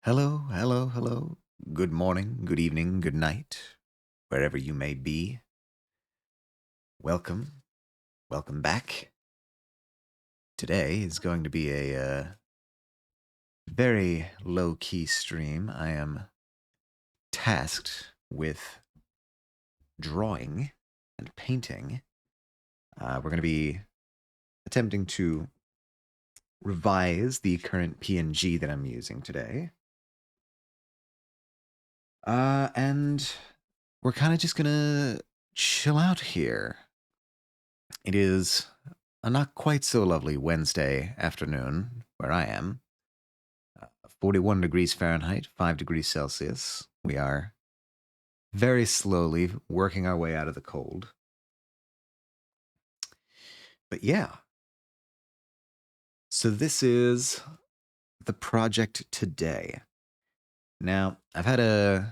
Hello, hello, hello. Good morning, good evening, good night, wherever you may be. Welcome, welcome back. Today is going to be a very low key stream. I am tasked with drawing and painting. We're going to be attempting to revise the current PNG that I'm using today. And we're kind of just going to chill out here. It is a not quite so lovely Wednesday afternoon where I am. 41 degrees Fahrenheit, 5 degrees Celsius. We are very slowly working our way out of the cold. But yeah. So this is the project today. Now, I've had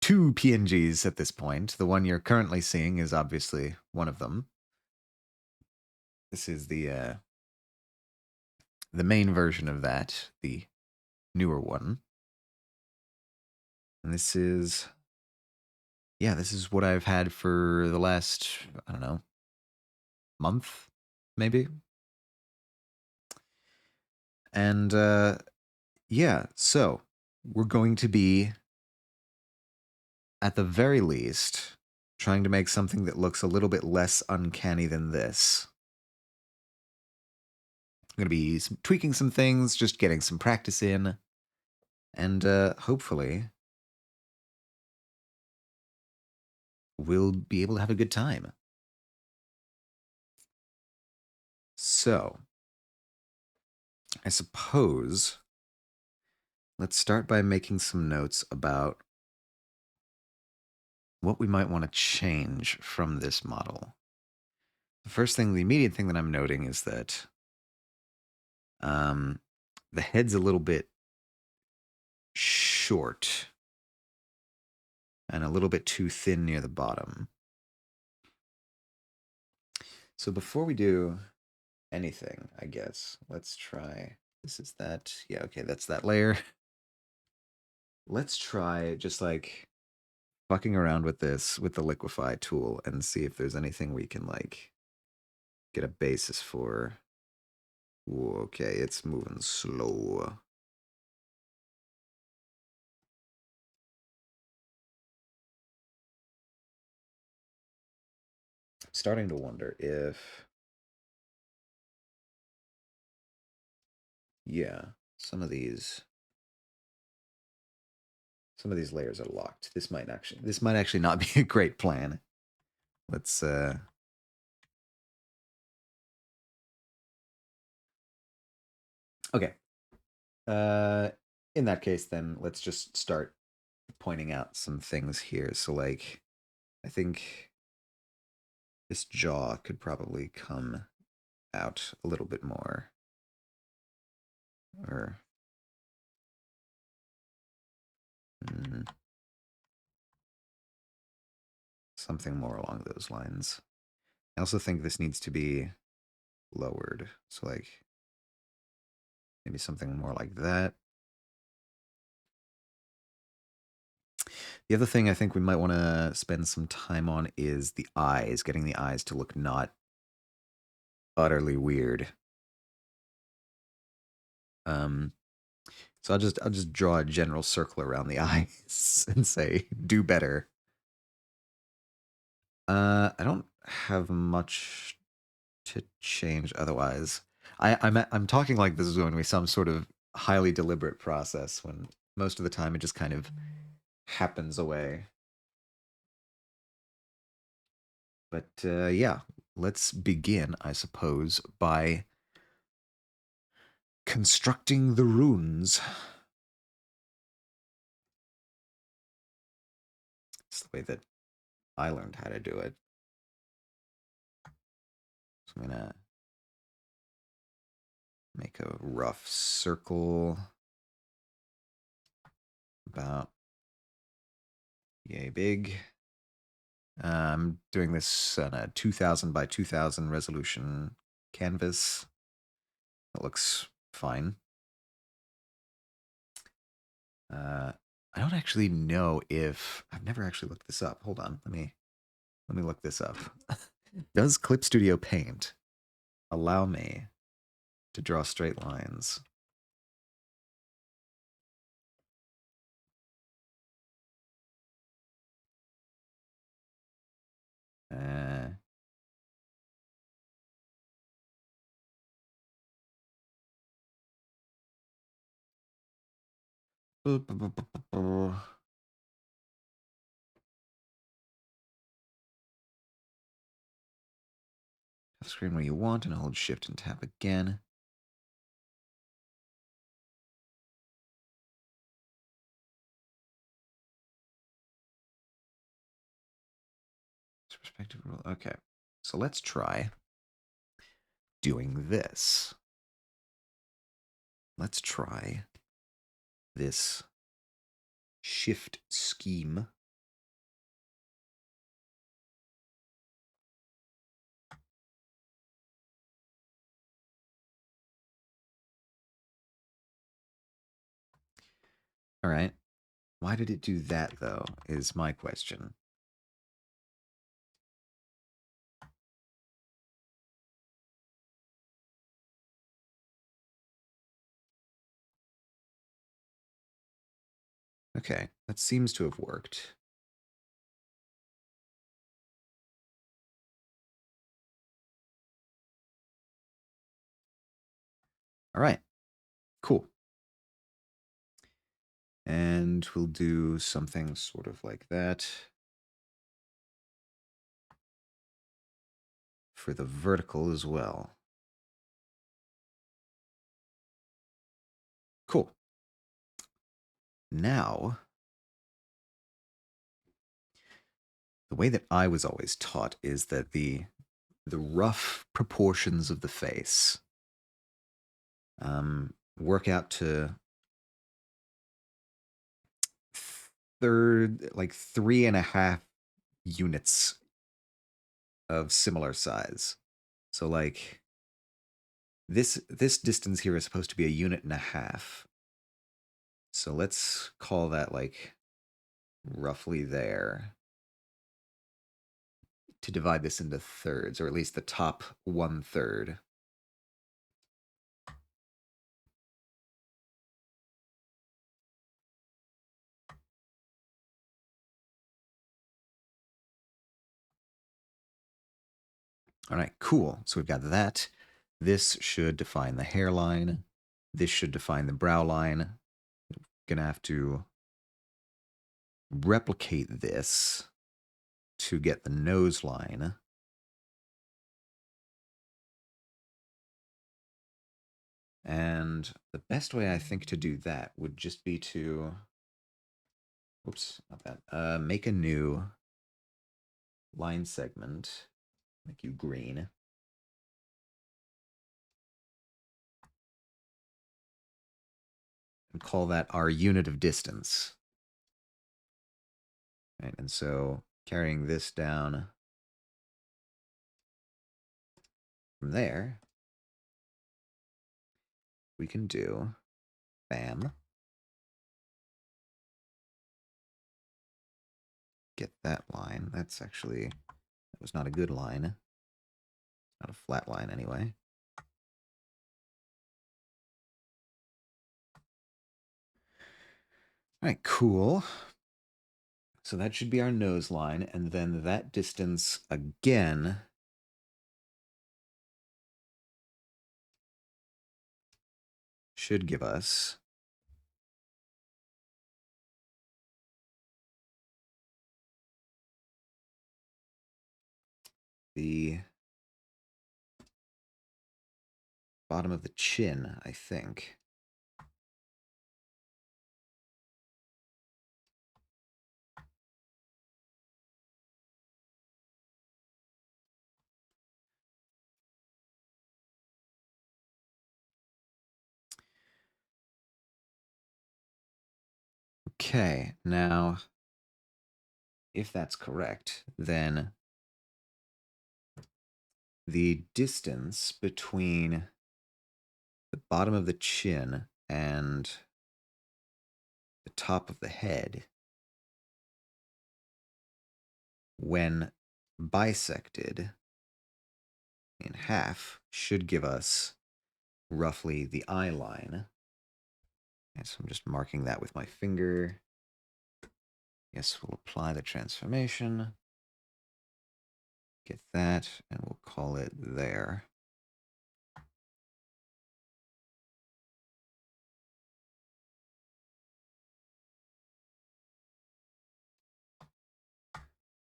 two PNGs at this point. The one you're currently seeing is obviously one of them. This is the main version of that, the newer one. And this is what I've had for the last, I don't know, month, maybe. And yeah, so we're going to be, at the very least, trying to make something that looks a little bit less uncanny than this. I'm going to be tweaking some things, just getting some practice in, and hopefully we'll be able to have a good time. So, I suppose let's start by making some notes about what we might want to change from this model. The immediate thing that I'm noting is that the head's a little bit short and a little bit too thin near the bottom. So before we do anything, I guess, let's try, this is that, yeah, okay, that's that layer. Let's try just like fucking around with this with the liquify tool and see if there's anything we can like get a basis for. Ooh, okay, it's moving slow. Starting to wonder if, yeah, some of these layers are locked. This might actually not be a great plan. Let's okay. Uh in that case then let's just start pointing out some things here. So like I think this jaw could probably come out a little bit more. Or something more along those lines. I also think this needs to be lowered. So like maybe something more like that. The other thing I think we might want to spend some time on is the eyes, getting the eyes to look not utterly weird. So I'll just draw a general circle around the eyes and say do better. I don't have much to change otherwise. I'm talking like this is going to be some sort of highly deliberate process when most of the time it just kind of happens away. But yeah, let's begin, I suppose, by constructing the runes. It's the way that I learned how to do it. So I'm gonna make a rough circle about yay big. I'm doing this on a 2000 by 2000 resolution canvas. It looks fine. I don't actually know if I've never actually looked this up. Hold on, let me look this up. Does Clip Studio Paint allow me to draw straight lines? Uh, screen where you want and hold Shift and tap again. Perspective rule. Okay, so let's try doing this. Let's try this shift scheme. All right. Why did it do that, though, is my question. Okay, that seems to have worked. All right, cool. And we'll do something sort of like that for the vertical as well. Cool. Now, the way that I was always taught is that the rough proportions of the face work out to like 3.5 units of similar size. So like this distance here is supposed to be 1.5 units. So let's call that like roughly there to divide this into thirds, or at least the top 1/3. All right, cool. So we've got that. This should define the hairline. This should define the brow line. Gonna have to replicate this to get the nose line. And the best way I think to do that would just be to, oops, not that, make a new line segment, make you green. And call that our unit of distance. Right, and so carrying this down from there, we can do, bam, get that line. That's actually, that was not a good line. Not a flat line anyway. All right, cool. So that should be our nose line, and then that distance again should give us the bottom of the chin, I think. Okay, now, if that's correct, then the distance between the bottom of the chin and the top of the head, when bisected in half, should give us roughly the eye line. And so I'm just marking that with my finger. Yes, we'll apply the transformation. Get that, and we'll call it there.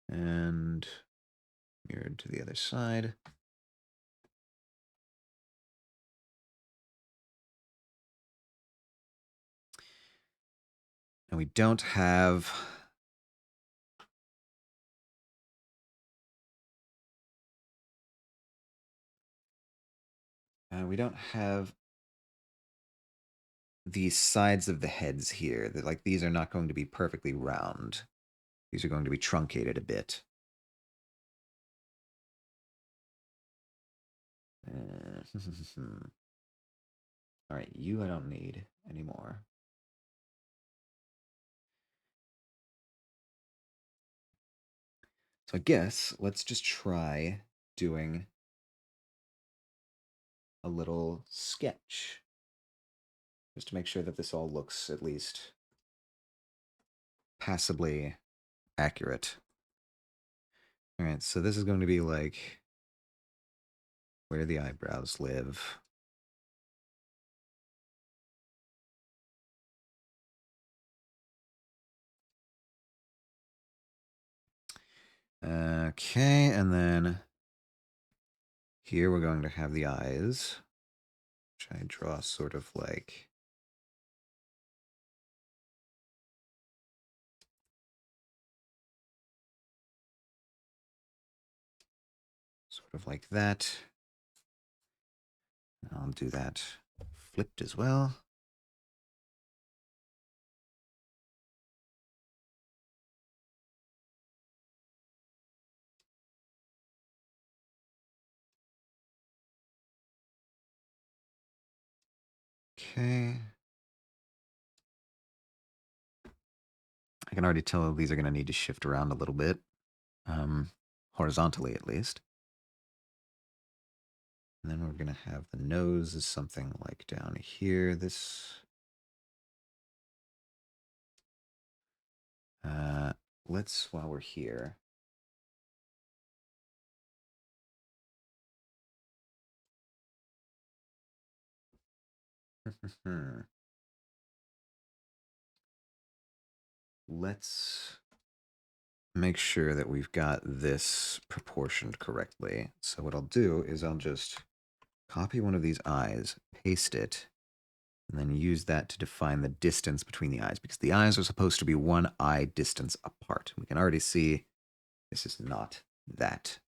And mirrored to the other side. And we don't have these sides of the heads here. That, like, these are not going to be perfectly round. These are going to be truncated a bit. All right, you I don't need anymore. So I guess let's just try doing a little sketch. Just to make sure that this all looks at least passably accurate. All right, so this is going to be like where the eyebrows live. Okay, and then here we're going to have the eyes, which I draw sort of like that. I'll do that flipped as well. Okay. I can already tell these are going to need to shift around a little bit, horizontally at least. And then we're going to have the nose is something like down here. This. Let's, while we're here. Let's make sure that we've got this proportioned correctly. So what I'll do is I'll just copy one of these eyes, paste it, and then use that to define the distance between the eyes, because the eyes are supposed to be one eye distance apart. We can already see this is not that.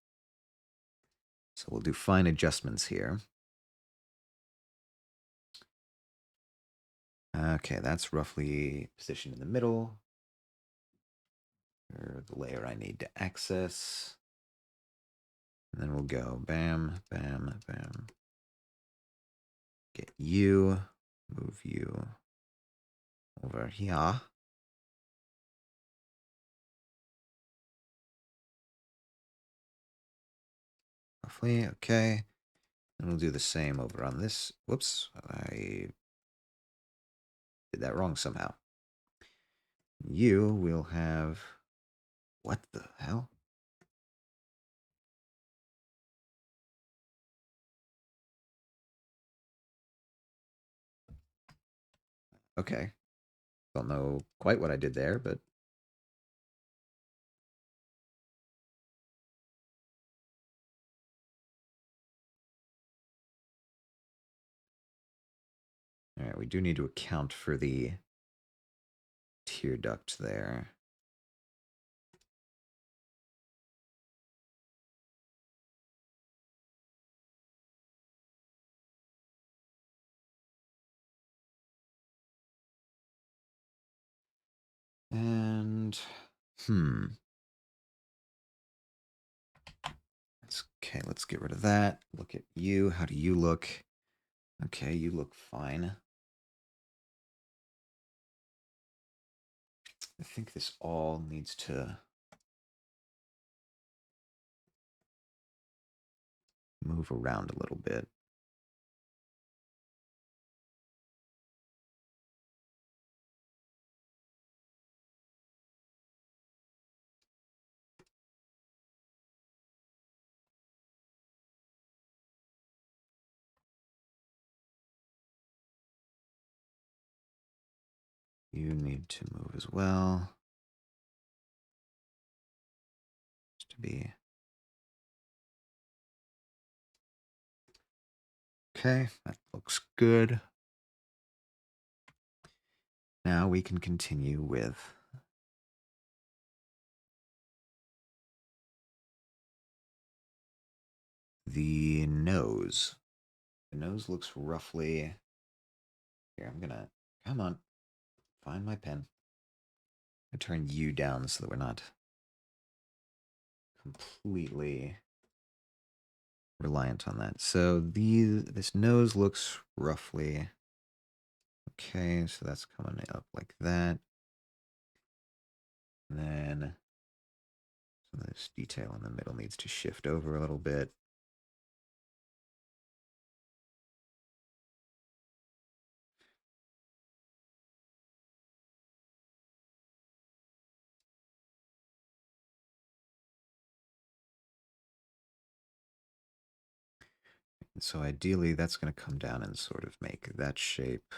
So we'll do fine adjustments here. Okay, that's roughly positioned in the middle. Or the layer I need to access. And then we'll go bam, bam, bam. Get you, move you over here. Roughly, okay. And we'll do the same over on this. Whoops, I did that wrong somehow. You will have... What the hell? Okay. Don't know quite what I did there, but... Alright, we do need to account for the tear duct there. And... Okay, let's get rid of that. Look at you. How do you look? Okay, you look fine. I think this all needs to move around a little bit. You need to move as well. Just to be okay. That looks good. Now we can continue with the nose. The nose looks roughly. Here, I'm gonna. Come on. Find my pen. I turn you down so that we're not completely reliant on that. So this nose looks roughly okay. So that's coming up like that. And then some of this detail in the middle needs to shift over a little bit. And so ideally that's going to come down and sort of make that shape.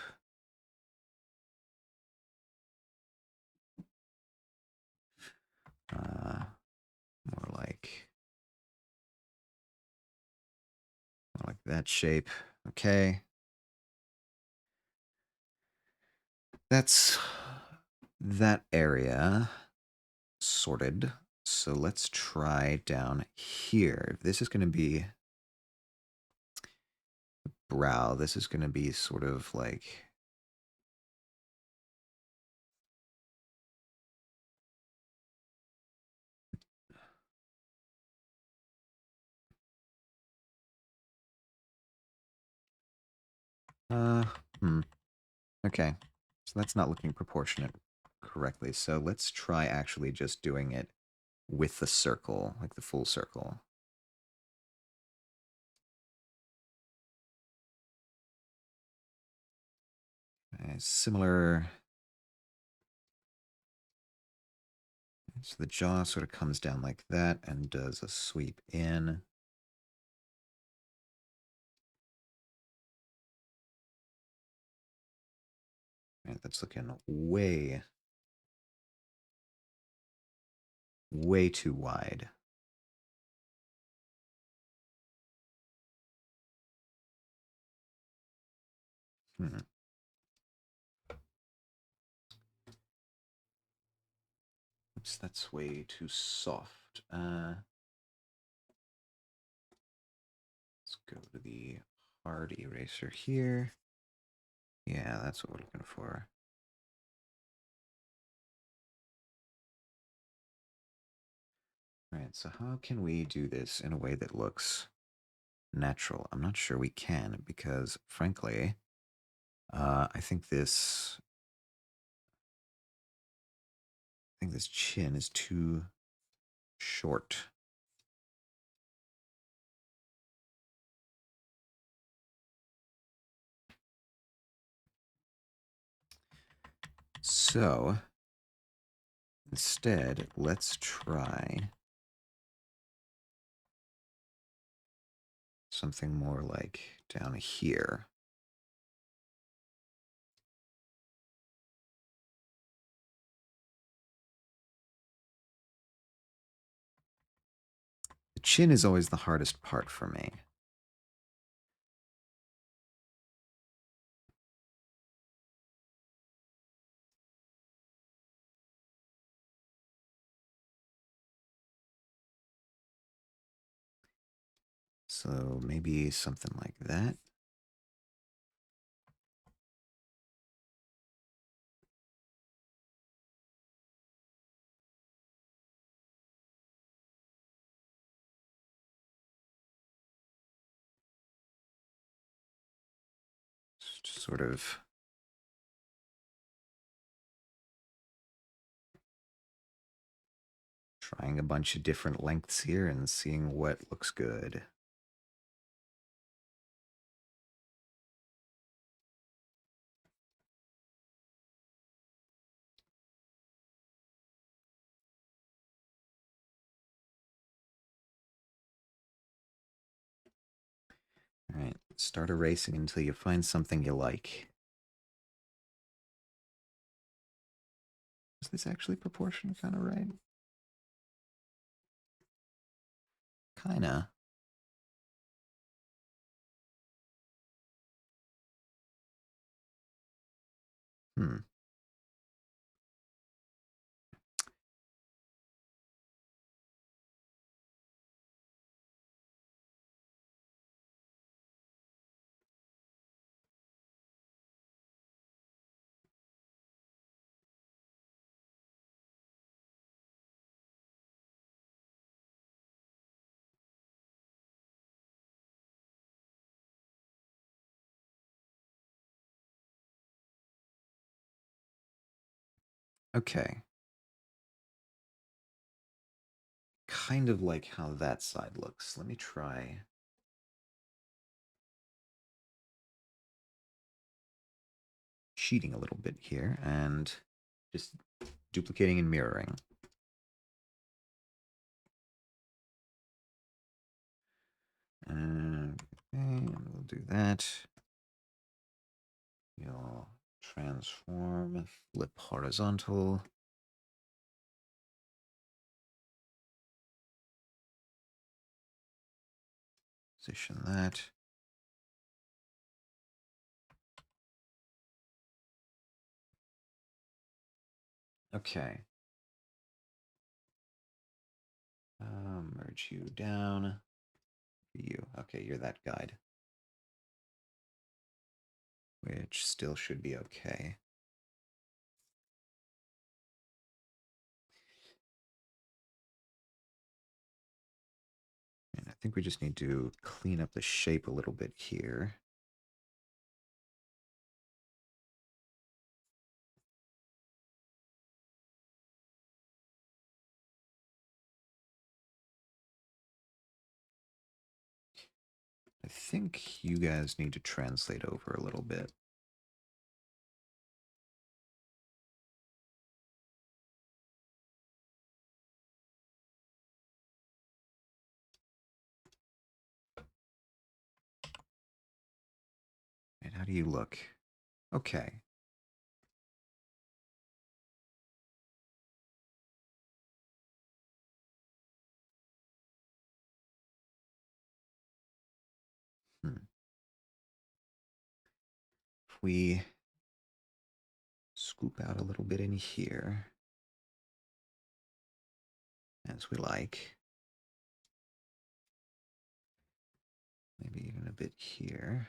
More like that shape. Okay. That's that area sorted. So let's try down here. This is going to be brow. This is going to be sort of like uh hmm. Okay. So that's not looking proportionate correctly. So let's try actually just doing it with the circle, like the full circle. Similar. So the jaw sort of comes down like that and does a sweep in. Right, that's looking way too wide. Hmm. Oops, that's way too soft. Let's go to the hard eraser here. Yeah, that's what we're looking for. All right, so how can we do this in a way that looks natural? I'm not sure we can because, frankly, I think this chin is too short. So instead, let's try something more like down here. The chin is always the hardest part for me. So maybe something like that. Just sort of trying a bunch of different lengths here and seeing what looks good. All right, start erasing until you find something you like. Is this actually proportioned kind of right? Kinda. Hmm. Okay. Kind of like how that side looks. Let me try cheating a little bit here and just duplicating and mirroring. Okay, and we'll do that. You'll transform, flip horizontal. Position that. Okay. Merge you down. You. Okay, you're that guide. Which still should be okay. And I think we just need to clean up the shape a little bit here. I think you guys need to translate over a little bit. And how do you look? Okay. Hmm. If we scoop out a little bit in here, as we like, maybe even a bit here.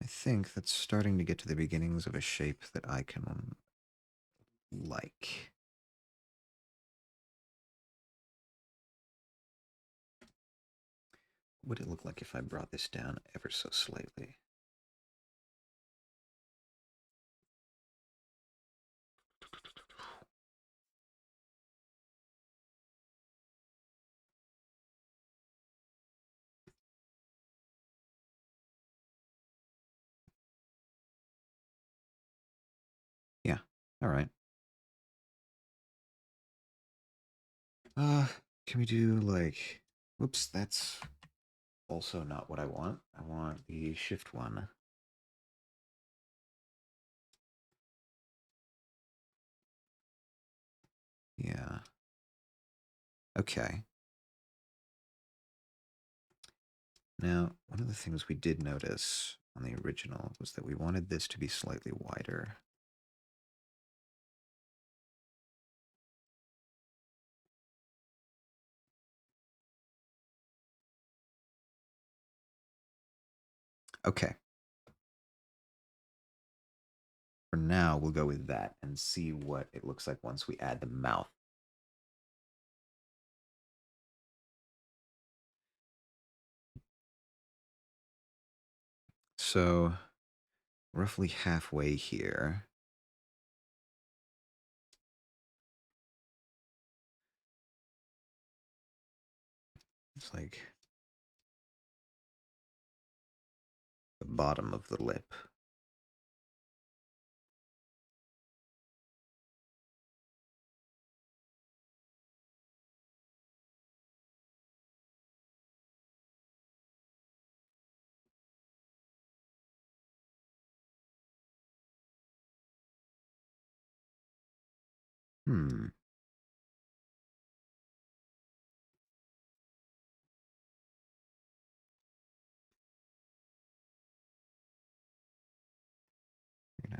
I think that's starting to get to the beginnings of a shape that I can like. What would it look like if I brought this down ever so slightly? Yeah, all right. Uh, can we do like, whoops, that's also not what I want. I want the shift one. Yeah. Okay. Now, one of the things we did notice on the original was that we wanted this to be slightly wider. Okay. For now, we'll go with that and see what it looks like once we add the mouth. So, roughly halfway here. It's like the bottom of the lip. Hmm.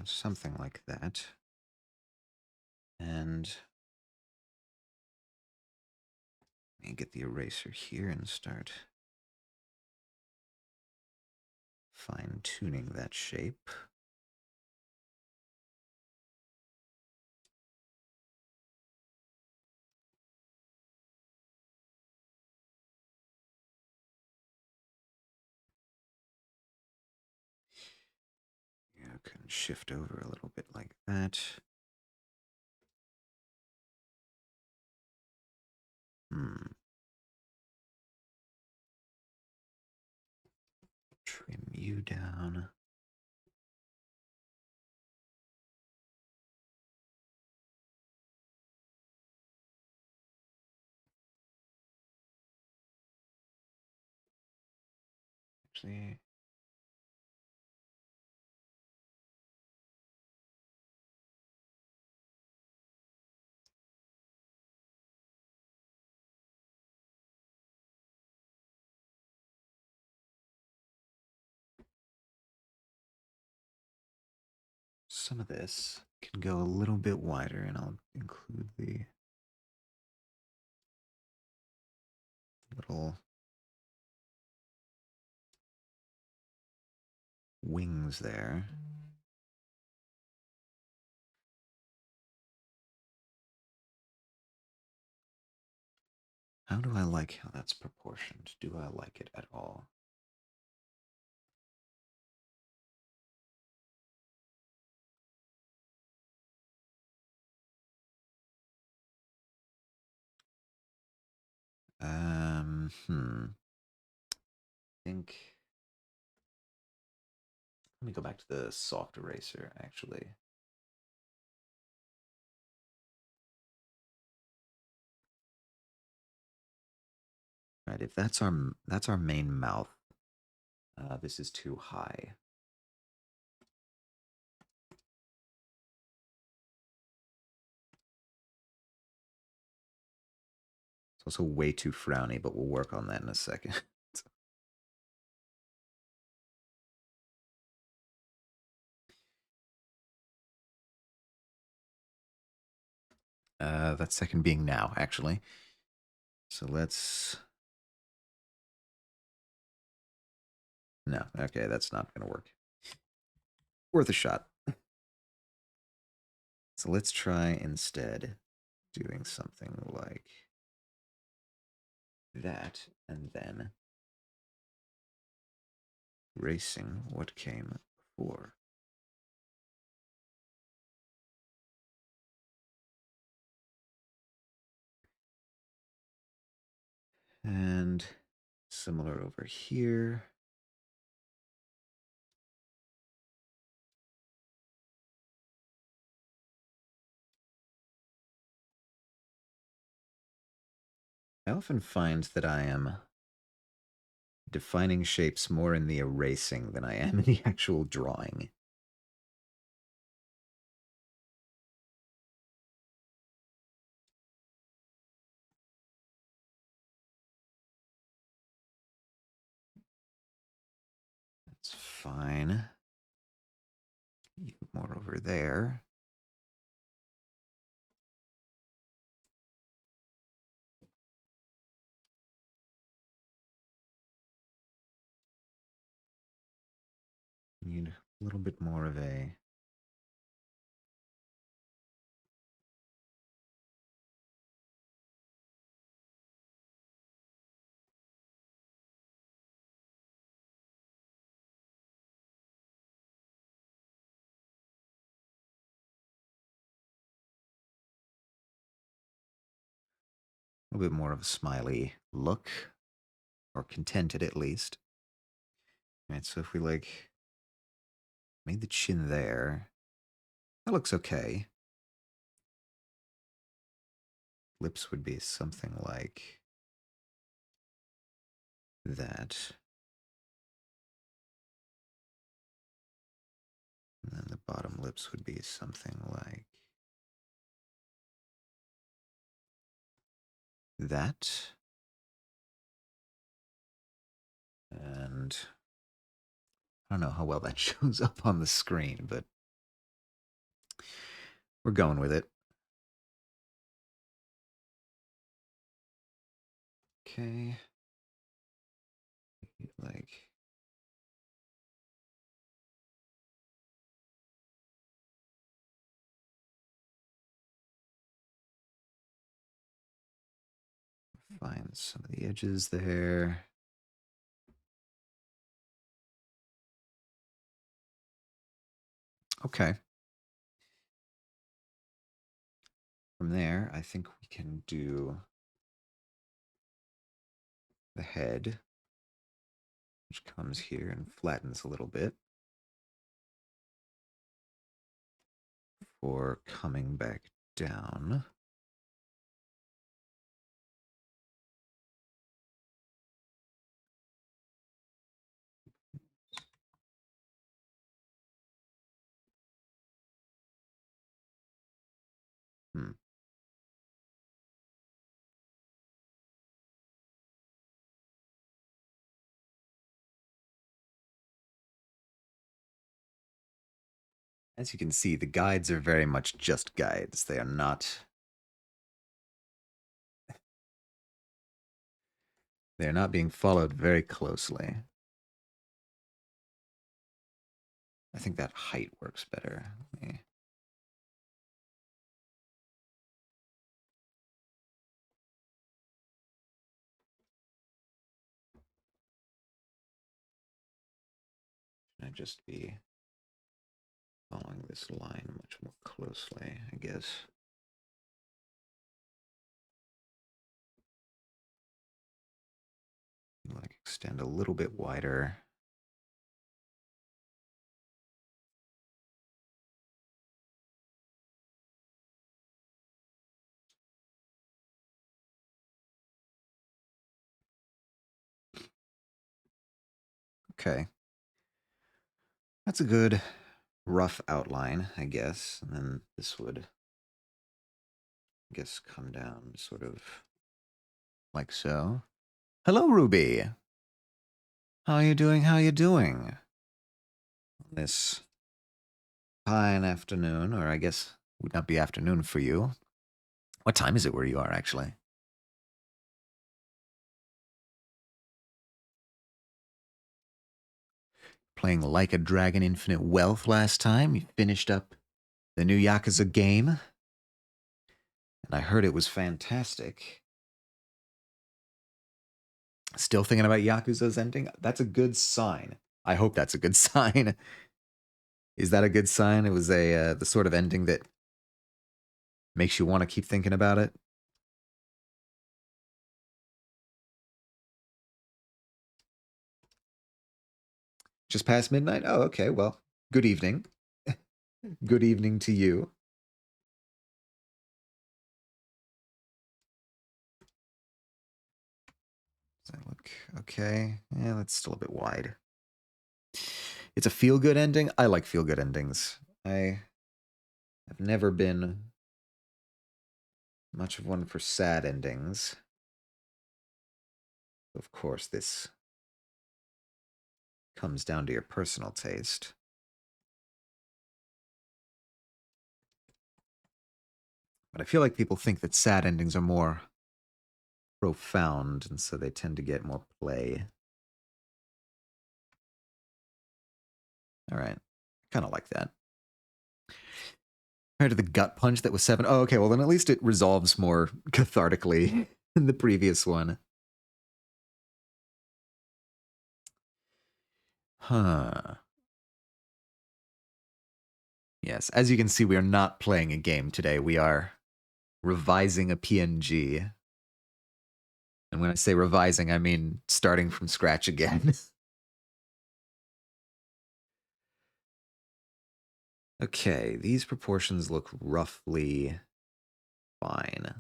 Something like that. And let me get the eraser here and start fine-tuning that shape. Yeah, can shift over a little bit like that. Trim you down. Actually, some of this can go a little bit wider, and I'll include the little wings there. How do I like how that's proportioned? Do I like it at all? I think let me go back to the soft eraser actually. Right, if that's our main mouth, this is too high. It's also way too frowny, but we'll work on that in a second. That second being now, actually. So let's. No, okay, that's not going to work. Worth a shot. So let's try instead doing something like that, and then erasing what came before. And similar over here. I often find that I am defining shapes more in the erasing than I am in the actual drawing. That's fine. More over there. Need a little bit more of a little bit more of a smiley look. or contented at least. All right, so if we like made the chin there, that looks okay. Lips would be something like that. And then the bottom lips would be something like that. And I don't know how well that shows up on the screen, but we're going with it. Okay. Like find some of the edges there. Okay. From there, I think we can do the head, which comes here and flattens a little bit for coming back down. Hmm. As you can see, the guides are very much just guides. They are not being followed very closely. I think that height works better. Should I just be following this line much more closely, I guess? Like extend a little bit wider. Okay. That's a good rough outline, I guess. And then this would, I guess, come down sort of like so. Hello, Ruby. How are you doing? How are you doing? This fine afternoon, or I guess would not be afternoon for you. What time is it where you are, actually? Playing Like a Dragon Infinite Wealth last time. You finished up the new Yakuza game, and I heard it was fantastic. Still thinking about Yakuza's ending? That's a good sign. I hope that's a good sign. Is that a good sign? It was the sort of ending that makes you want to keep thinking about it. Just past midnight? Oh, okay. Well, good evening. Good evening to you. Does that look okay? Yeah, that's still a bit wide. It's a feel-good ending. I like feel-good endings. I have never been much of one for sad endings. Of course, this comes down to your personal taste. But I feel like people think that sad endings are more profound, and so they tend to get more play. All right. Kind of like that. Compared to the gut punch that was 7. Oh, okay. Well, then at least it resolves more cathartically than the previous one. Huh. Yes. As you can see, we are not playing a game today. We are revising a PNG. And when I say revising, I mean starting from scratch again. Okay, these proportions look roughly fine. I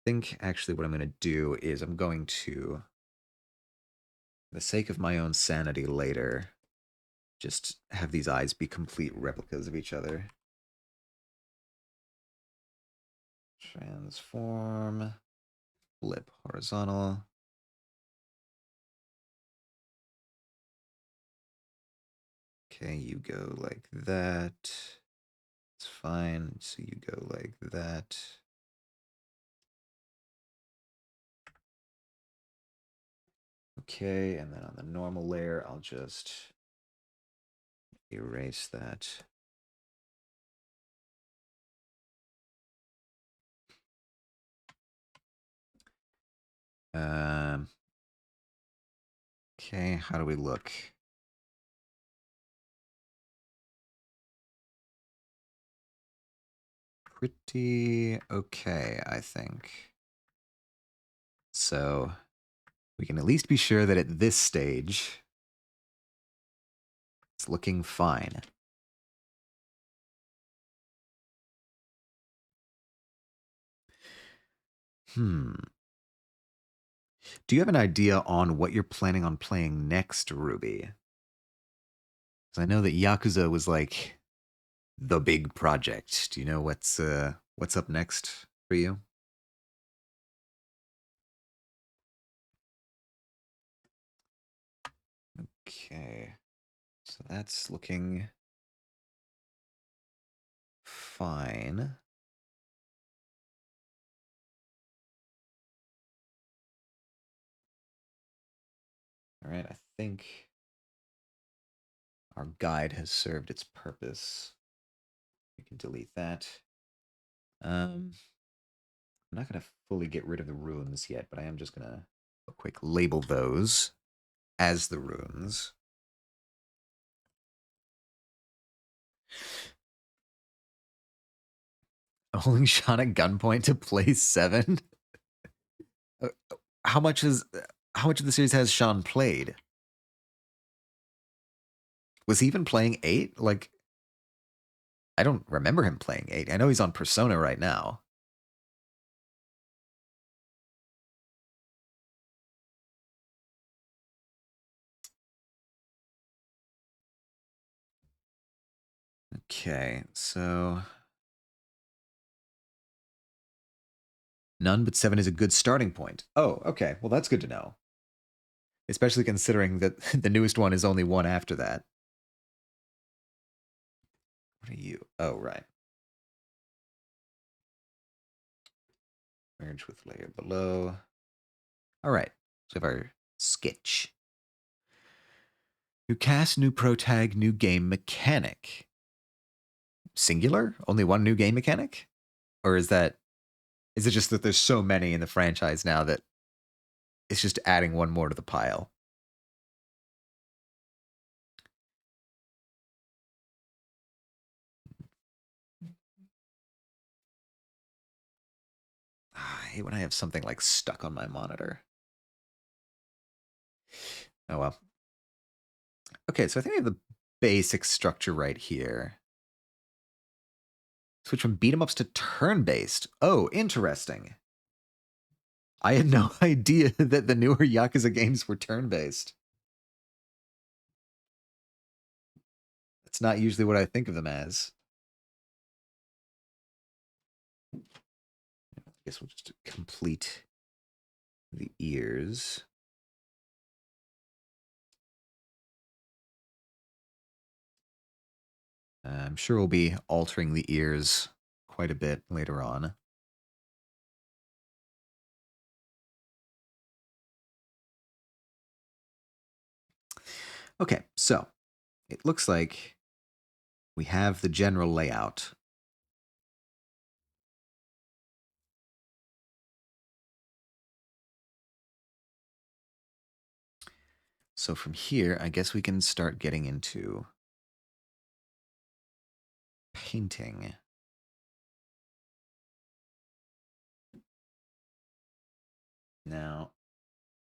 think actually what I'm going to do is I'm going to, for the sake of my own sanity later, just have these eyes be complete replicas of each other. Transform, flip horizontal. Okay, you go like that. It's fine. So you go like that. Okay, and then on the normal layer, I'll just erase that. Um, okay, how do we look? Pretty okay, I think. So we can at least be sure that at this stage, it's looking fine. Hmm. Do you have an idea on what you're planning on playing next, Ruby? Because I know that Yakuza was like the big project. Do you know what's up next for you? Okay. So that's looking fine. All right, I think our guide has served its purpose. We can delete that. I'm not going to fully get rid of the runes yet, but I am just going to quick label those as the runes. Holding Sean at gunpoint to play 7? Uh, How much is how much of the series has Sean played? Was he even playing 8? Like, I don't remember him playing 8. I know he's on Persona right now. Okay, so none but 7 is a good starting point. Oh, okay. Well, that's good to know. Especially considering that the newest one is only one after that. What are you? Oh, right. Merge with layer below. All right. So we have our sketch. New cast, new pro tag, new game mechanic. Singular? Only one new game mechanic? Or is it just that there's so many in the franchise now that it's just adding one more to the pile? I hate when I have something like stuck on my monitor. Oh well. Okay, so I think we have the basic structure right here. Switch from beat 'em ups to turn based. Oh, interesting. I had no idea that the newer Yakuza games were turn based. That's not usually what I think of them as. I guess we'll just complete the ears. I'm sure we'll be altering the ears quite a bit later on. Okay, so it looks like we have the general layout. So from here, I guess we can start getting into painting. Now,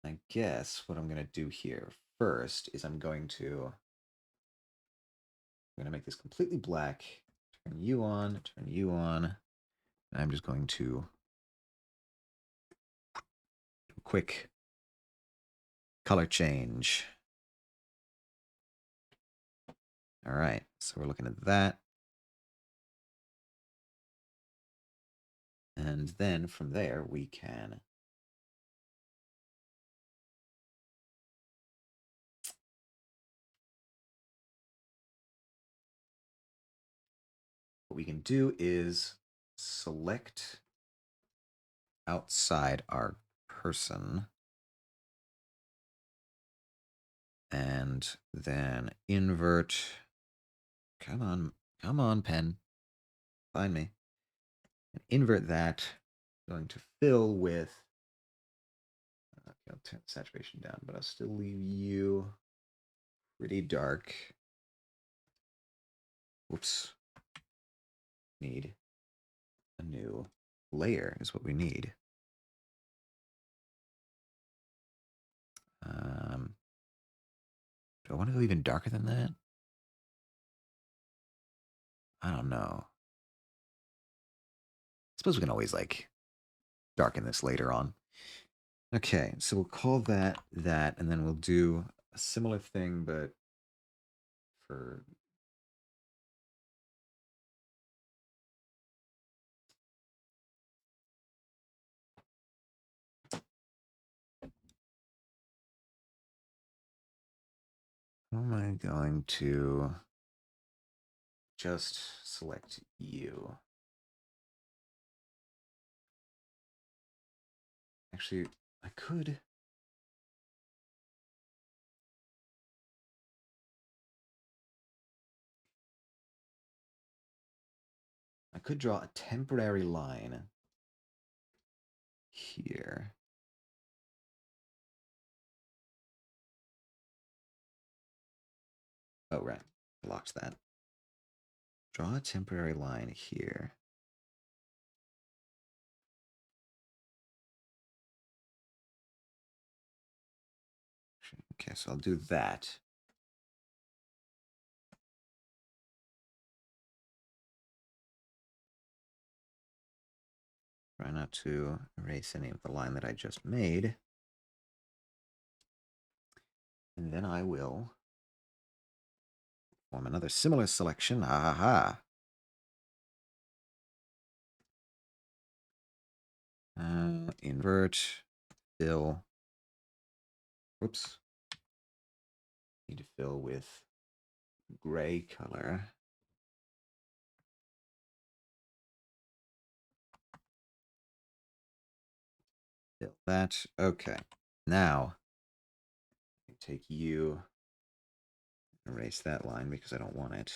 I guess what I'm going to do here first is I'm going to make this completely black, turn you on, and I'm just going to do a quick color change. All right, so we're looking at that. And then from there, we can what we can do is select outside our person and then invert. Come on, pen. Find me. And invert that. Going to fill with. I'll turn saturation down, but I'll still leave you pretty dark. Whoops. Need a new layer is what we need. Do I want to go even darker than that? I don't know. I suppose we can always like darken this later on. Okay, so we'll call that, and then we'll do a similar thing, but for how am I going to just select you? Actually, I could. I could draw a temporary line here. Oh, right. I locked that. Draw a temporary line here. Okay, so I'll do that. Try not to erase any of the line that I just made. And then I will form another similar selection. Aha. Invert, fill. Whoops. Need to fill with gray color. Fill that. Okay. Now, take you, erase that line because I don't want it.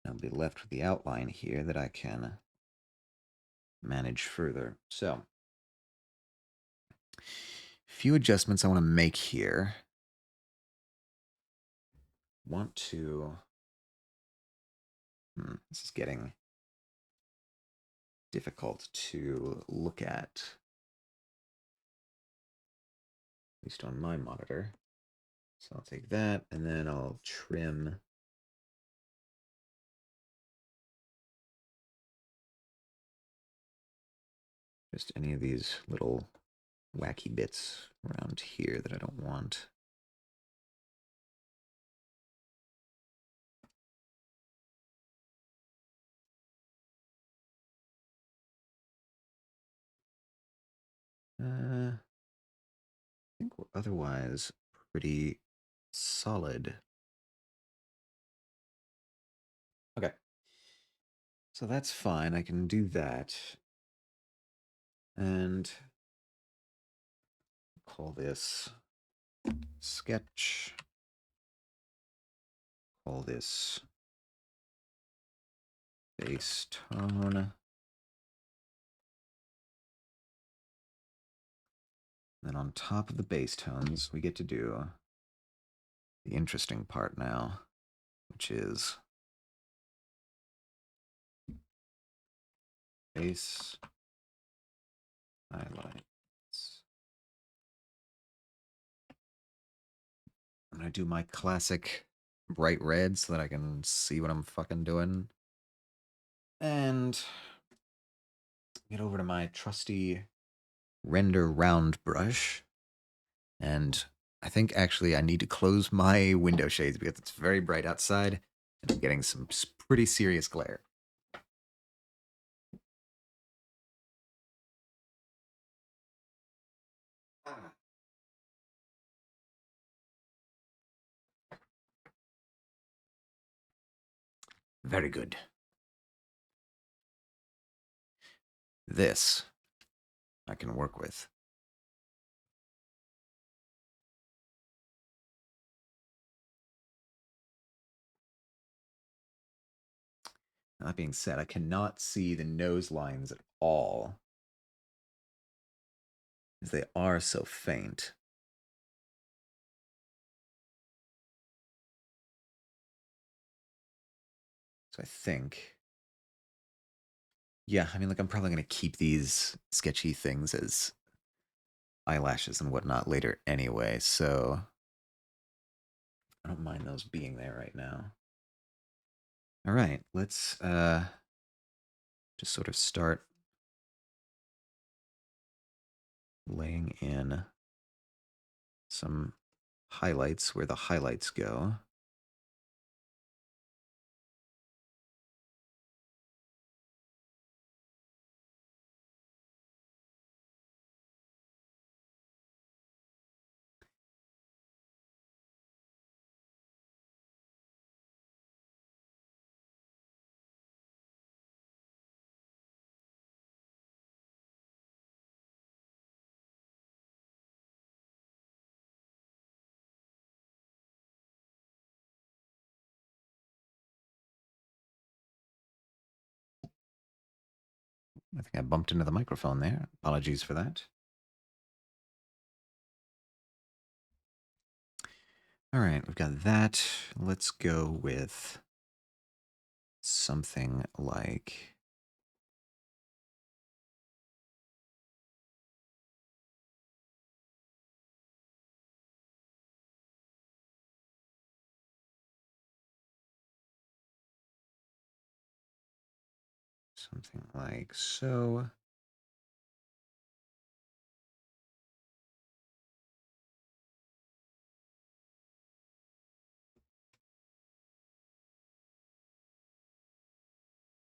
I'll be left with the outline here that I can manage further. So, few adjustments I want to make here. Want to. This is getting difficult to look at least on my monitor. So I'll take that and then I'll trim just any of these little wacky bits around here that I don't want. I think we're otherwise pretty solid. Okay. So that's fine. I can do that. And call this sketch. Call this base tone. Then on top of the base tones, we get to do the interesting part now, which is base highlights. I'm gonna do my classic bright red so that I can see what I'm fucking doing. And get over to my trusty render round brush. And I think actually I need to close my window shades because it's very bright outside and I'm getting some pretty serious glare. Very good. This I can work with. That being said, I cannot see the nose lines at all, as they are so faint. So I think, yeah, I mean, like, I'm probably going to keep these sketchy things as eyelashes and whatnot later anyway, so I don't mind those being there right now. All right, let's just sort of start laying in some highlights where the highlights go. I think I bumped into the microphone there. Apologies for that. All right, we've got that. Let's go with something like so.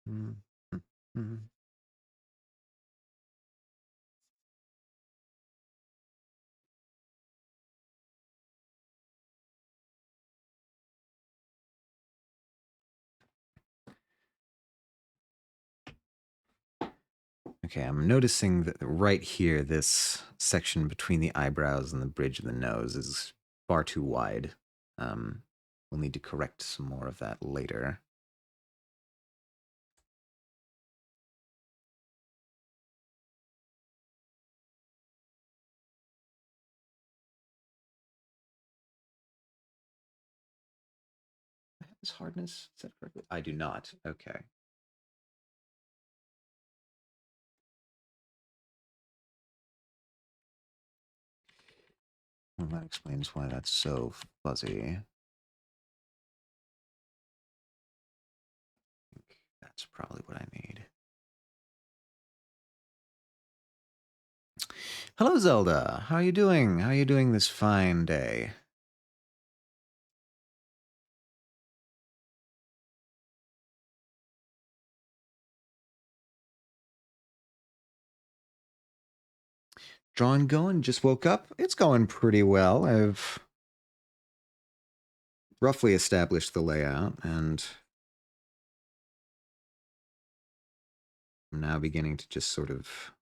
Mm-hmm. Okay, I'm noticing that right here, this section between the eyebrows and the bridge of the nose is far too wide. We'll need to correct some more of that later. Is hardness set correctly? I do not. Okay. Well, that explains why that's so fuzzy. I think that's probably what I need. Hello, Zelda. How are you doing? How are you doing this fine day? Drawing going, just woke up. It's going pretty well. I've roughly established the layout and I'm now beginning to just sort of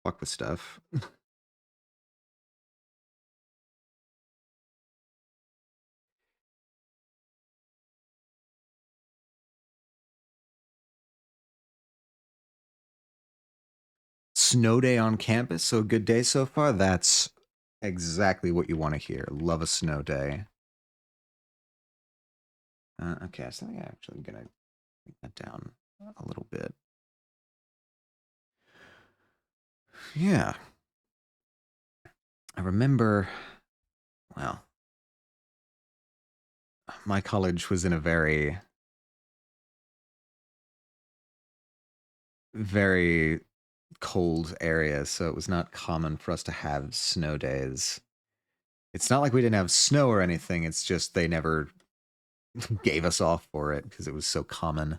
fuck with stuff. Snow day on campus, so good day so far. That's exactly what you want to hear. Love a snow day. Okay, so I'm actually gonna bring that down a little bit. Yeah. I remember, well, my college was in a very, very cold area, so it was not common for us to have snow days. It's not like we didn't have snow or anything, it's just they never gave us off for it because it was so common.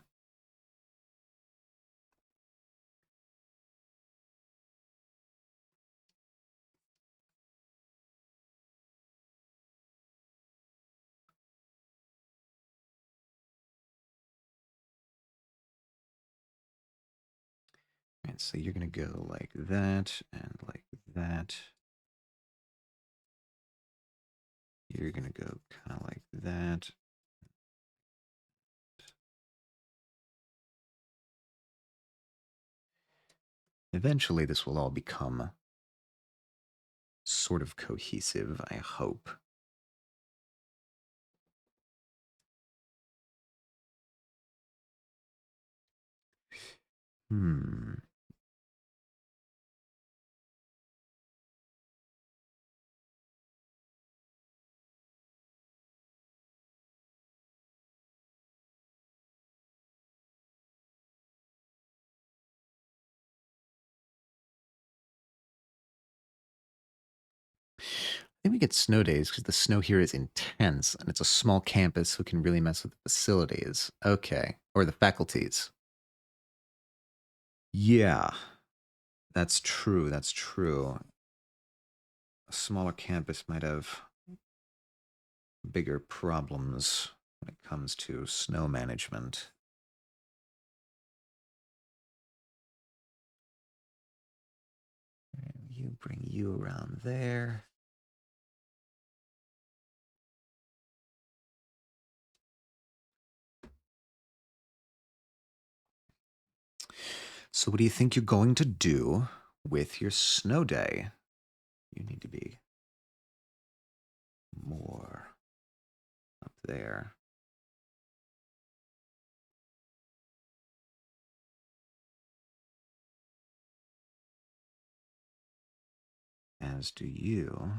And so you're going to go like that and like that. You're going to go kind of like that. Eventually, this will all become sort of cohesive, I hope. Hmm. I think we get snow days because the snow here is intense and it's a small campus who can really mess with the facilities. Okay. Or the faculties. Yeah, that's true. That's true. A smaller campus might have bigger problems when it comes to snow management. You bring you around there. So, what do you think you're going to do with your snow day? You need to be more up there. As do you.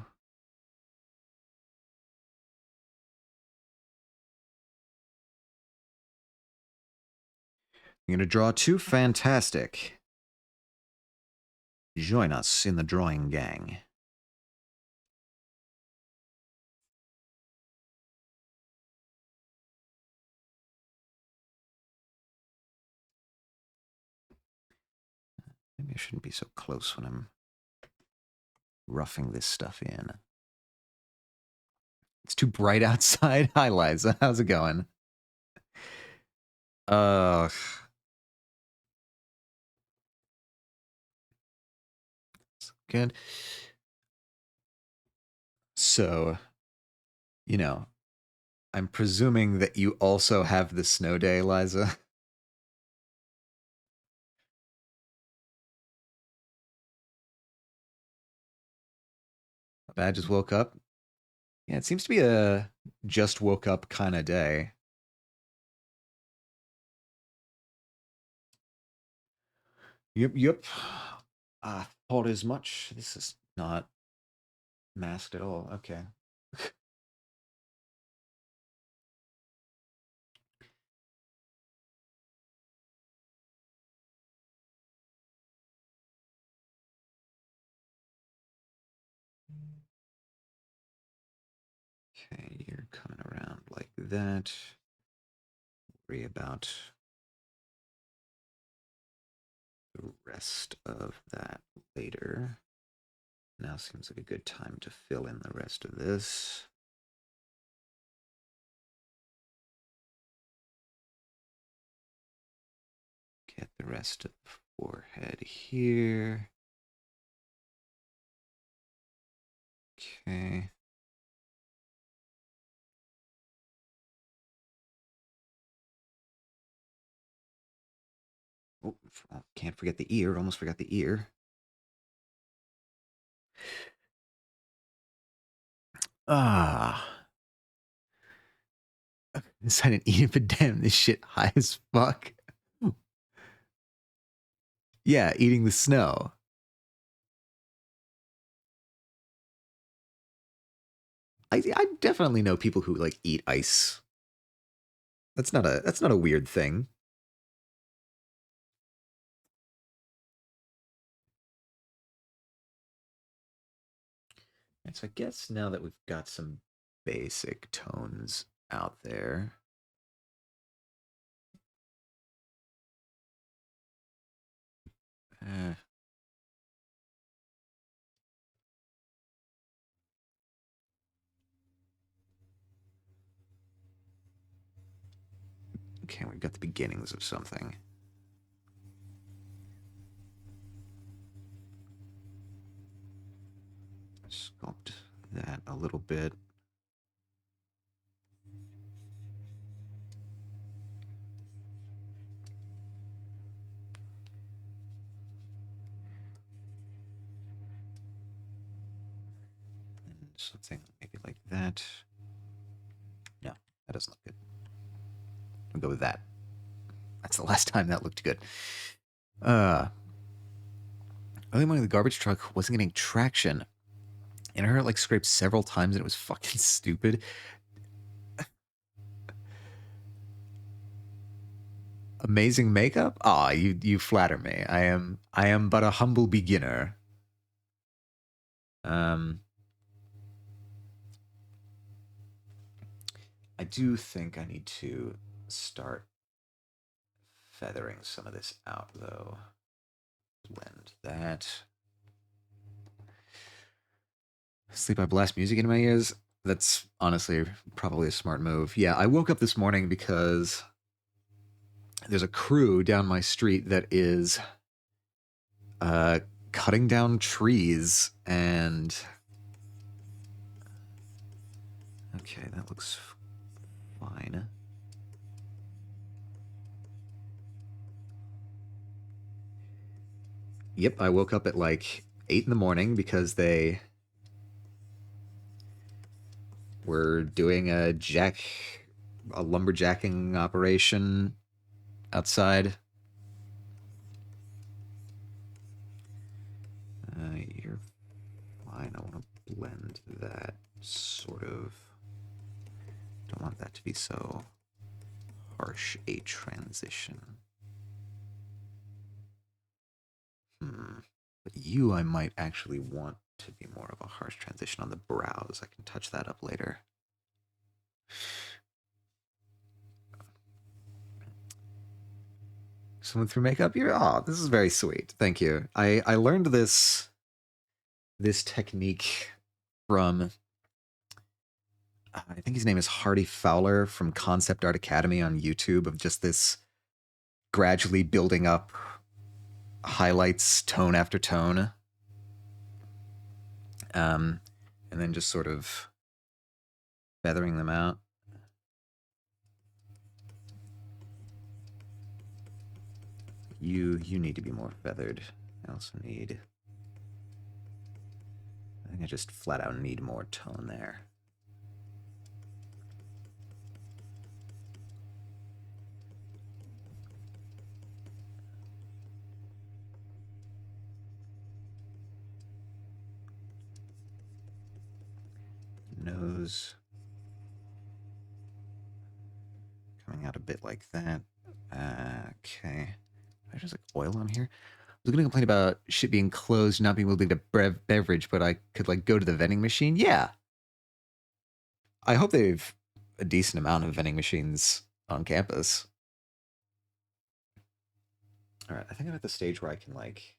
You're going to draw two. Fantastic. Join us in the drawing gang. Maybe I shouldn't be so close when I'm roughing this stuff in. It's too bright outside. Hi, Liza. How's it going? Uh, good. So, you know, I'm presuming that you also have the snow day, Liza. I just woke up. Yeah, it seems to be a just woke up kind of day. Yep, yep. I thought as much. This is not masked at all. Okay. Okay, you're coming around like that. Worry about the rest of that later. Now seems like a good time to fill in the rest of this. Get the rest of the forehead here. Okay. Oh, can't forget the ear. Almost forgot the ear. Ah. Inside an eating, but damn, this shit high as fuck. Yeah, eating the snow. I definitely know people who like eat ice. That's not a weird thing. And so I guess now that we've got some basic tones out there. Uh, okay, we've got the beginnings of something. Sculpt that a little bit. And something maybe like that. No, that doesn't look good. We'll go with that. That's the last time that looked good. Early morning, the garbage truck wasn't getting traction. And I heard it like scrape several times and it was fucking stupid. Amazing makeup? Ah, you flatter me. I am but a humble beginner. I do think I need to start feathering some of this out though. Blend that. Sleep I blast music into my ears. That's honestly probably a smart move. Yeah, I woke up this morning because there's a crew down my street that is cutting down trees and okay, that looks fine. Yep, I woke up at like 8 in the morning because they were doing a lumberjacking operation outside. You're fine. I want to blend that sort of. Don't want that to be so harsh a transition. But you, I might actually want to be more of a harsh transition on the brows. I can touch that up later. Someone through makeup? This is very sweet. Thank you. I learned this technique from I think his name is Hardy Fowler from Concept Art Academy on YouTube, of just this gradually building up highlights tone after tone. And then just sort of feathering them out. You need to be more feathered. I also need. I think I just flat out need more tone there. Nose coming out a bit like that. Okay. I just like oil on here. I was gonna complain about shit being closed, not being able to get a beverage, but I could like go to the vending machine. Yeah. I hope they've a decent amount of vending machines on campus. All right, I think I'm at the stage where I can like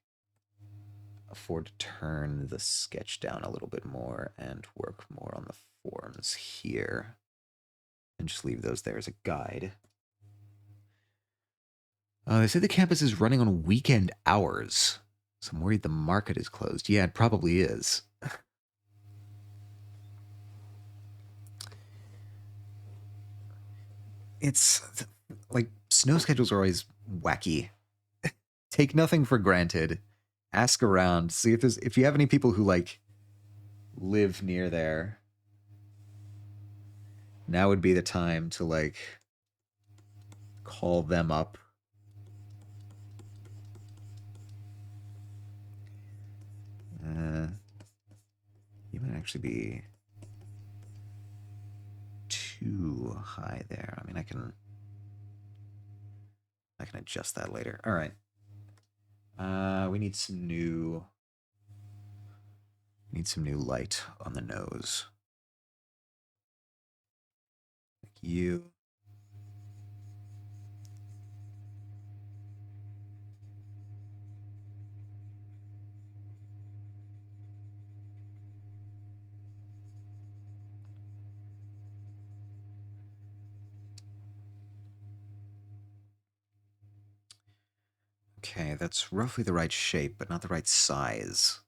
afford to turn the sketch down a little bit more and work more on the forms here. And just leave those there as a guide. They say the campus is running on weekend hours. So I'm worried the market is closed. Yeah, it probably is. It's like snow schedules are always wacky. Take nothing for granted. Ask around. See if you have any people who like live near there. Now would be the time to like call them up. You might actually be too high there. I mean, I can adjust that later. All right. We need some new light on the nose. Like you. Okay, that's roughly the right shape, but not the right size.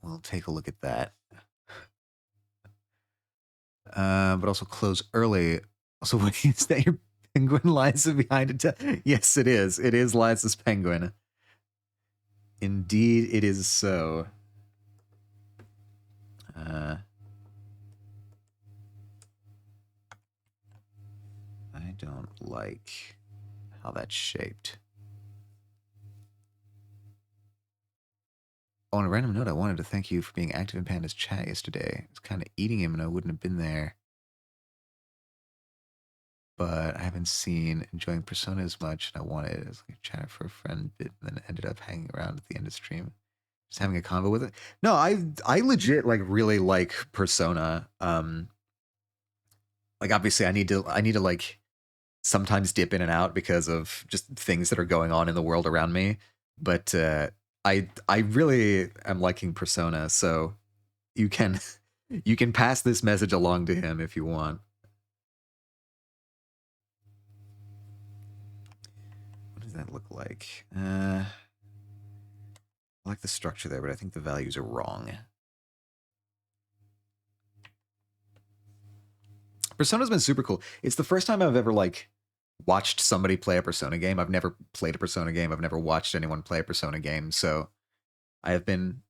We'll take a look at that. But also close early. Also, what is that your penguin lies behind it? Yes, it is. It is Liza's penguin. Indeed, it is so. I don't like how that's shaped. Oh, on a random note, I wanted to thank you for being active in Panda's chat yesterday. I was kind of eating him and I wouldn't have been there. But I haven't seen enjoying Persona as much, and I wanted as like a chat for a friend, and then ended up hanging around at the end of stream, just having a convo with it. No, I legit like really like Persona. Like obviously I need to like sometimes dip in and out because of just things that are going on in the world around me. But I really am liking Persona, so you can you can pass this message along to him if you want. What does that look like? I like the structure there, but I think the values are wrong. Persona's been super cool. It's the first time I've ever like watched somebody play a Persona game. I've never played a Persona game. I've never watched anyone play a Persona game. So I have been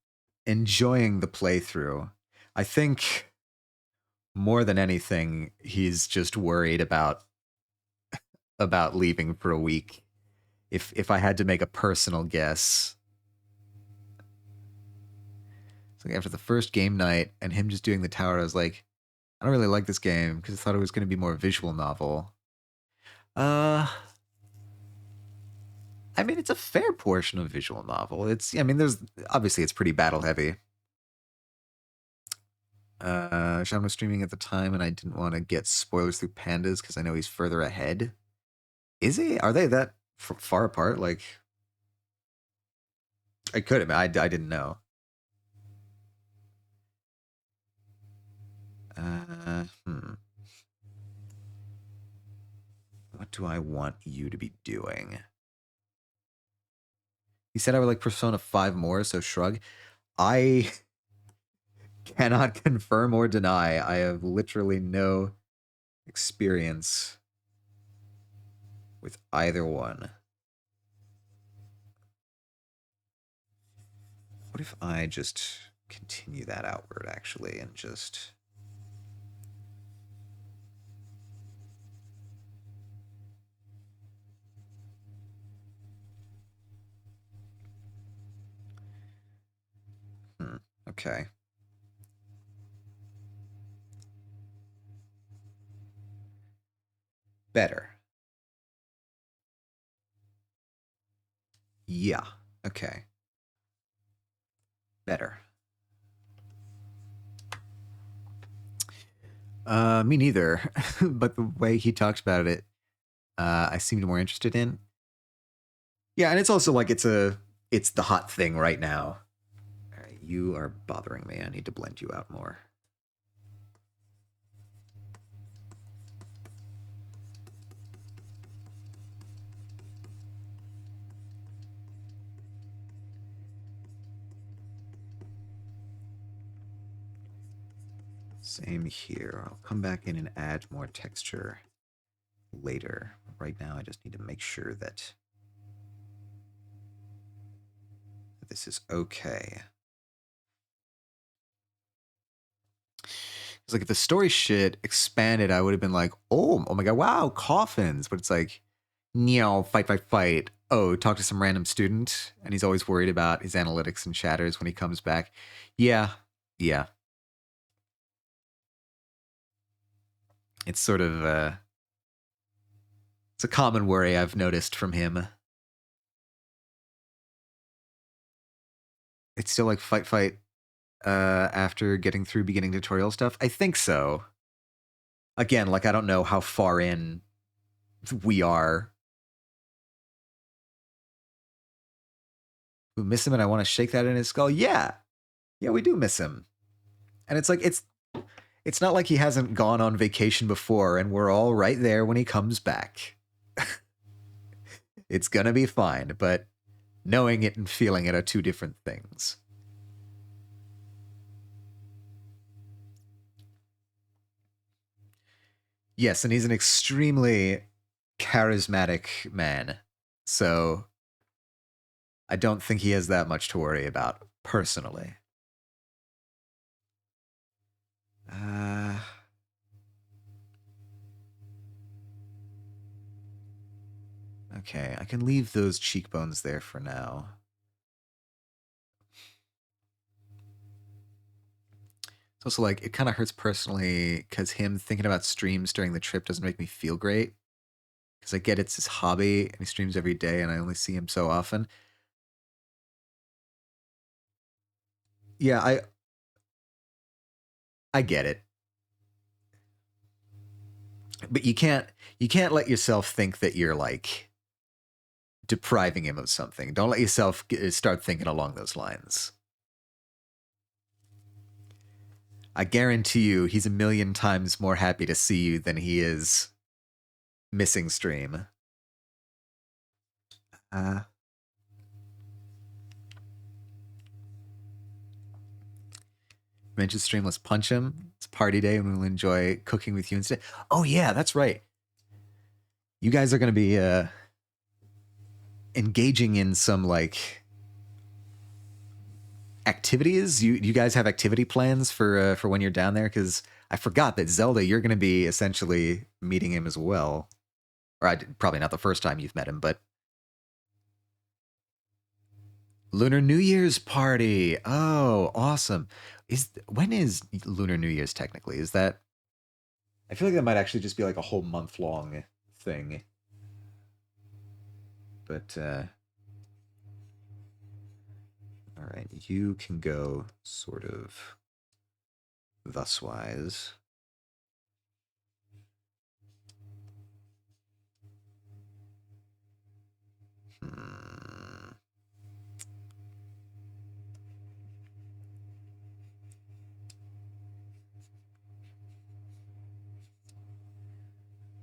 enjoying the playthrough. I think more than anything, he's just worried about leaving for a week. If I had to make a personal guess. So after the first game night and him just doing the tower, I was like, I don't really like this game because I thought it was going to be more visual novel. I mean, it's a fair portion of visual novel. I mean, there's obviously it's pretty battle heavy. Sean was streaming at the time, and I didn't want to get spoilers through pandas because I know he's further ahead. Is he? Are they that far apart? Like, I could have. I didn't know. What do I want you to be doing? He said I would like Persona 5 more, so shrug. I cannot confirm or deny. I have literally no experience with either one. What if I just continue that outward, actually, and just... Okay. Better. Yeah. Okay. Better. Me neither. But the way he talks about it, I seemed more interested in. Yeah, and it's also like it's the hot thing right now. All right, you are bothering me. I need to blend you out more. Same here. I'll come back in and add more texture later. Right now, I just need to make sure that this is okay. It's like if the story shit expanded, I would have been like, oh my god, wow, coffins. But it's like, fight, fight, fight. Oh, talk to some random student, and he's always worried about his analytics and chatters when he comes back. Yeah, yeah. It's sort of it's a common worry I've noticed from him. It's still like fight, fight. After getting through beginning tutorial stuff, I think so. Again, like I don't know how far in we are. We miss him, and I want to shake that in his skull. Yeah, we do miss him, and it's like it's not like he hasn't gone on vacation before, and we're all right there when he comes back. It's gonna be fine, but knowing it and feeling it are two different things. Yes, and he's an extremely charismatic man, so I don't think he has that much to worry about personally. Okay, I can leave those cheekbones there for now. It's also like, it kind of hurts personally because him thinking about streams during the trip doesn't make me feel great. Because I get it's his hobby and he streams every day and I only see him so often. Yeah, I get it. But you can't let yourself think that you're like depriving him of something. Don't let yourself start thinking along those lines. I guarantee you he's a million times more happy to see you than he is missing stream. Mention stream, let's punch him. It's party day and we'll enjoy cooking with you instead. Oh yeah, that's right. You guys are going to be engaging in some like activities. You guys have activity plans for when you're down there? Because I forgot that Zelda, you're going to be essentially meeting him as well. Or probably not the first time you've met him, but Lunar New Year's party. Oh, awesome. When is Lunar New Year's technically? Is that I feel like that might actually just be like a whole month long thing. But all right, you can go sort of thus wise.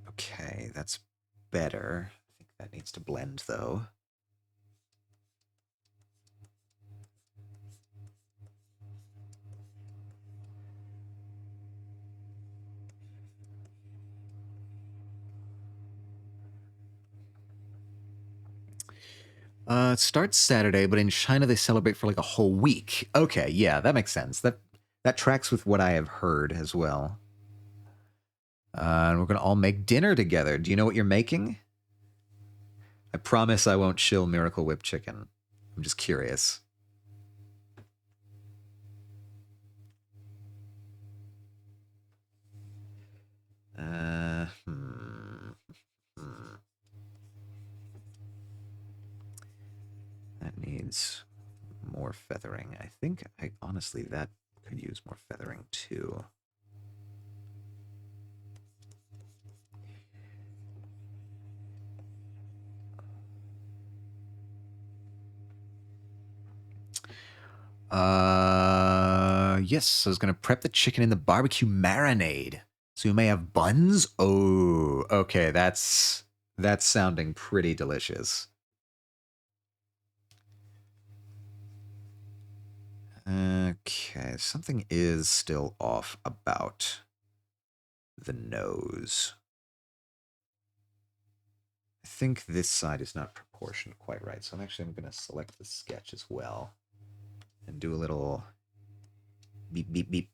Okay, that's better. I think that needs to blend though. It starts Saturday, but in China they celebrate for like a whole week. Okay, yeah, that makes sense. That tracks with what I have heard as well. And we're gonna all make dinner together. Do you know what you're making? I promise I won't shill Miracle Whip chicken. I'm just curious. That needs more feathering. I think honestly that could use more feathering too. Yes, I was gonna prep the chicken in the barbecue marinade. So you may have buns? Oh, okay, that's sounding pretty delicious. Okay, something is still off about the nose. I think this side is not proportioned quite right, so I'm going to select the sketch as well and do a little beep, beep, beep.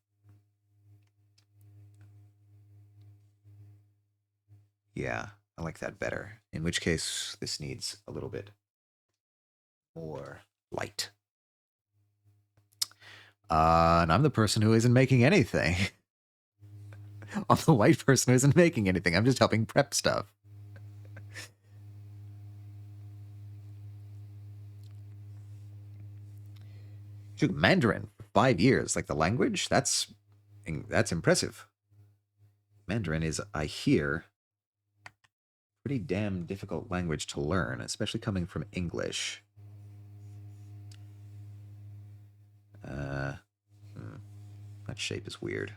Yeah, I like that better. In which case, this needs a little bit more light. And I'm the person who isn't making anything. I'm the white person who isn't making anything. I'm just helping prep stuff. Shoot, Mandarin for 5 years, like the language. That's impressive. Mandarin is, I hear, pretty damn difficult language to learn, especially coming from English. That shape is weird.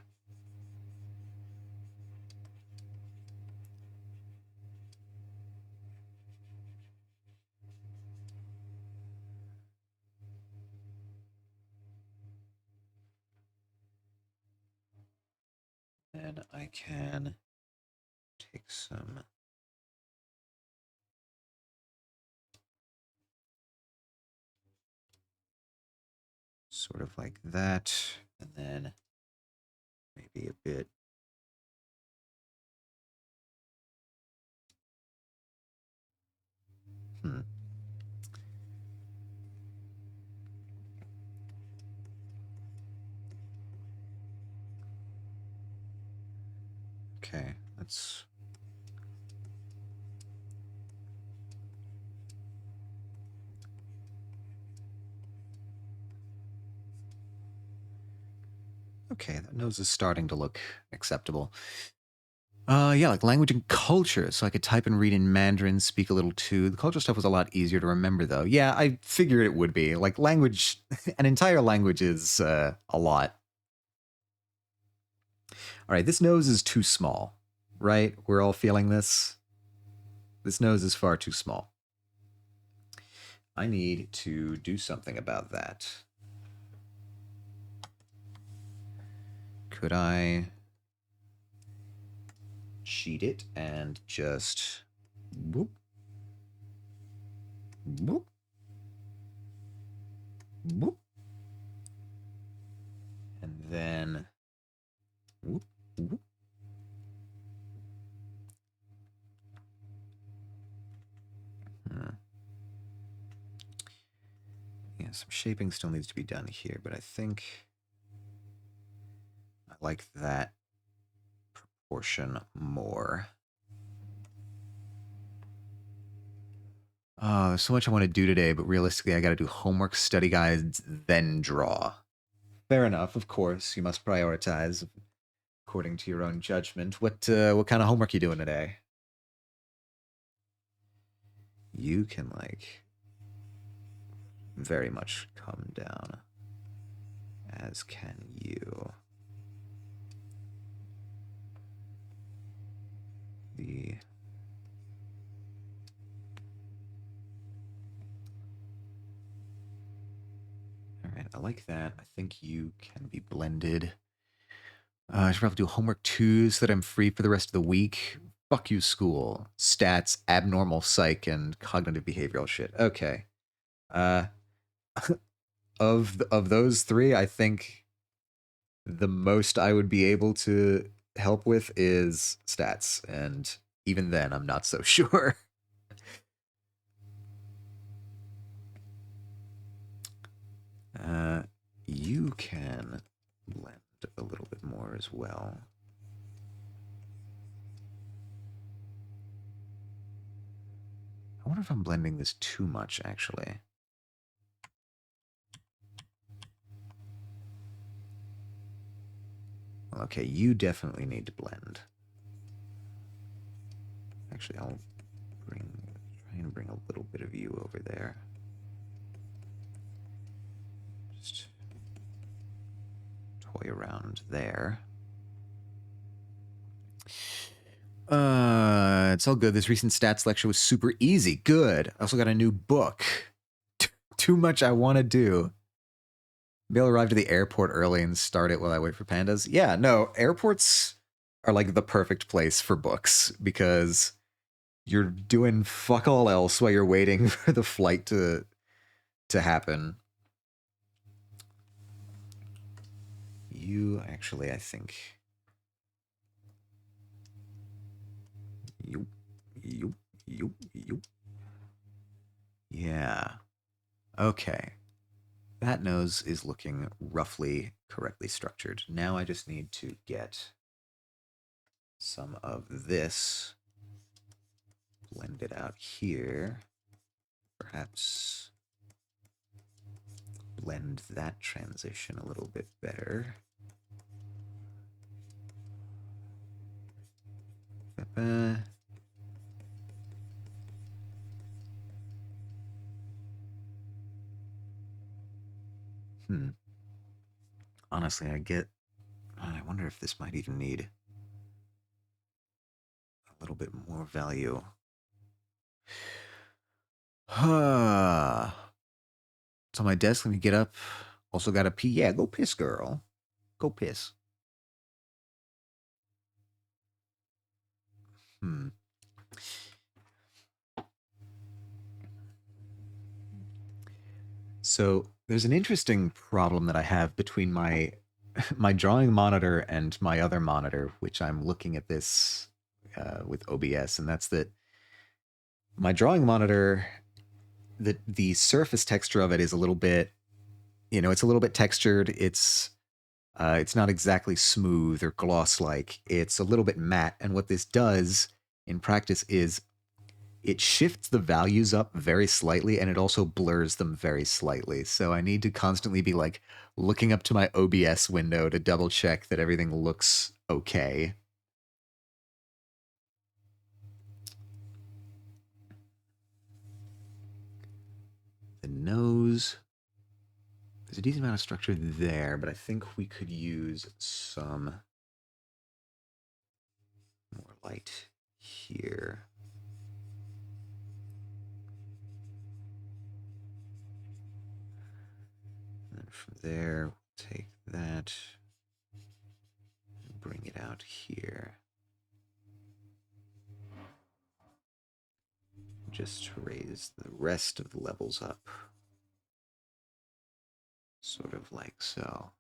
And I can take some sort of like that, and then maybe a bit. Okay, let's. Okay, that nose is starting to look acceptable. Yeah, like language and culture. So I could type and read in Mandarin, speak a little too. The culture stuff was a lot easier to remember, though. Yeah, I figured it would be. Like language, an entire language is a lot. All right, this nose is too small, right? We're all feeling this. This nose is far too small. I need to do something about that. Could I cheat it and just whoop, whoop, whoop, and then whoop, whoop. Yeah, some shaping still needs to be done here, but I think I like that proportion more. Oh, there's so much I want to do today, but realistically, I got to do homework, study guides, then draw. Fair enough, of course. You must prioritize according to your own judgment. What kind of homework you doing today? You can like very much come down, as can you. The all right, I like that. I think you can be blended. I should probably do homework too so that I'm free for the rest of the week. Fuck you, school. Stats, abnormal psych, and cognitive behavioral shit. Okay. Uh, of those three, I think the most I would be able to help with is stats, and even then, I'm not so sure. You can blend a little bit more as well. I wonder if I'm blending this too much, actually. Okay, you definitely need to blend. Actually, I'll try and bring a little bit of you over there. Just toy around there. It's all good. This recent stats lecture was super easy. Good. I also got a new book. Too much I want to do. Bill arrived at the airport early and start it while I wait for pandas. Yeah, no, airports are like the perfect place for books because you're doing fuck all else while you're waiting for the flight to happen. You actually, I think Yoop, yoop, yoop, yoop. Yeah. Okay. That nose is looking roughly correctly structured. Now I just need to get some of this blended out here. Perhaps blend that transition a little bit better. Honestly, I wonder if this might even need a little bit more value. It's on my desk. Let me get up. Also got to pee. Yeah, go piss, girl. Go piss. So there's an interesting problem that I have between my my drawing monitor and my other monitor, which I'm looking at this with OBS, and that's that my drawing monitor, the surface texture of it is a little bit, it's a little bit textured. It's not exactly smooth or gloss like. It's a little bit matte, and what this does in practice is it shifts the values up very slightly and it also blurs them very slightly. So I need to constantly be like looking up to my OBS window to double check that everything looks okay. The nose. There's a decent amount of structure there, but I think we could use some more light here. And then from there, we'll take that and bring it out here. Just to raise the rest of the levels up. Sort of like so.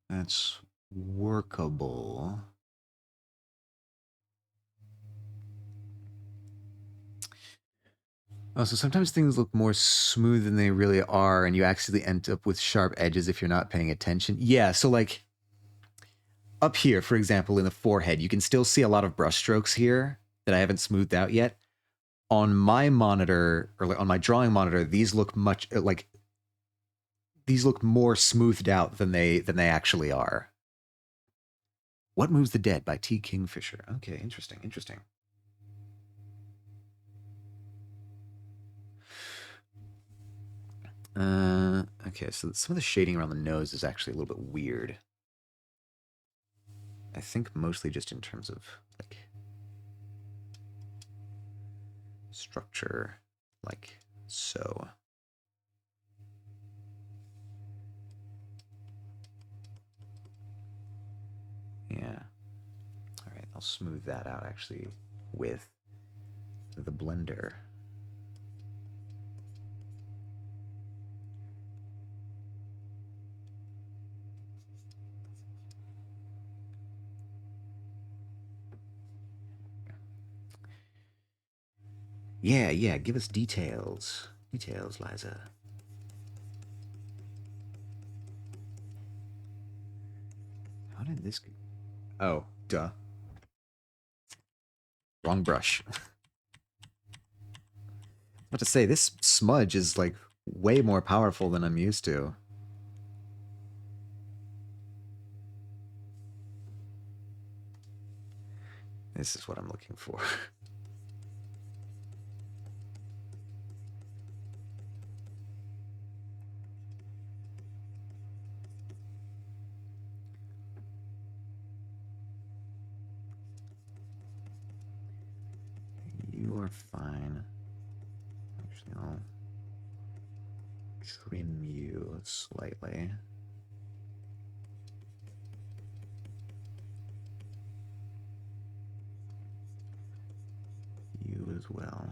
That's workable. Also, sometimes things look more smooth than they really are, and you actually end up with sharp edges if you're not paying attention. Yeah, so like up here, for example, in the forehead, you can still see a lot of brush strokes here that I haven't smoothed out yet. On my monitor, or like on my drawing monitor, these look much like these look more smoothed out than they actually are. What Moves the Dead by T. Kingfisher. Okay, interesting, interesting. Okay, so some of the shading around the nose is actually a little bit weird. I think mostly just in terms of like structure, like so. Yeah. All right, I'll smooth that out actually with the blender. Yeah, yeah, give us details. Details, Liza. How did this go? Oh, duh. Wrong brush. About to say, this smudge is like way more powerful than I'm used to. This is what I'm looking for. You are fine. Actually, I'll trim you slightly. You as well.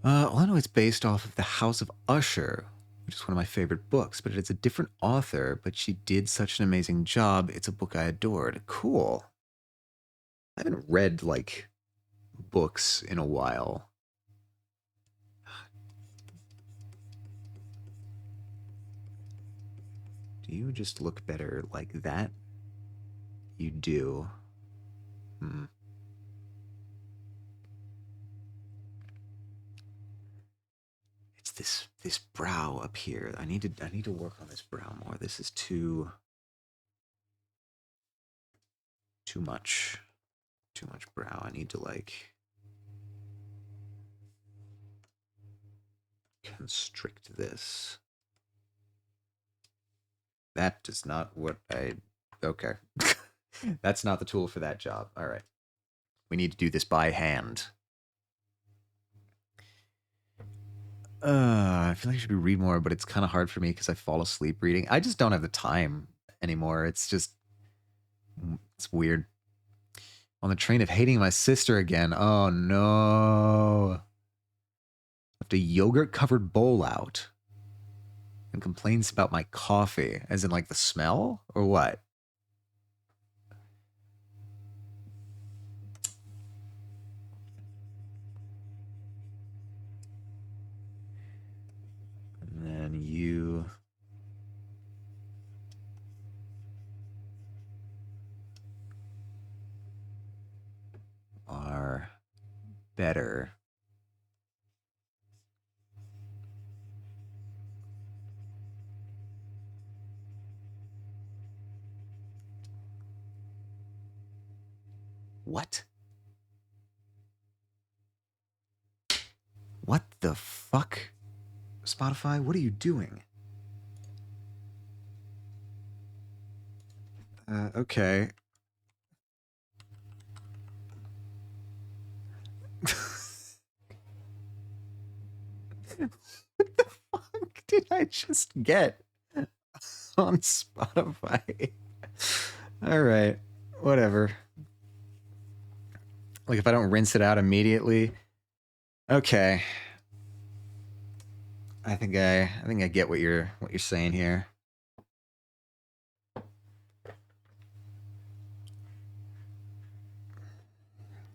Well, I know it's based off of The House of Usher, which is one of my favorite books, but it's a different author, but she did such an amazing job. It's a book I adored. Cool. I haven't read, like, books in a while. Do you just look better like that? You do. Hmm. It's this brow up here. I need to work on this brow more. This is too much. Too much brow. I need to like constrict this. That is not what I okay. That's not the tool for that job. All right. We need to do this by hand. I feel like I should read more, but it's kind of hard for me because I fall asleep reading. I just don't have the time anymore. It's weird. On the train of hating my sister again. Oh no. Left a yogurt covered bowl out and complains about my coffee, as in like the smell or what? And then you are better. What? What the fuck? Spotify, what are you doing? Okay. What the fuck did I just get on Spotify? All right, whatever. Like if I don't rinse it out immediately. Okay. I think I get what you're saying here.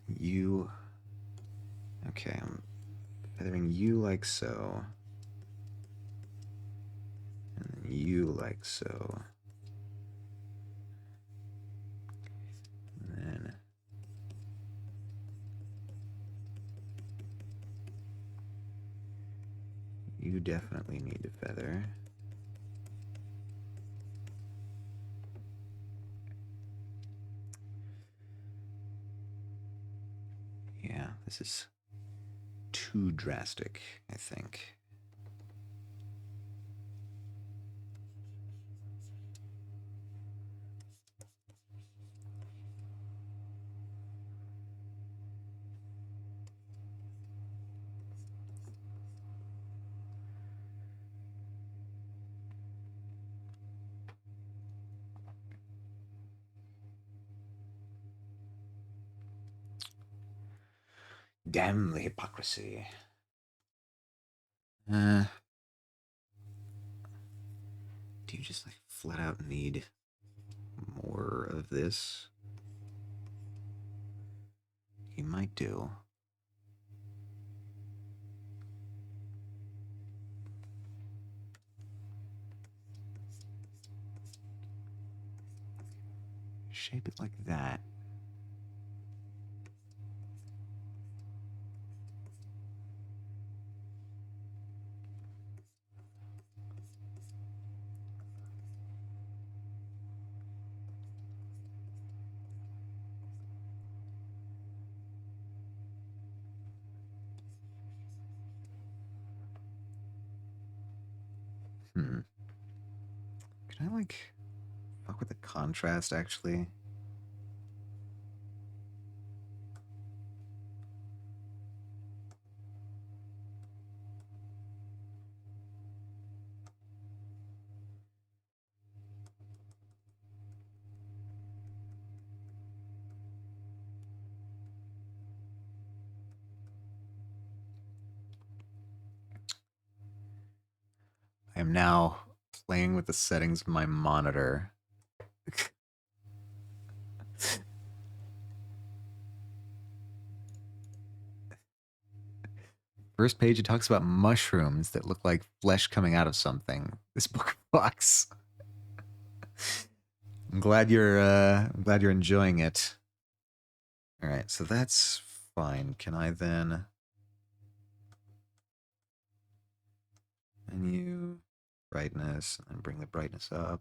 You okay, I'm feathering you like so. And then you like so. And then you definitely need to feather. Yeah, this is too drastic, I think. Damn the hypocrisy. Do you just like flat out need more of this? You might do. Shape it like that. Hmm. Can I like fuck with the contrast actually? am now playing with the settings of my monitor. First page, it talks about mushrooms that look like flesh coming out of something. This book fucks. I'm glad you're enjoying it. All right, so that's fine. Can I then menu brightness and bring the brightness up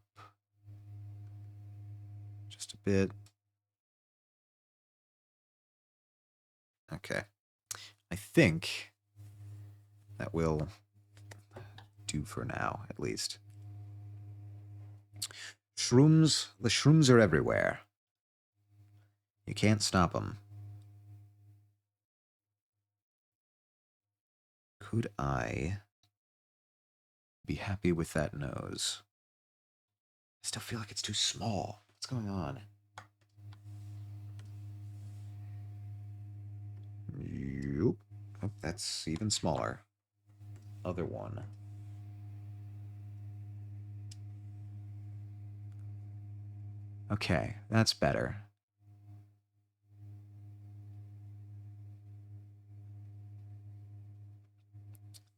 just a bit? Okay. I think that will do for now, at least. Shrooms, the shrooms are everywhere. You can't stop them. Could I be happy with that nose? I still feel like it's too small. What's going on? Yep. Oh, that's even smaller. Other one. Okay, that's better.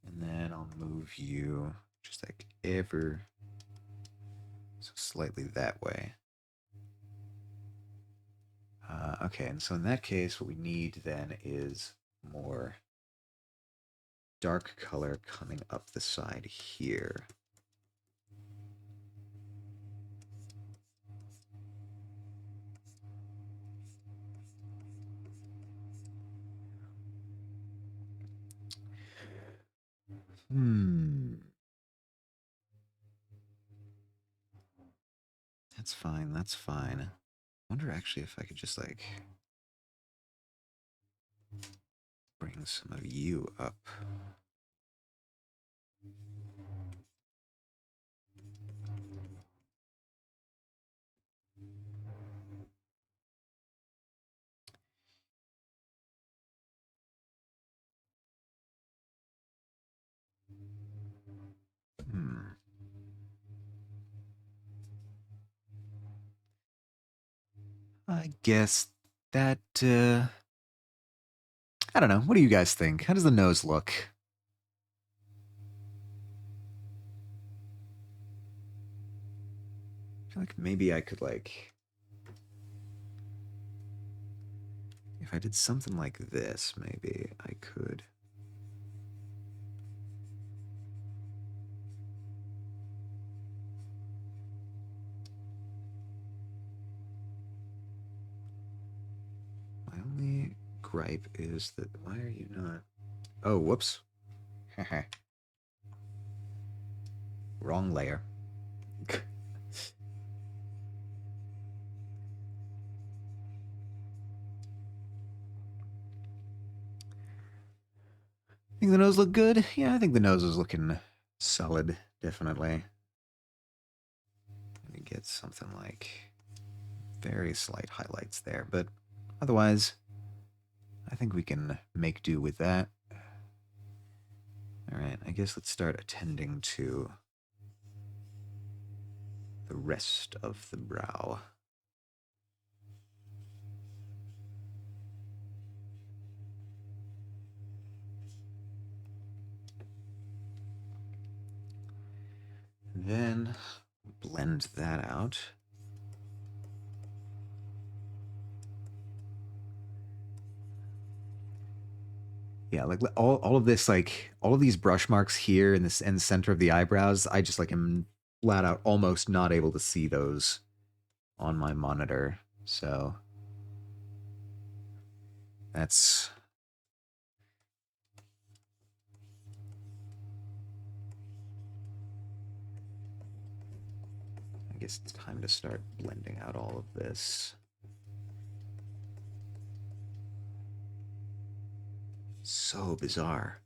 And then I'll move you just like ever so slightly that way. Okay, and so in that case, what we need then is more dark color coming up the side here. That's fine, that's fine. I wonder actually if I could just like bring some of you up. I guess that, I don't know. What do you guys think? How does the nose look? I feel like maybe I could, like, if I did something like this, maybe I could. My only gripe is that, why are you not? Oh, whoops. Wrong layer. Think the nose look good? Yeah, I think the nose is looking solid, definitely. Let me get something like very slight highlights there, but otherwise, I think we can make do with that. All right, I guess let's start attending to the rest of the brow. Then blend that out. Yeah, like all of this, like all of these brush marks here in this in the center of the eyebrows, I just like am flat out almost not able to see those on my monitor. So that's I guess it's time to start blending out all of this. So bizarre.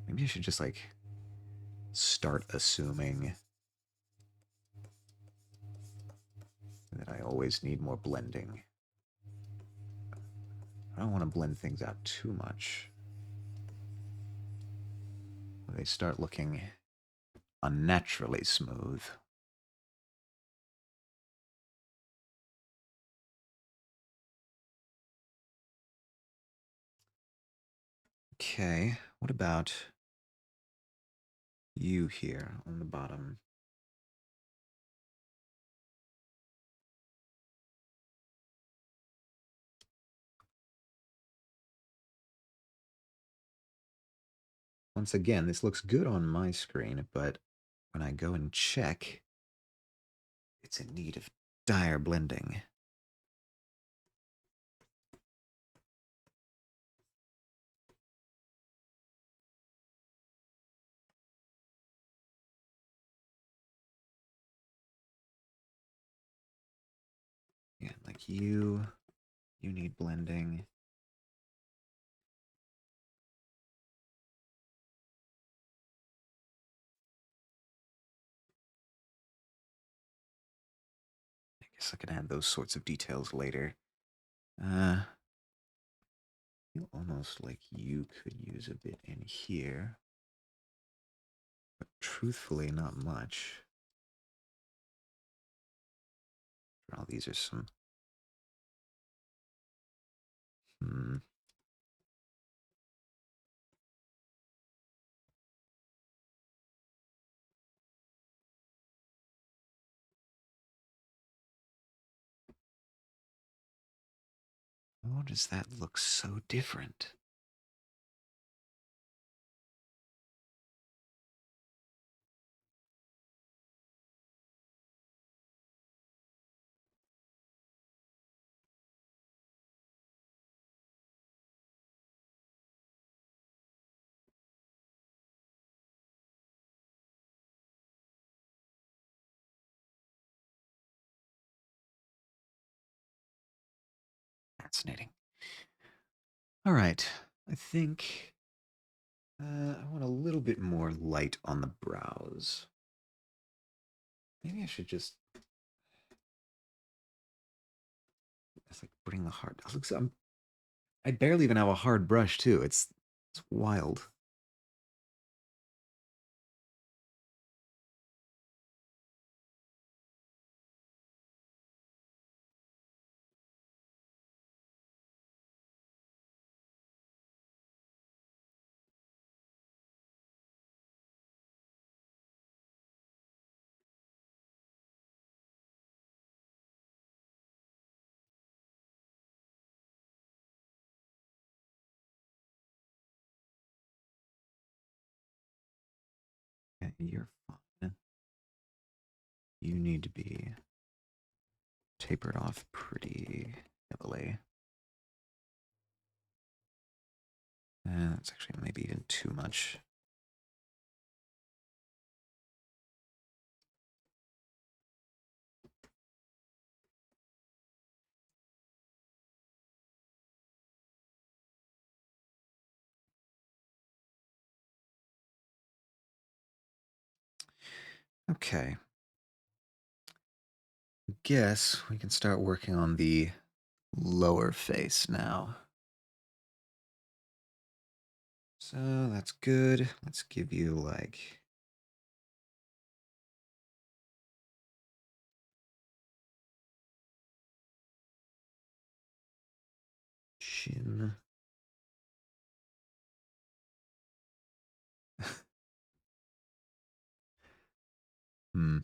Maybe I should just like start assuming that I always need more blending. I don't want to blend things out too much. They start looking unnaturally smooth. Okay, what about you here on the bottom? Once again, this looks good on my screen, but when I go and check, it's in need of dire blending. Yeah, like you need blending. I guess I can add those sorts of details later. Feel almost like you could use a bit in here, but truthfully, not much. Well, these are some. Hmm. How does that look so different? Fascinating. All right, I think I want a little bit more light on the brows. Maybe I should just it's like bring the hard. Looks I barely even have a hard brush too. It's wild. Yeah, you're fine. You need to be tapered off pretty heavily. And that's actually maybe even too much. Okay. Guess we can start working on the lower face now. So that's good. Let's give you like chin. Hmm.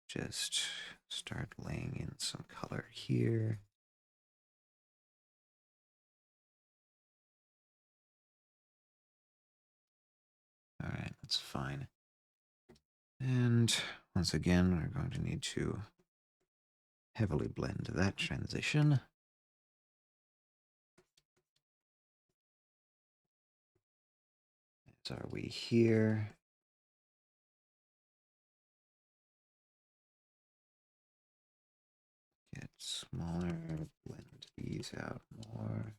Just start laying in some color here. All right, that's fine. And once again, we're going to need to heavily blend that transition. So are we here? Get smaller, blend these out more.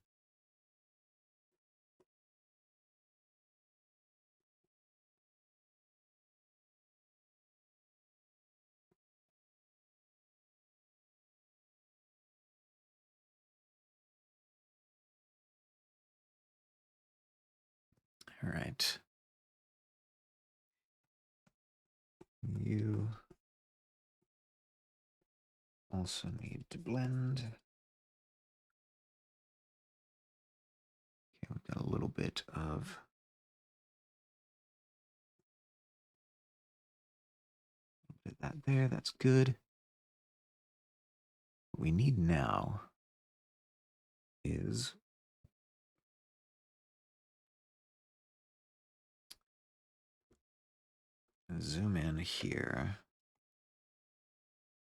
All right. You also need to blend. Okay, we've got a little bit of that there. That's good. What we need now is zoom in here.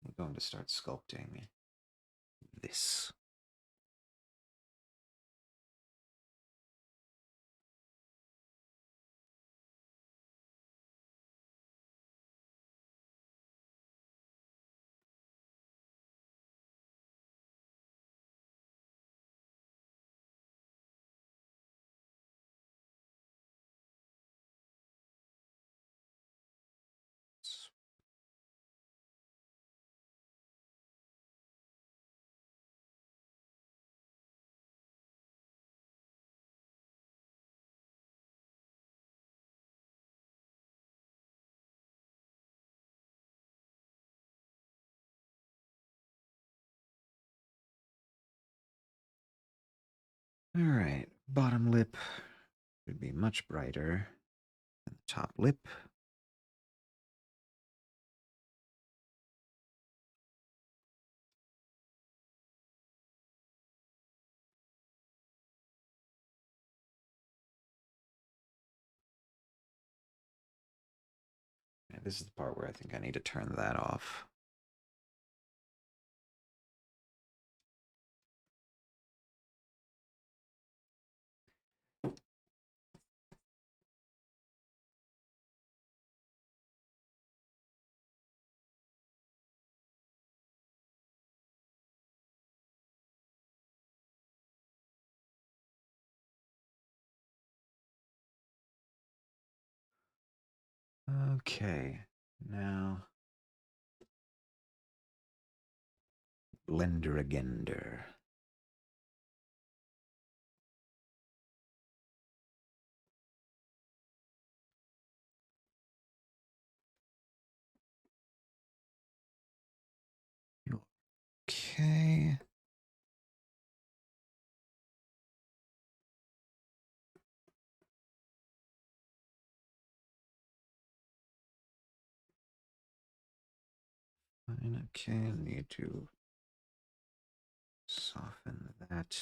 I'm going to start sculpting this. All right, bottom lip should be much brighter than the top lip. Yeah, this is the part where I think I need to turn that off. Okay, now blender agender. Okay. Fine, okay, need to soften that.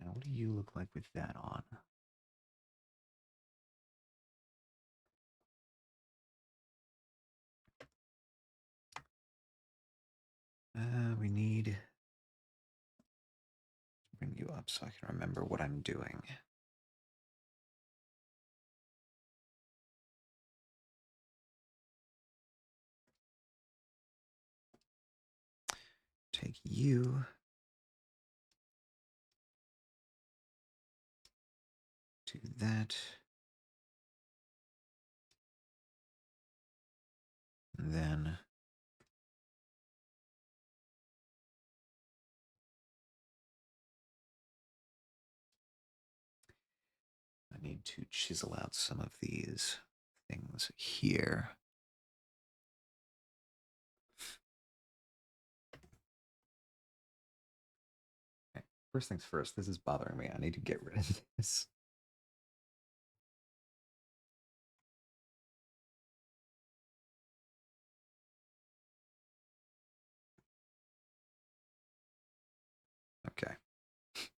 Now, what do you look like with that on? We need to bring you up so I can remember what I'm doing. Take you. Do that. And then I need to chisel out some of these things here. Okay. First things first, this is bothering me. I need to get rid of this.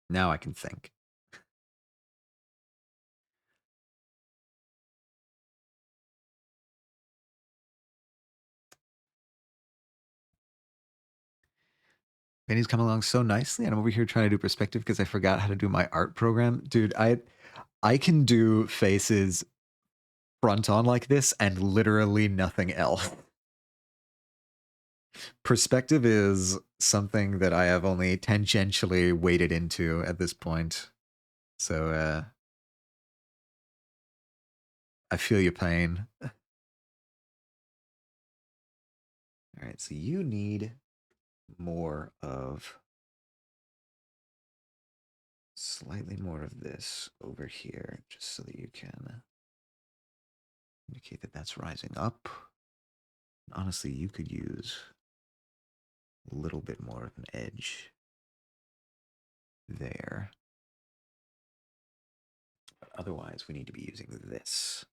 Now I can think. Benny's coming along so nicely, and I'm over here trying to do perspective because I forgot how to do my art program. Dude, I can do faces front on like this and literally nothing else. Perspective is something that I have only tangentially waded into at this point. So I feel your pain. All right, so you need more of slightly more of this over here just so that you can indicate that that's rising up. Honestly, you could use a little bit more of an edge there. But otherwise, we need to be using this.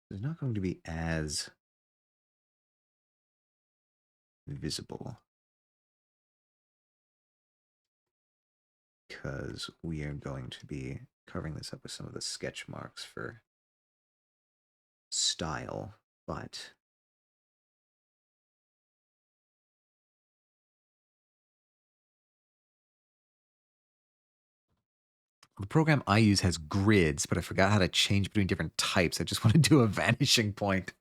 It's not going to be as visible because we are going to be covering this up with some of the sketch marks for style, but the program I use has grids, but I forgot how to change between different types. I just want to do a vanishing point.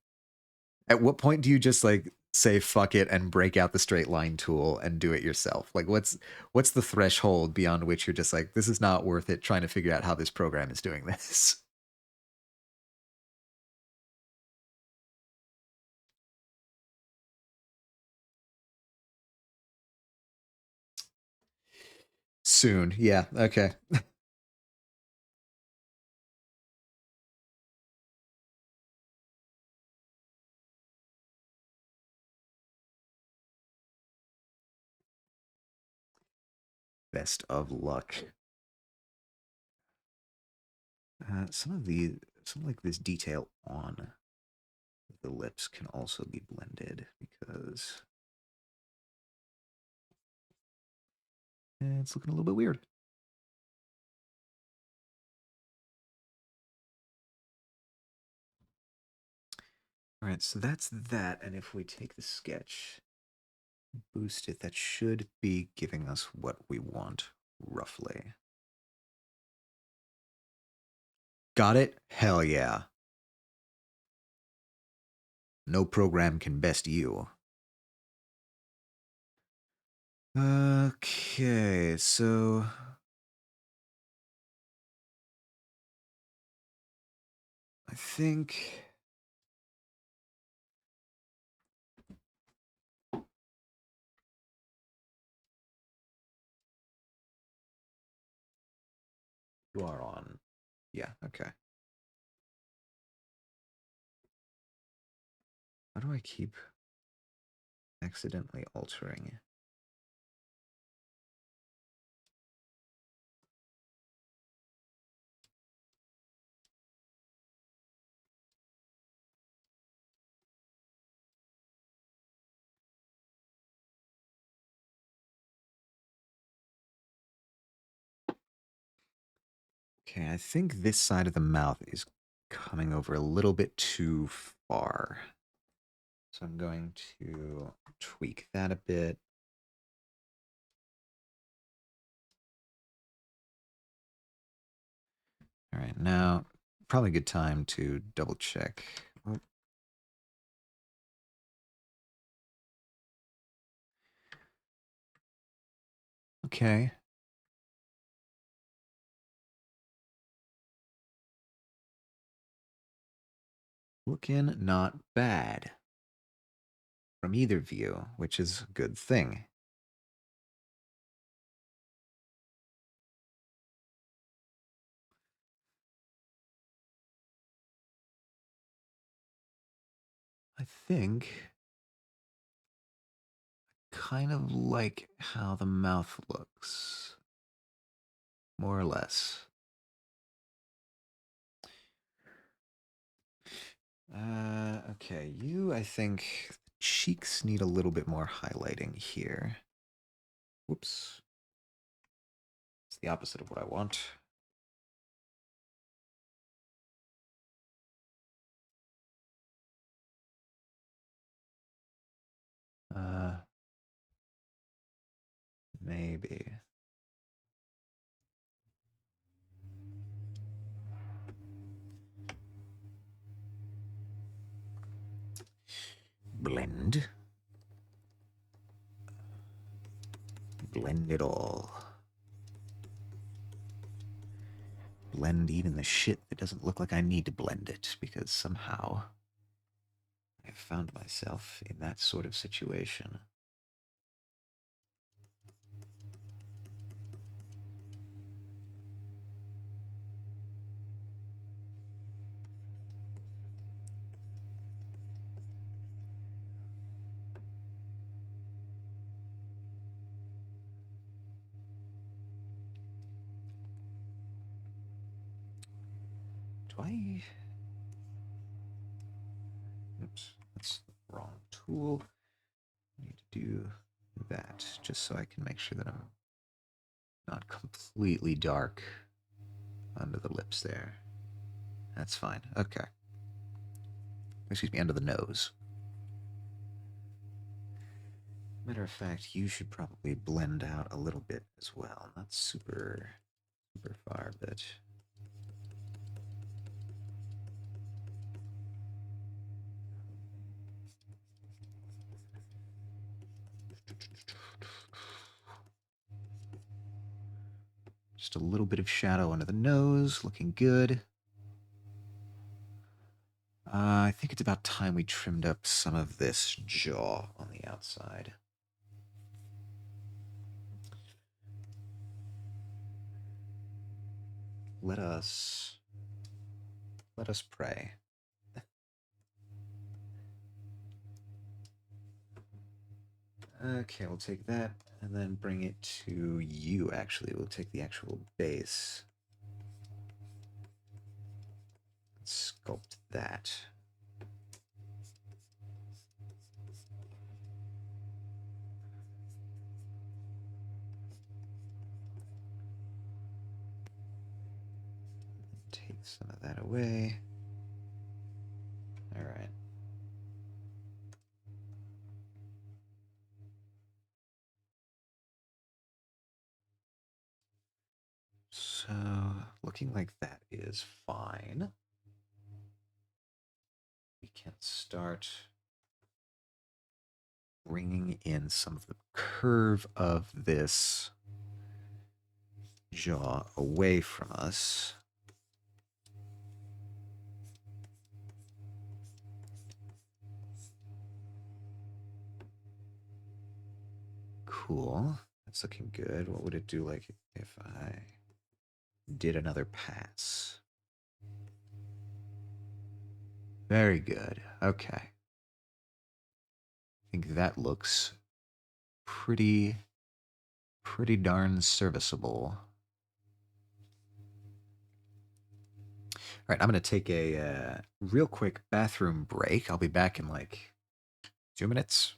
At what point do you just like say fuck it and break out the straight line tool and do it yourself? Like what's the threshold beyond which you're just like this is not worth it trying to figure out how this program is doing this? Soon. Yeah. Okay. Best of luck. Some of the some like this detail on the lips can also be blended because it's looking a little bit weird. All right, so that's that. And if we take the sketch, boost it, that should be giving us what we want, roughly. Got it? Hell yeah. No program can best you. Okay, so I think you are on. Yeah, okay. How do I keep accidentally altering? Okay, I think this side of the mouth is coming over a little bit too far. So I'm going to tweak that a bit. All right, now probably a good time to double check. Oh, okay. Looking not bad from either view, which is a good thing. I think kind of like how the mouth looks, more or less. Okay, you, I think, cheeks need a little bit more highlighting here. Whoops. It's the opposite of what I want. Uh, maybe. Blend. Blend it all. Blend even the shit that doesn't look like I need to blend it, because somehow I've found myself in that sort of situation. Do I... Oops, that's the wrong tool. I need to do that just so I can make sure that I'm not completely dark under the lips there. That's fine. Okay. Excuse me, under the nose. Matter of fact, you should probably blend out a little bit as well. Not super, super far, but... Just a little bit of shadow under the nose, looking good. I think it's about time we trimmed up some of this jaw on the outside. Let us pray. Okay, we'll take that and then bring it to you, actually. We'll take the actual base. Sculpt that. Take some of that away. All right. So, looking like that is fine. We can start bringing in some of the curve of this jaw away from us. Cool. That's looking good. What would it do like if I did another pass? Very good. Okay. I think that looks pretty darn serviceable. All right, I'm going to take a real quick bathroom break. I'll be back in like 2 minutes.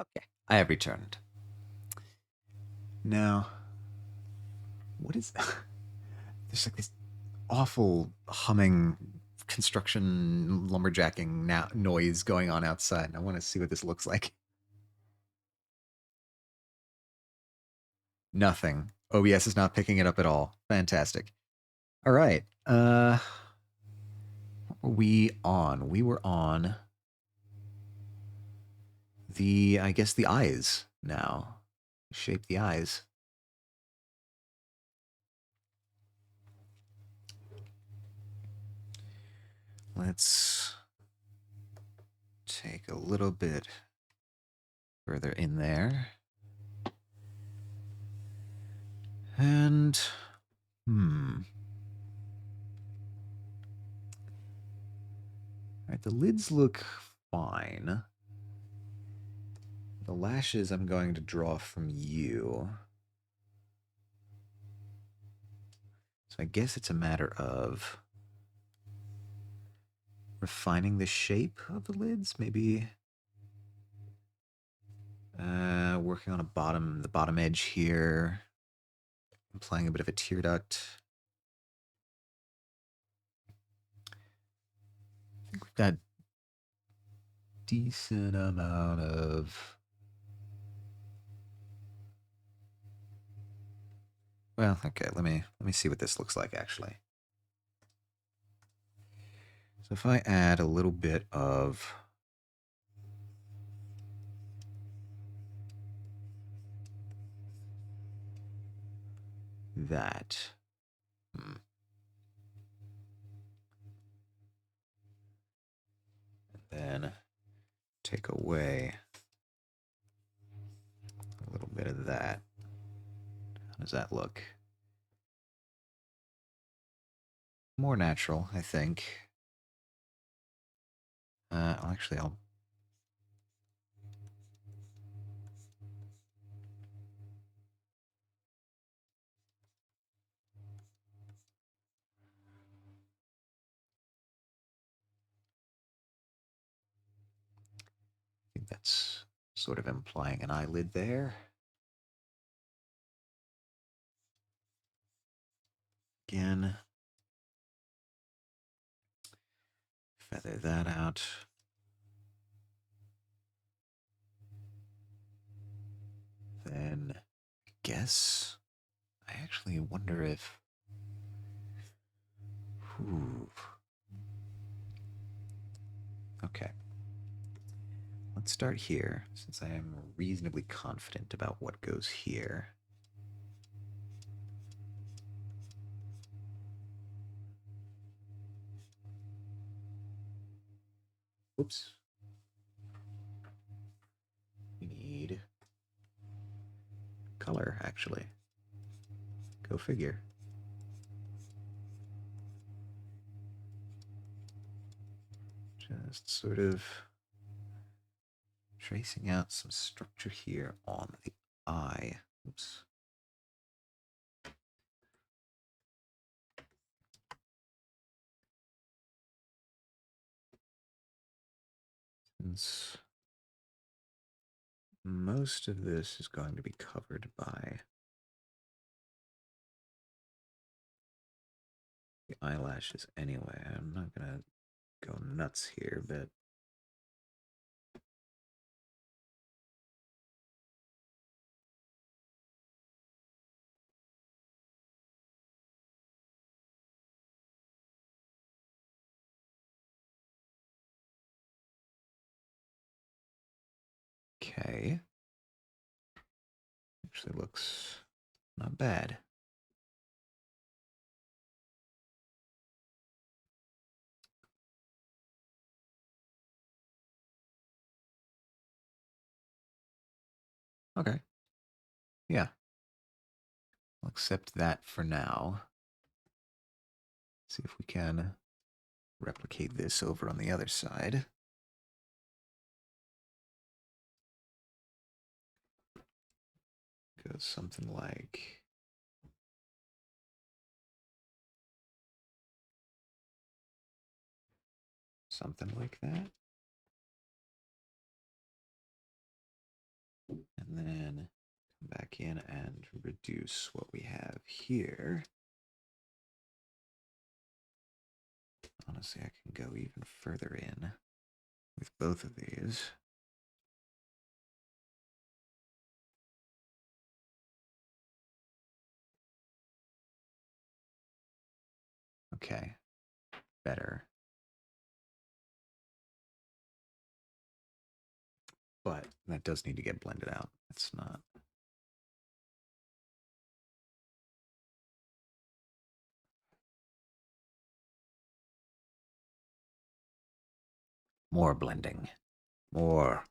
Okay, I have returned. Now, what is there's like this awful humming construction lumberjacking noise going on outside, and I want to see what this looks like. Nothing. OBS is not picking it up at all. Fantastic. All right. What were we on? We were on I guess the eyes now. Shape the eyes. Let's take a little bit further in there. And, All right, the lids look fine. The lashes I'm going to draw from you. So I guess it's a matter of refining the shape of the lids, maybe working on the bottom edge here, applying a bit of a tear duct. I think we've got decent amount of, well, okay, let me see what this looks like actually. So if I add a little bit of that, and then take away a little bit of that. How does that look? More natural, I think. Actually, I think that's sort of implying an eyelid there. Again, feather that out. Then, I guess, I actually wonder if, whew. Okay. Let's start here, since I am reasonably confident about what goes here. Whoops. We need color, actually. Go figure. Just sort of tracing out some structure here on the eye. Oops. Since most of this is going to be covered by the eyelashes anyway, I'm not going to go nuts here, but okay. Actually looks not bad. Okay. Yeah. I'll accept that for now. See if we can replicate this over on the other side. Goes something like that. And then come back in and reduce what we have here. Honestly, I can go even further in with both of these. Okay, better. But that does need to get blended out. It's not. More blending. More.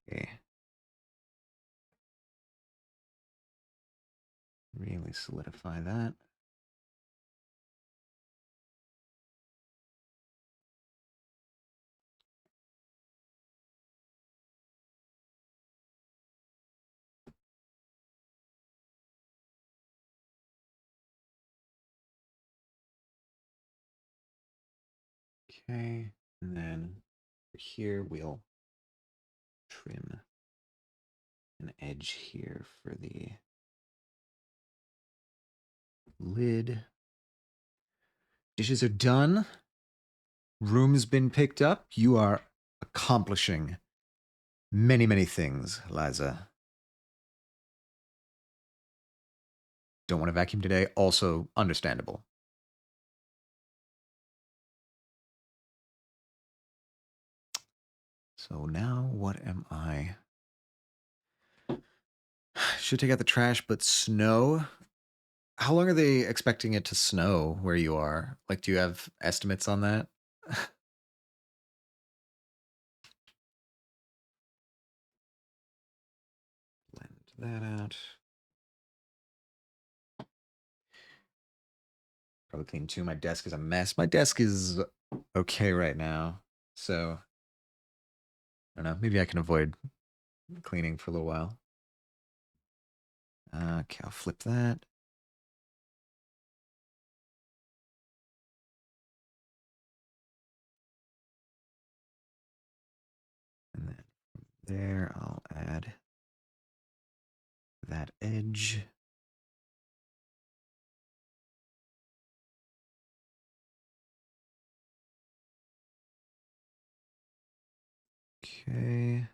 Okay. Really solidify that. Okay, and then here we'll trim an edge here for the lid. Dishes are done. Room's been picked up. You are accomplishing many, many things, Liza. Don't want to vacuum today. Also understandable. So now what am I? Should take out the trash, but snow. How long are they expecting it to snow where you are? Like, do you have estimates on that? Blend that out. Probably clean too. My desk is a mess. My desk is okay right now. So, I don't know. Maybe I can avoid cleaning for a little while. Okay, I'll flip that. And then from there, I'll add that edge. Okay.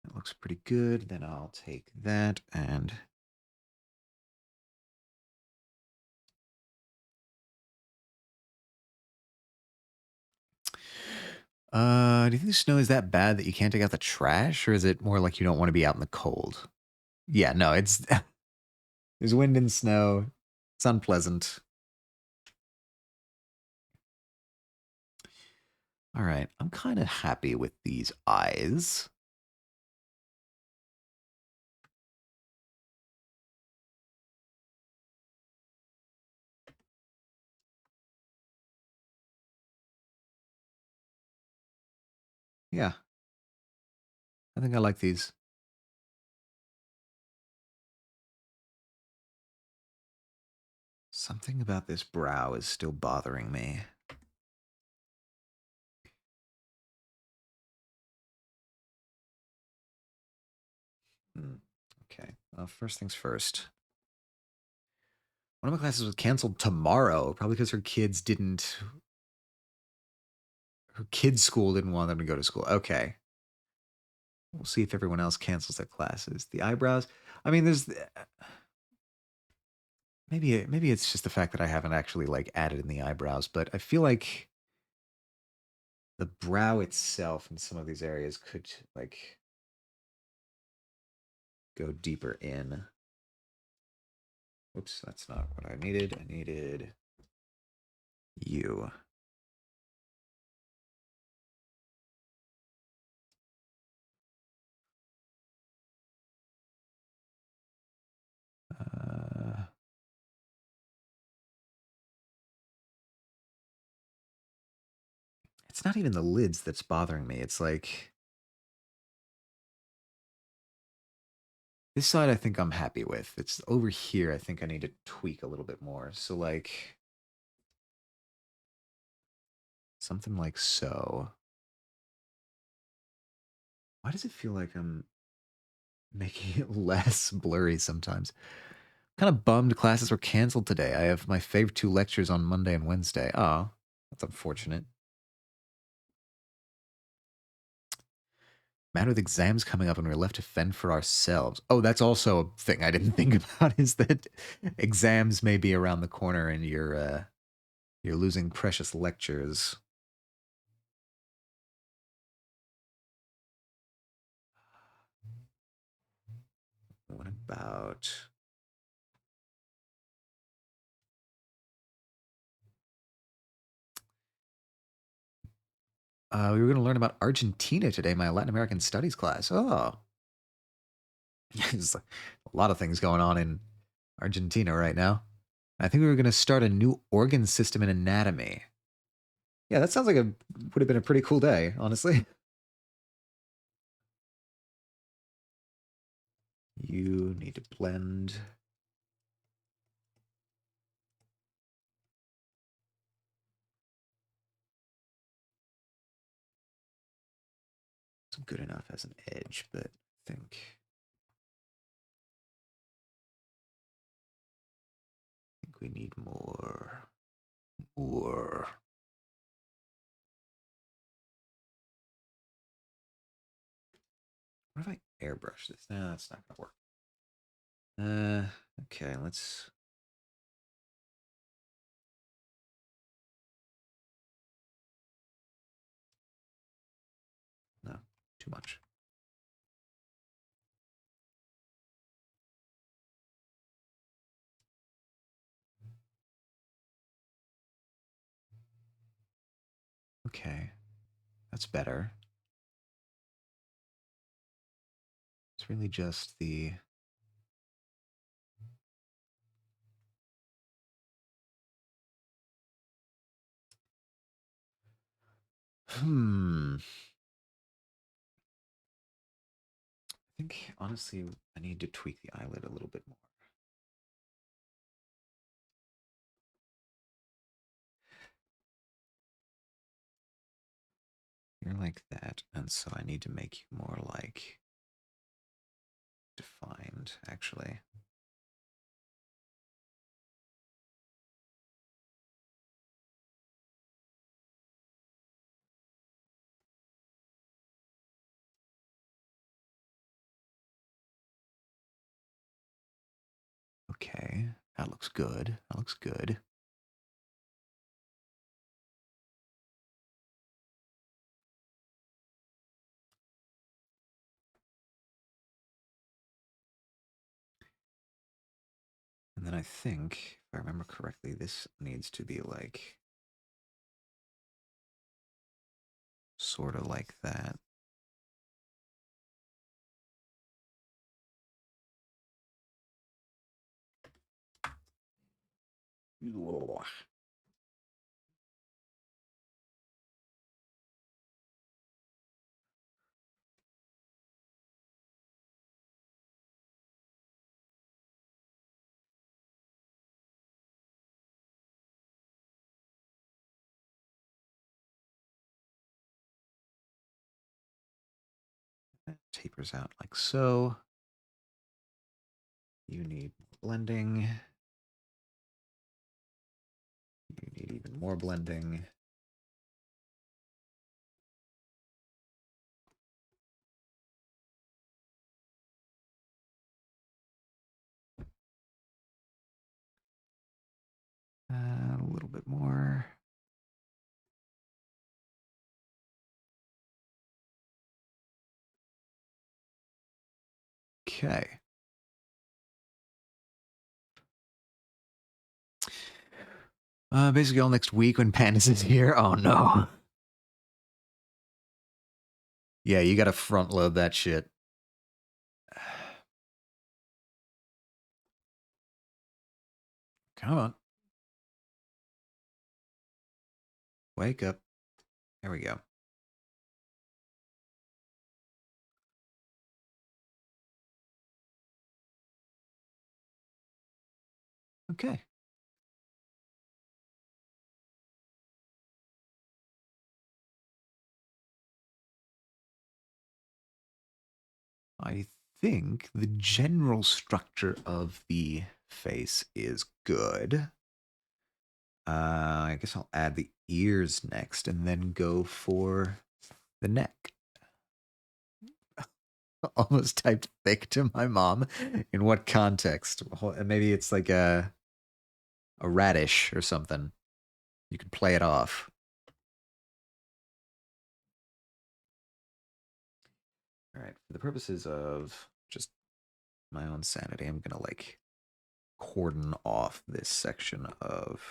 That looks pretty good. Then I'll take that and do you think the snow is that bad that you can't take out the trash, or is it more like you don't want to be out in the cold? Yeah, no, it's there's wind and snow. It's unpleasant. All right, I'm kind of happy with these eyes. Yeah, I think I like these. Something about this brow is still bothering me. Okay, first things first. One of my classes was canceled tomorrow, probably because her kids didn't. Her kids' school didn't want them to go to school. Okay, we'll see if everyone else cancels their classes. The eyebrows. I mean, there's maybe it's just the fact that I haven't actually like added in the eyebrows, but I feel like the brow itself in some of these areas could like go deeper in. Oops, that's not what I needed. I needed you. It's not even the lids that's bothering me. It's like this side I think I'm happy with. It's over here I think I need to tweak a little bit more. So like something like so. Why does it feel like I'm making it less blurry sometimes? Kind of bummed classes were canceled today. I have my favorite two lectures on Monday and Wednesday. Oh, that's unfortunate. Matter with exams coming up and we're left to fend for ourselves. Oh, that's also a thing I didn't think about is that exams may be around the corner and you're losing precious lectures. What about we were going to learn about Argentina today, my Latin American studies class. Oh, there's a lot of things going on in Argentina right now. I think we were going to start a new organ system in anatomy. Yeah, that sounds like a would have been a pretty cool day, honestly. You need to blend. It's good enough as an edge, but I think we need more. More. What if I airbrush this? No, that's not gonna work. Okay, let's. No, too much. Okay, that's better. It's really just the. Hmm. I think honestly, I need to tweak the eyelid a little bit more. You're like that, and so I need to make you more like defined, actually. Okay, that looks good. That looks good. And then I think, if I remember correctly, this needs to be like sort of like that. That tapers out like so. You need blending. You need even more blending. A little bit more. Okay. Basically all next week when Pandas is here. Oh no. Yeah, you gotta front load that shit. Come on. Wake up. There we go. Okay. I think the general structure of the face is good. I guess I'll add the ears next and then go for the neck. Almost typed thick to my mom. In what context? Maybe it's like a radish or something. You can play it off. All right. For the purposes of just my own sanity, I'm gonna like cordon off this section of.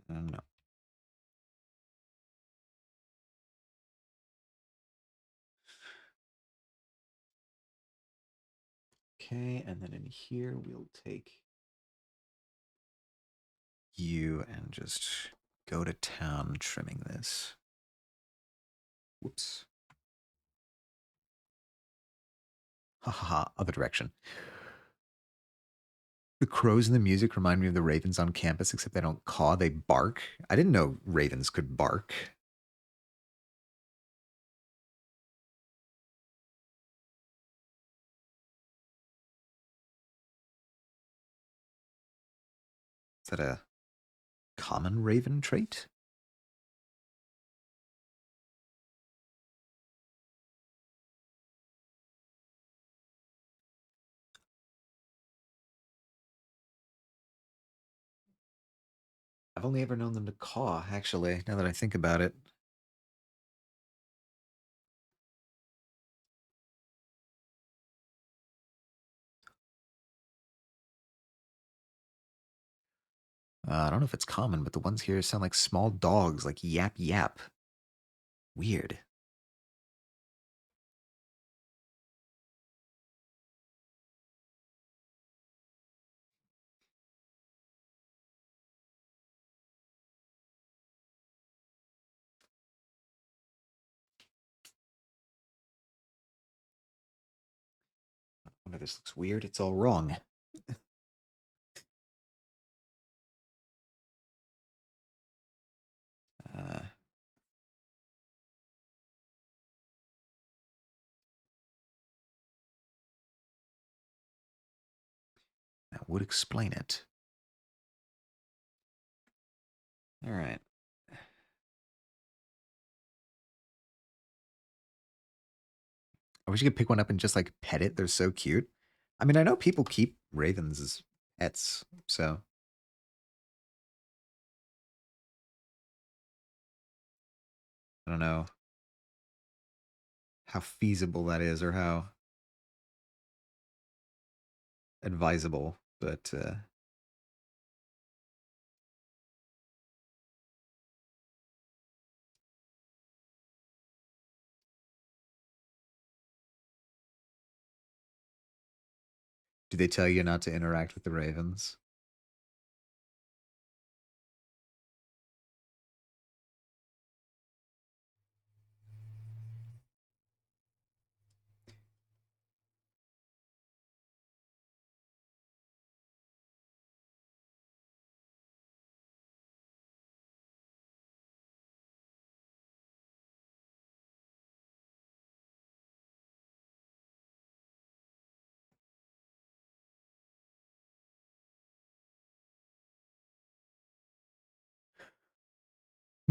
I don't know. Okay, and then in here we'll take you and just go to town trimming this. Whoops. Ha ha ha. Other direction. The crows in the music remind me of the ravens on campus, except they don't caw, they bark. I didn't know ravens could bark. Is that a common raven trait? I've only ever known them to caw, actually, now that I think about it. I don't know if it's common, but the ones here sound like small dogs, like yap yap. Weird. I wonder this looks weird. It's all wrong. Uh, that would explain it. All right. I wish you could pick one up and just like pet it. They're so cute. I mean, I know people keep ravens as pets, so I don't know how feasible that is or how advisable, but do they tell you not to interact with the ravens?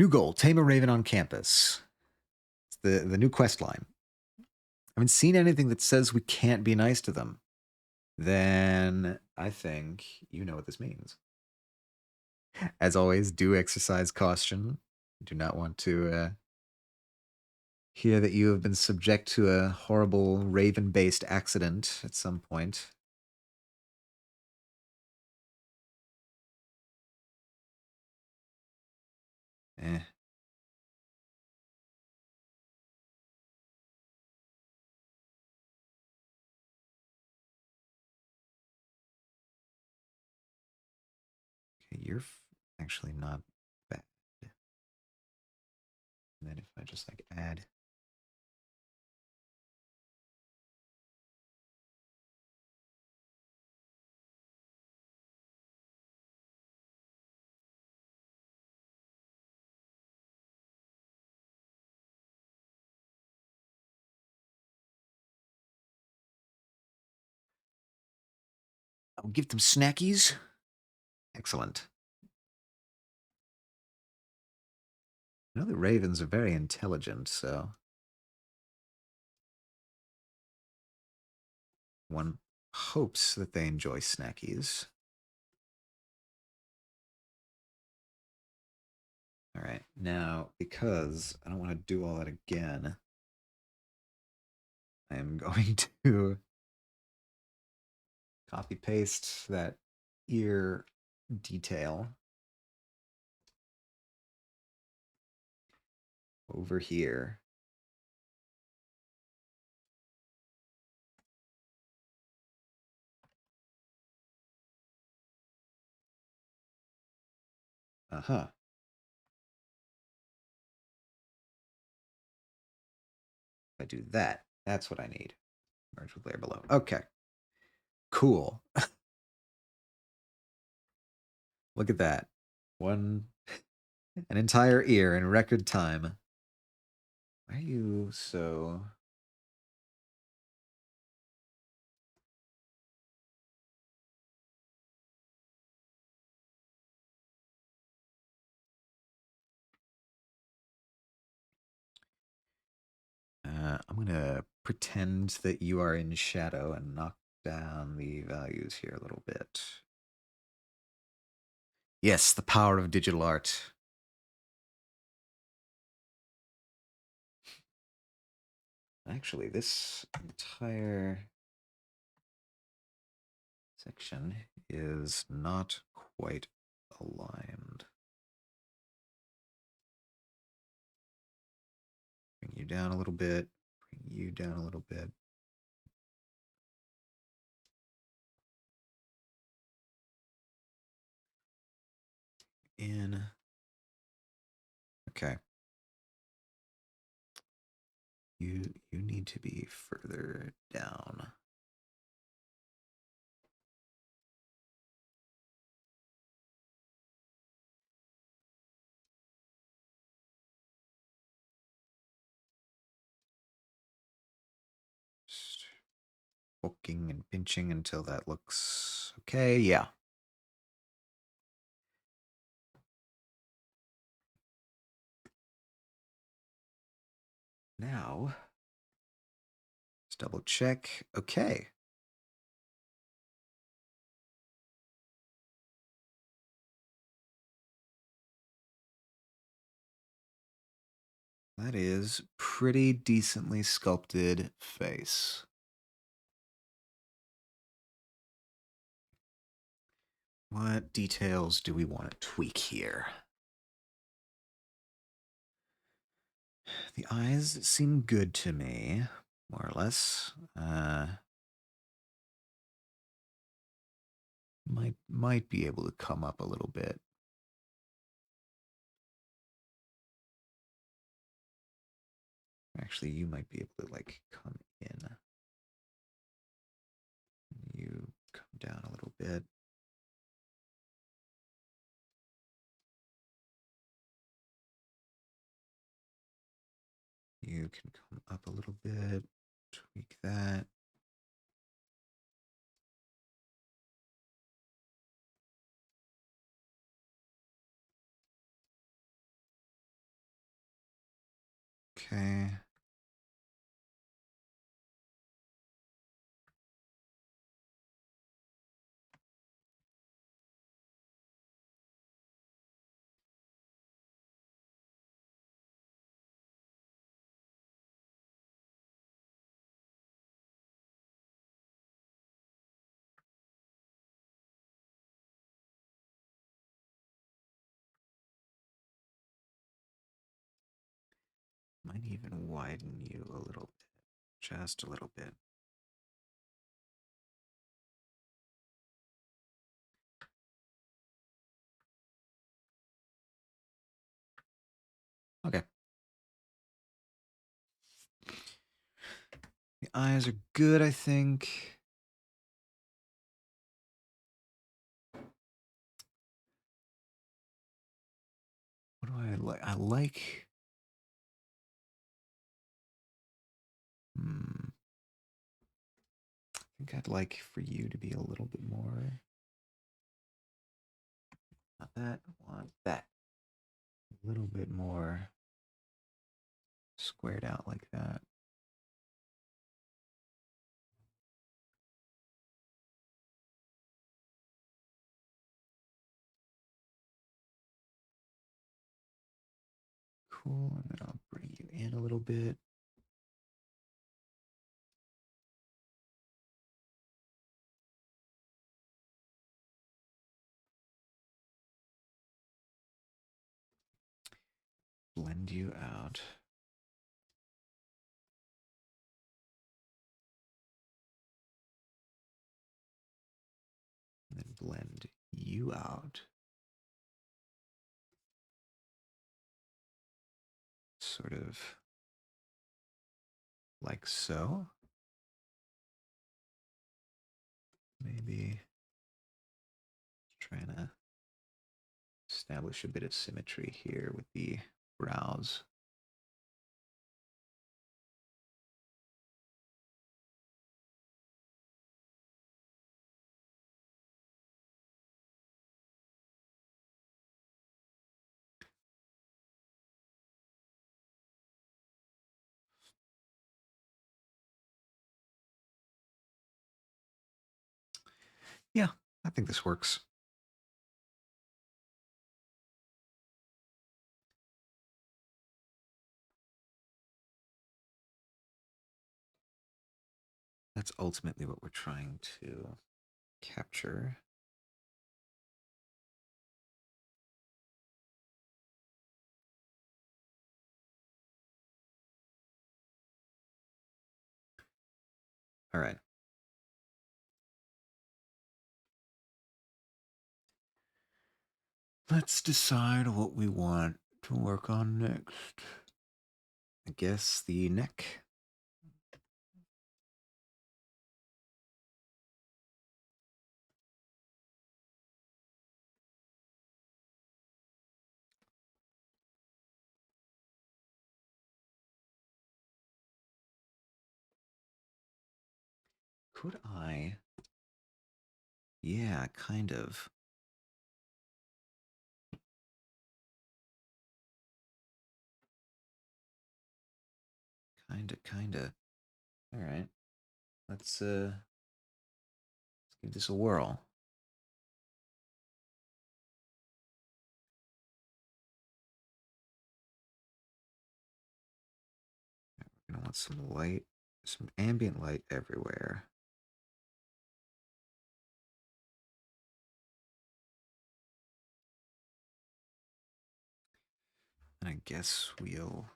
New goal: tame a raven on campus. It's the new quest line. I haven't seen anything that says we can't be nice to them. Then I think you know what this means. As always, do exercise caution. Do not want to hear that you have been subject to a horrible raven-based accident at some point. Eh. Okay, you're actually not bad. And then if I just like add. I'll give them snackies. Excellent. I know the ravens are very intelligent, so one hopes that they enjoy snackies. All right, now, because I don't want to do all that again, I am going to copy paste that ear detail over here. Uh-huh. If I do that, that's what I need. Merge with layer below. Okay. Cool. Look at that. An entire ear in record time. Why are you so... I'm going to pretend that you are in shadow and knock down the values here a little bit. Yes, the power of digital art. Actually, this entire section is not quite aligned. Bring you down a little bit, bring you down a little bit. In. Okay. You need to be further down. Just poking and pinching until that looks okay. Yeah. Now, let's double check. Okay. That is pretty decently sculpted face. What details do we want to tweak here? The eyes seem good to me, more or less. Might be able to come up a little bit. Actually, you might be able to like come in. You come down a little bit. You can come up a little bit. Tweak that. Okay. Might even widen you a little bit. Just a little bit. Okay. The eyes are good, I think. What do I like? I like. I think I'd like for you to be a little bit more. Not that. I want that. A little bit more squared out like that. Cool. And then I'll bring you in a little bit. Blend you out. And then blend you out. Sort of like so. Maybe trying to establish a bit of symmetry here with the brows. Yeah, I think this works. That's ultimately what we're trying to capture. All right. Let's decide what we want to work on next. I guess the neck. Could I? Yeah, kind of. Kinda. All right. Let's give this a whirl. We're gonna want some light, some ambient light everywhere. And I guess we'll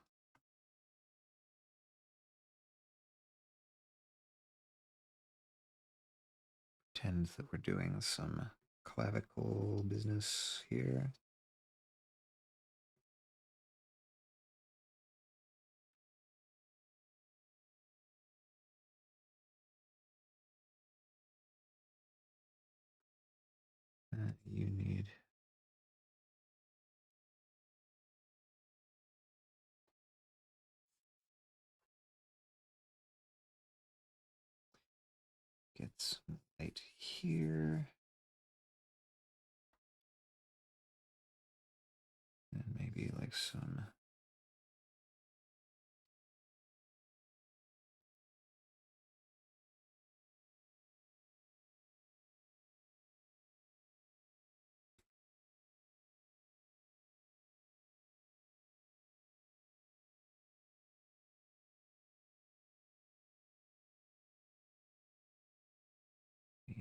pretend that we're doing some clavicle business here. You need get some light here. And maybe like some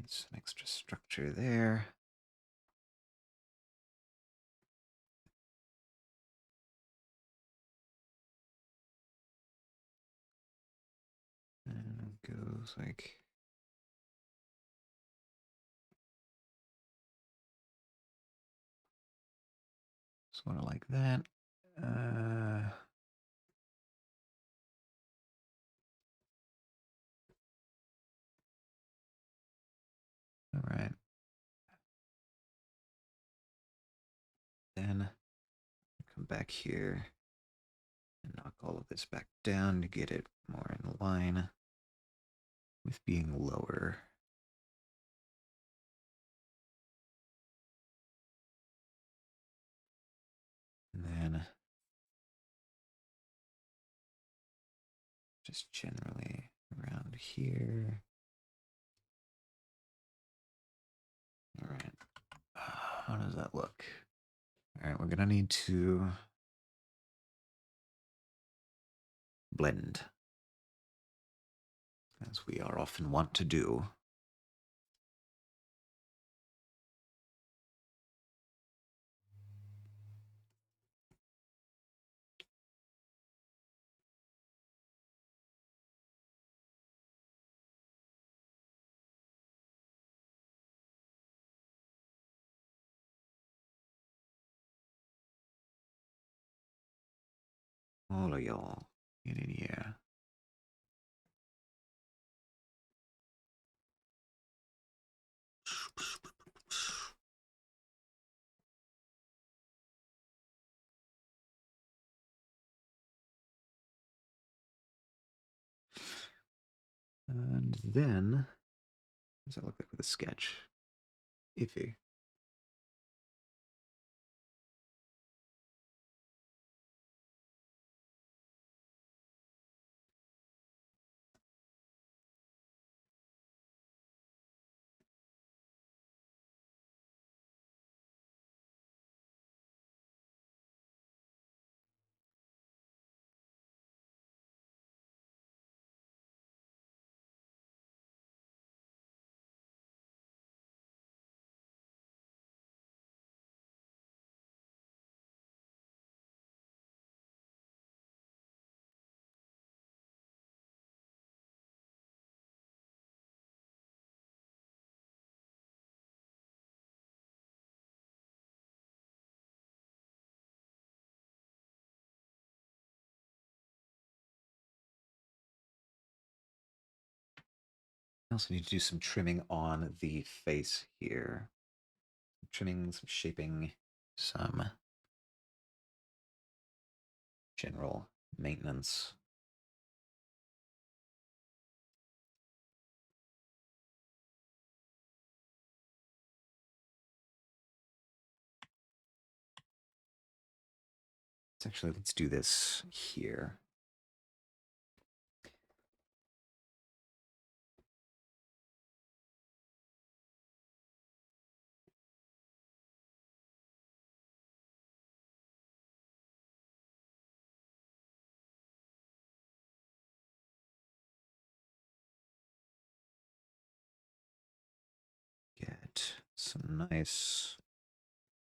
Needs some extra structure there. And it goes like sort of like that. All right. Then come back here and knock all of this back down to get it more in line with being lower. And then just generally around here. All right. How does that look? All right, we're going to need to blend, as we are often wont to do. All of y'all, get in here. And then, what does that look like with a sketch? Iffy. I also need to do some trimming on the face here. Trimming, some shaping, some general maintenance. Let's do this here. Get some nice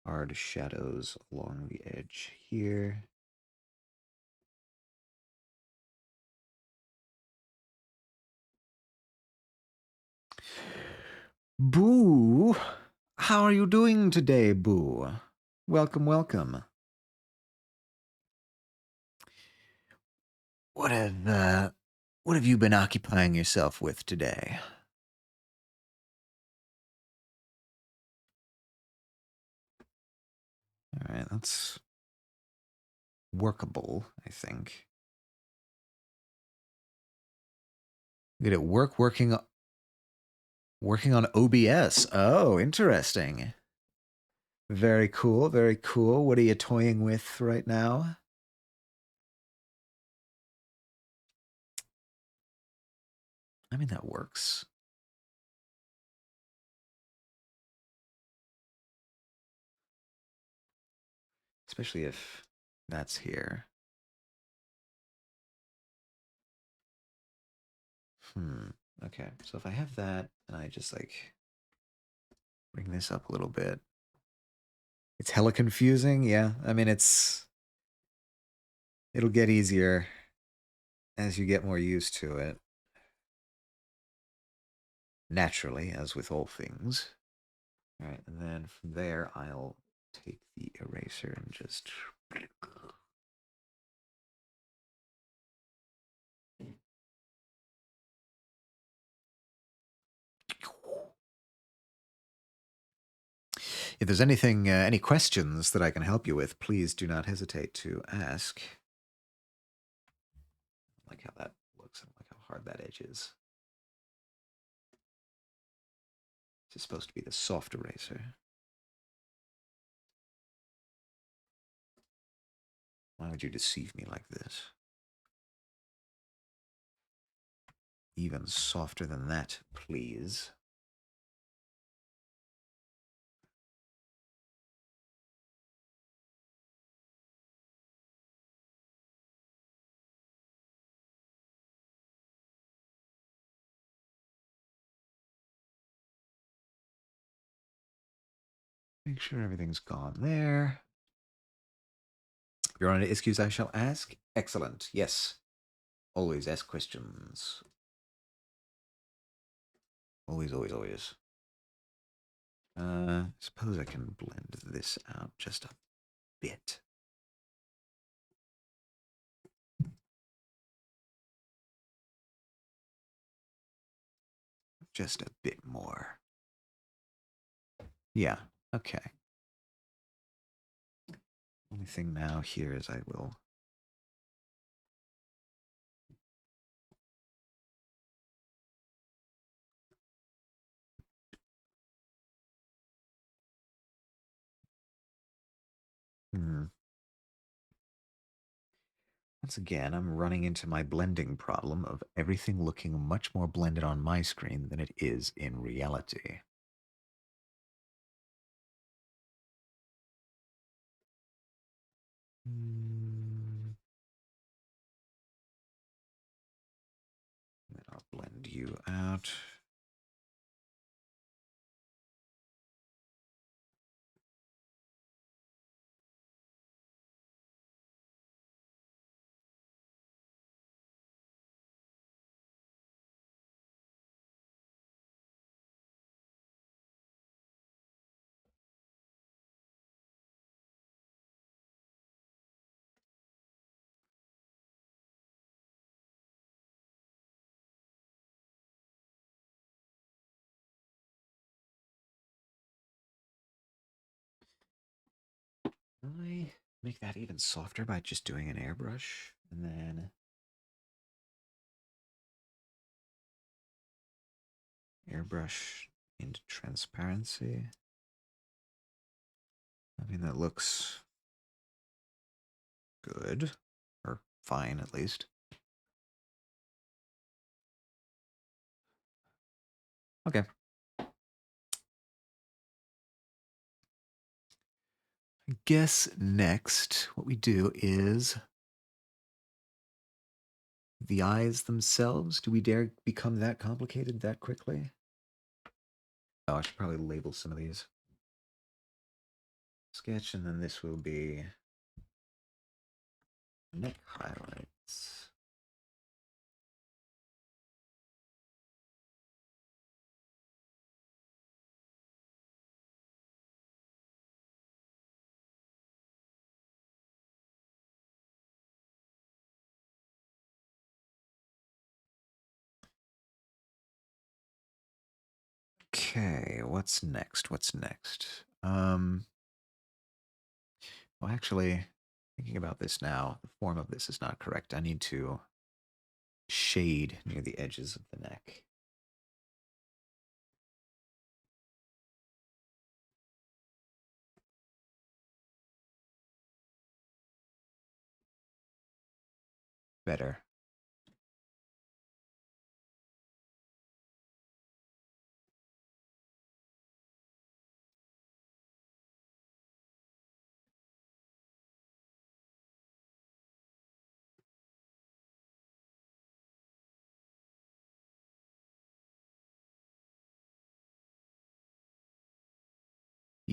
hard shadows along the edge here. Boo! How are you doing today, Boo? Welcome, welcome. What have you been occupying yourself with today? All right, that's workable, I think. Did it working on OBS? Oh, interesting. Very cool, very cool. What are you toying with right now? I mean, that works. Especially if that's here. Okay, so if I have that, and I just like Bring this up a little bit. It's hella confusing. Yeah. I mean, it'll get easier as you get more used to it. Naturally, as with all things. All right, and then from there, I'll take the eraser and just. If there's anything, any questions that I can help you with, please do not hesitate to ask. I like how that looks. I like how hard that edge is. This is supposed to be the soft eraser. Why would you deceive me like this? Even softer than that, please. Make sure everything's gone there. Your Honor, excuse I shall ask? Excellent, yes. Always ask questions. Always, always, always. Suppose I can blend this out just a bit. Just a bit more. Yeah, okay. Only thing now here is I will... Once again, I'm running into my blending problem of everything looking much more blended on my screen than it is in reality. Then I'll blend you out. I make that even softer by just doing an airbrush and then airbrush into transparency. I mean, that looks good, or fine at least. Okay. I guess next what we do is the eyes themselves. Do we dare become that complicated that quickly? Oh, I should probably label some of these. Sketch, and then this will be neck highlights. Okay, what's next? What's next? Well, actually, thinking about this now, the form of this is not correct. I need to shade near the edges of the neck. Better.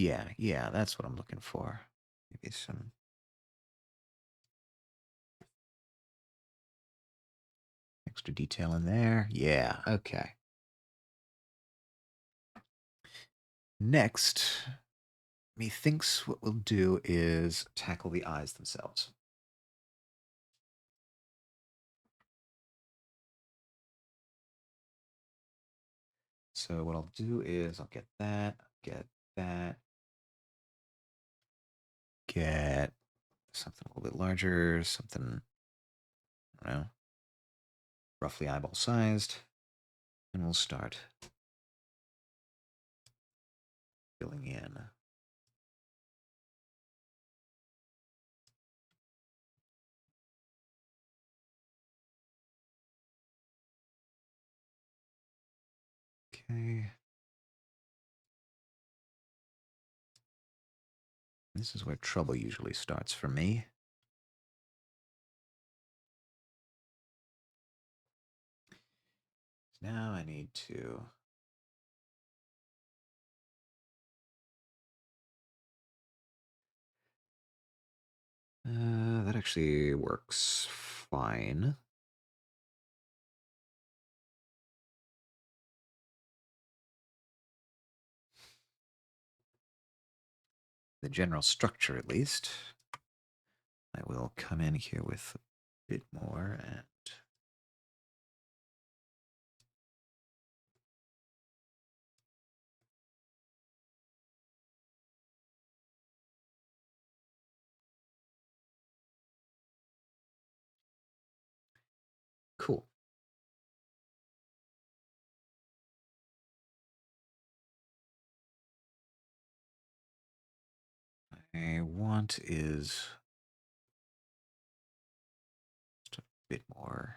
Yeah, that's what I'm looking for. Maybe some extra detail in there. Yeah, okay. Next, methinks what we'll do is tackle the eyes themselves. So what I'll do is I'll get that, get something a little bit larger, something, I don't know, roughly eyeball sized, and we'll start filling in. Okay. This is where trouble usually starts for me. Now I need to that actually works fine. The general structure, at least. I will come in here with a bit more and cool. I want is just a bit more.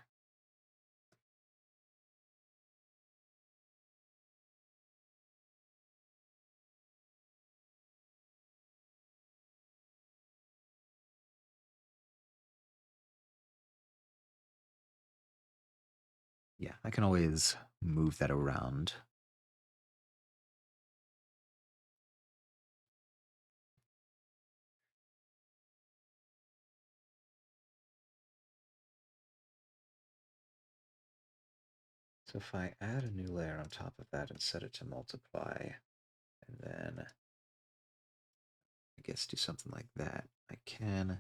Yeah, I can always move that around. So if I add a new layer on top of that and set it to multiply, and then I guess do something like that, I can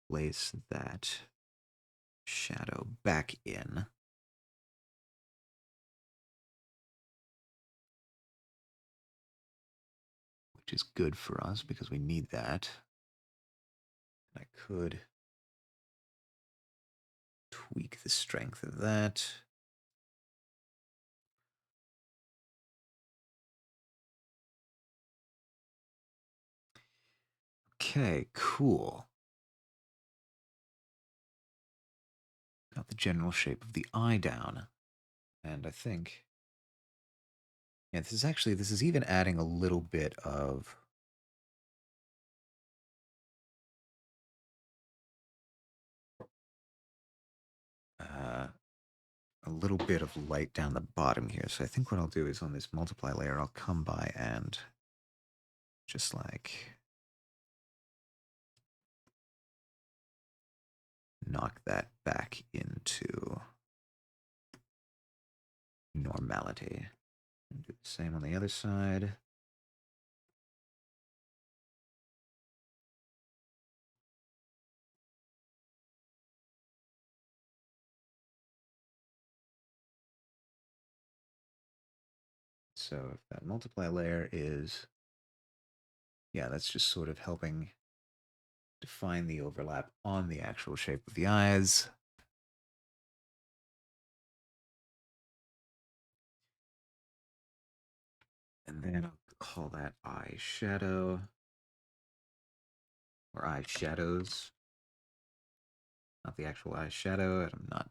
place that shadow back in. Which is good for us because we need that. I could tweak the strength of that. Okay, cool. Got the general shape of the eye down. And I think, yeah, this is even adding a little bit of uh, light down the bottom here. So I think what I'll do is on this multiply layer, I'll come by and just like knock that back into normality. And do the same on the other side. So if that multiply layer is, yeah, that's just sort of helping define the overlap on the actual shape of the eyes. And then I'll call that eyeshadow or eyeshadows. Not the actual eyeshadow. I'm not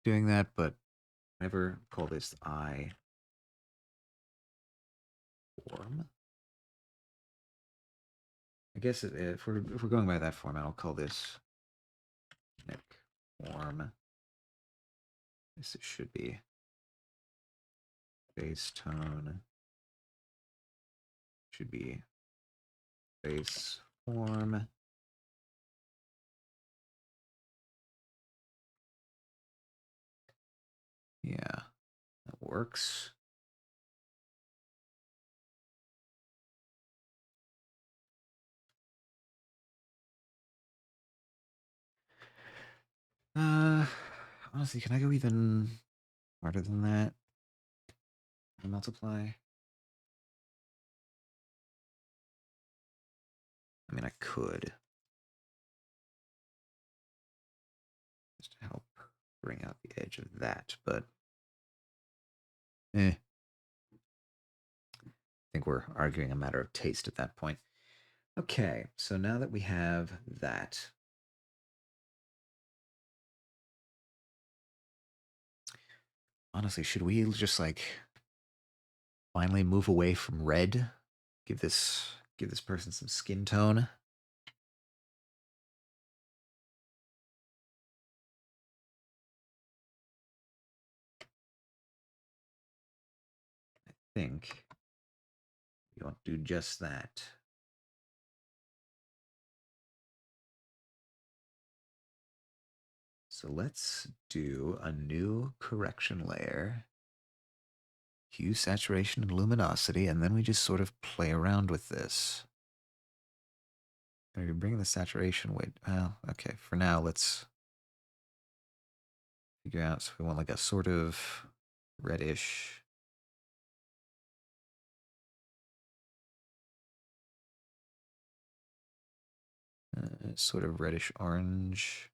doing that, but whatever. Call this eye form. I guess if we're going by that format, I'll call this neck form. This should be base tone should be base form. Yeah, that works. Honestly, can I go even harder than that? Multiply. I mean, I could just to help bring out the edge of that, but I think we're arguing a matter of taste at that point. Okay, so now that we have that, honestly, should we just like finally move away from red? Give this person some skin tone. I think we want to do just that. So let's do a new correction layer. Hue, saturation, and luminosity, and then we just sort of play around with this. Maybe bring the saturation weight. Well, okay, for now, let's figure out. So we want like a sort of reddish. Sort of reddish orange.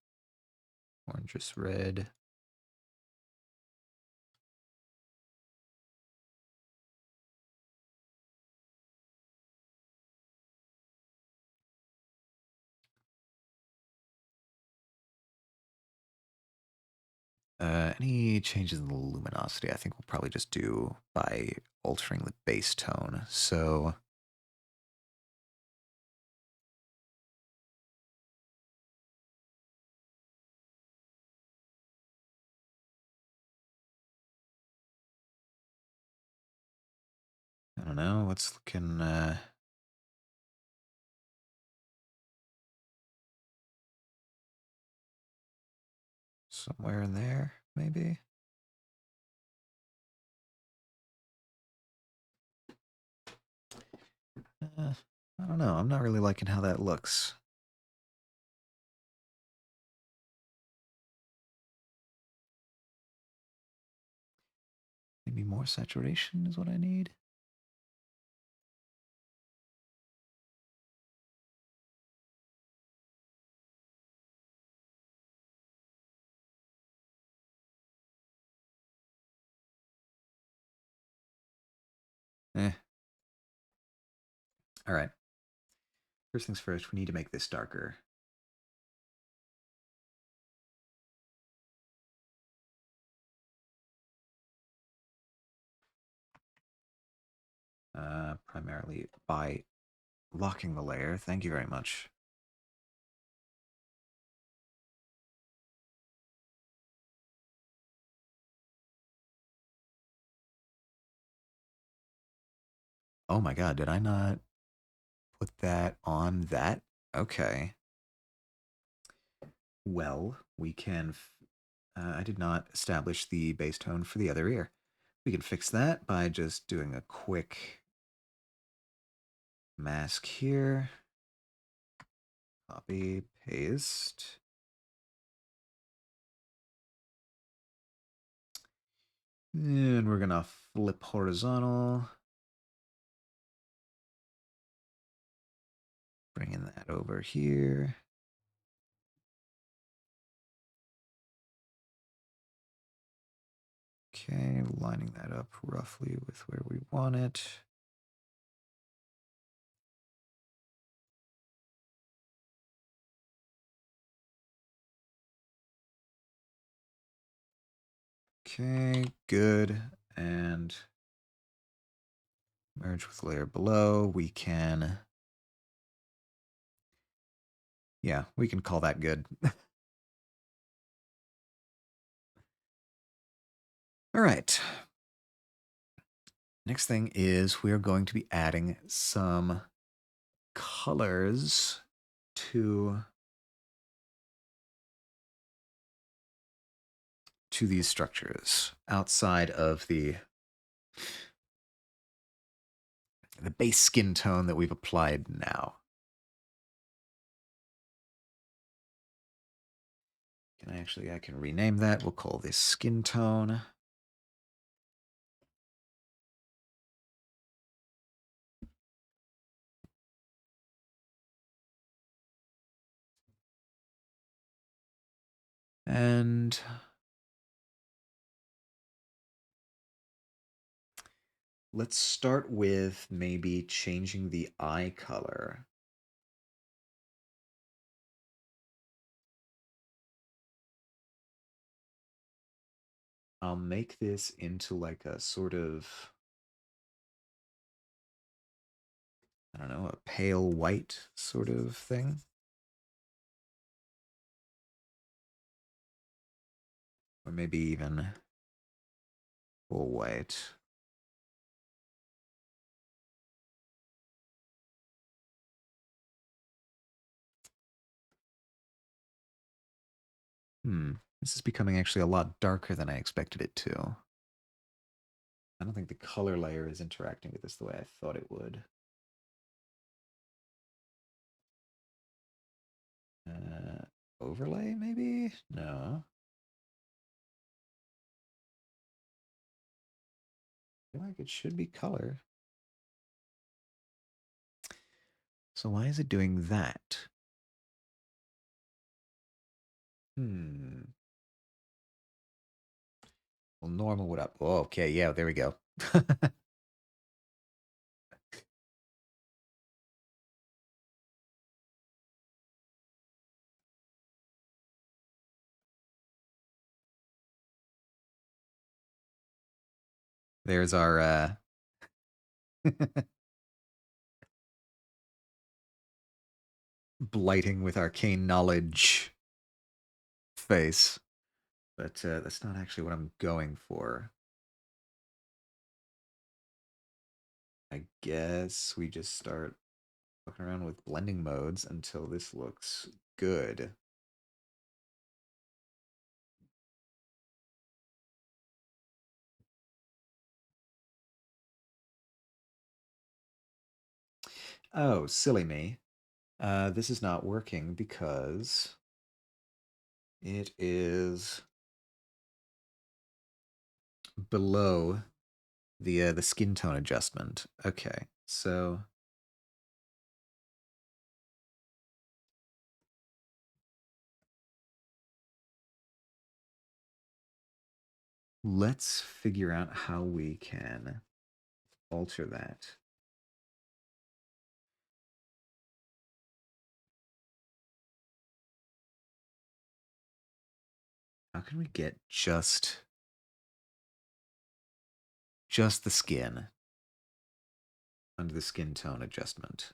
Orangish red. Any changes in the luminosity, I think we'll probably just do by altering the base tone. So I don't know, what's looking somewhere in there, maybe? I don't know. I'm not really liking how that looks. Maybe more saturation is what I need. Eh. All right. First things first, we need to make this darker. Primarily by locking the layer. Thank you very much. Oh my god, did I not put that on that? Okay. Well, we can. I did not establish the base tone for the other ear. We can fix that by just doing a quick mask here. Copy, paste. And we're gonna flip horizontal. Bringing that over here. Okay, lining that up roughly with where we want it. Okay, good. And merge with layer below. We can, yeah, we can call that good. All right. Next thing is we're going to be adding some colors to these structures outside of the base skin tone that we've applied now. I can rename that. We'll call this skin tone. And let's start with maybe changing the eye color. I'll make this into like a sort of, I don't know, a pale white sort of thing. Or maybe even full white. This is becoming actually a lot darker than I expected it to. I don't think the color layer is interacting with this the way I thought it would. Overlay, maybe? No. I feel like it should be color. So why is it doing that? Well, normal would up. Oh, okay, yeah, there we go. There's our blighting with arcane knowledge face. But that's not actually what I'm going for. I guess we just start fucking around with blending modes until this looks good. Oh, silly me. This is not working because it is below the skin tone adjustment. Okay, so let's figure out how we can alter that. How can we get just the skin under the skin tone adjustment?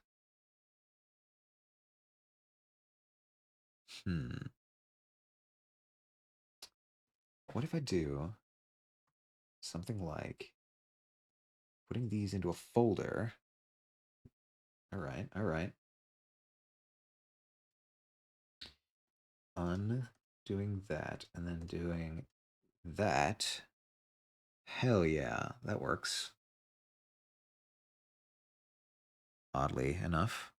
What if I do something like putting these into a folder? All right, all right. Undoing that and then doing that. Hell yeah, that works. Oddly enough.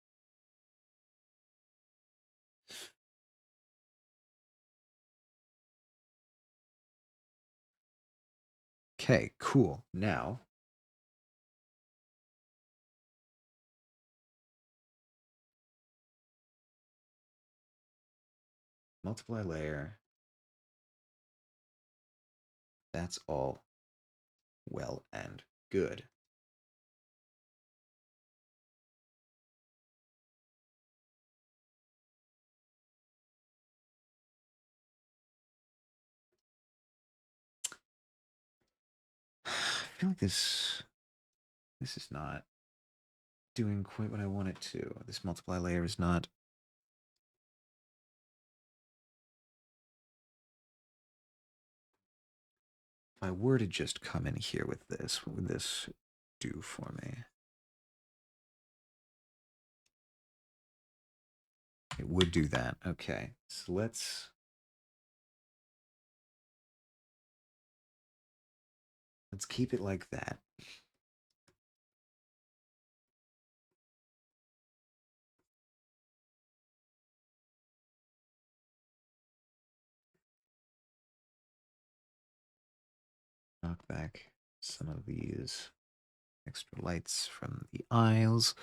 Okay, cool. Now, multiply layer. That's all well and good. I feel like this is not doing quite what I want it to. This multiply layer is not. If I were to just come in here with this do for me? It would do that. Okay, so let's keep it like that. Knock back some of these extra lights from the aisles.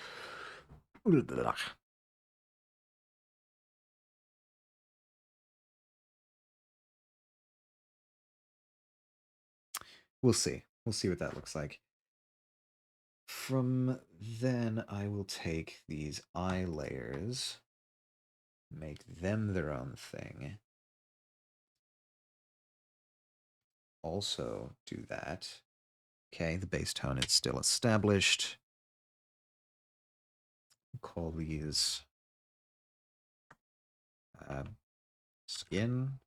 We'll see. We'll see what that looks like. From then, I will take these eye layers, make them their own thing. Also do that. Okay, the base tone is still established. Call these skin,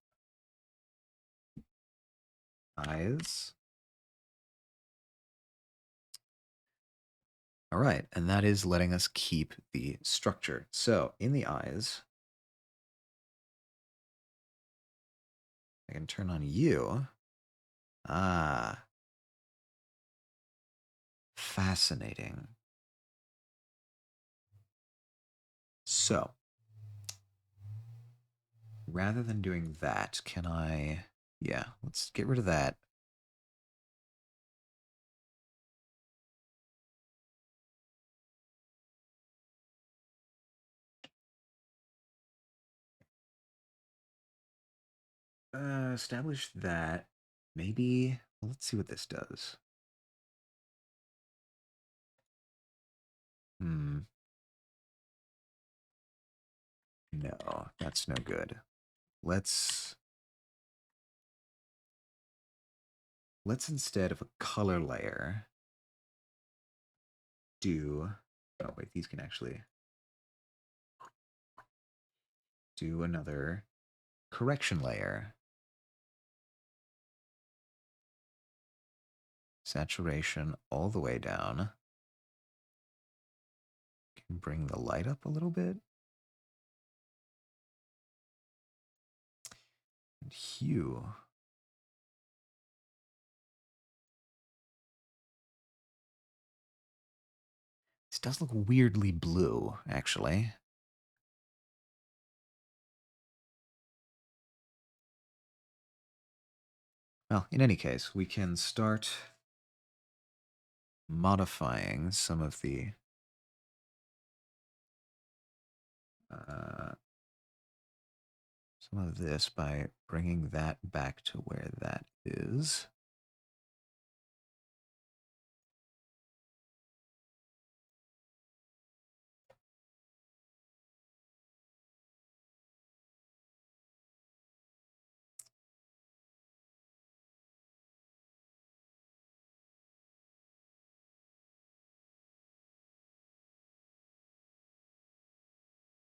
eyes. All right, and that is letting us keep the structure. So in the eyes, I can turn on you. Ah, fascinating. So rather than doing that, can I... Yeah, let's get rid of that. Establish that. Maybe... Let's see what this does. Hmm. No, that's no good. Let's instead of a color layer do... Oh, wait, these can actually do another correction layer. Saturation all the way down. Can bring the light up a little bit. And hue. This does look weirdly blue, actually. Well, in any case, we can start modifying some of the this by bringing that back to where that is.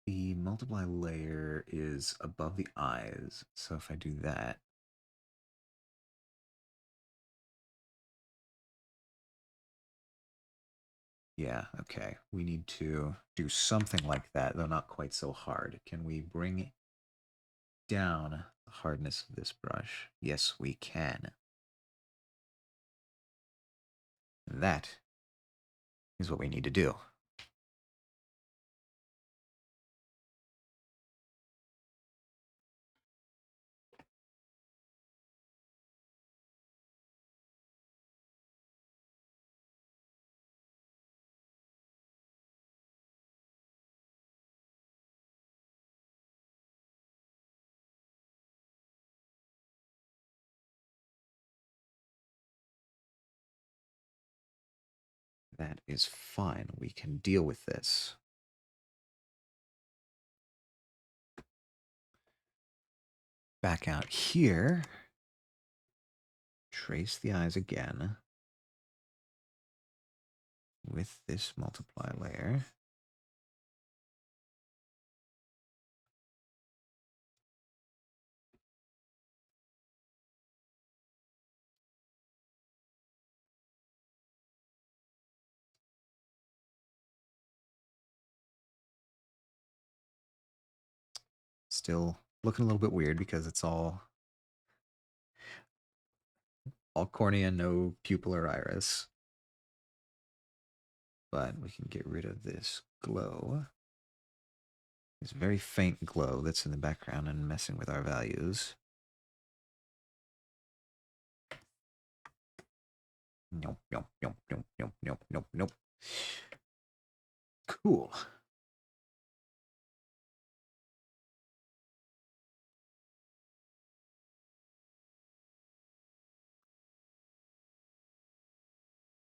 The multiply layer is above the eyes, so if I do that, yeah, okay. We need to do something like that, though not quite so hard. Can we bring down the hardness of this brush? Yes, we can. And that is what we need to do. That is fine. We can deal with this. Back out here. Trace the eyes again with this multiply layer. Still looking a little bit weird because it's all cornea, no pupil or iris. But we can get rid of this glow. This very faint glow that's in the background and messing with our values. Nope, nope, nope, nope, nope, nope, nope, nope. Cool.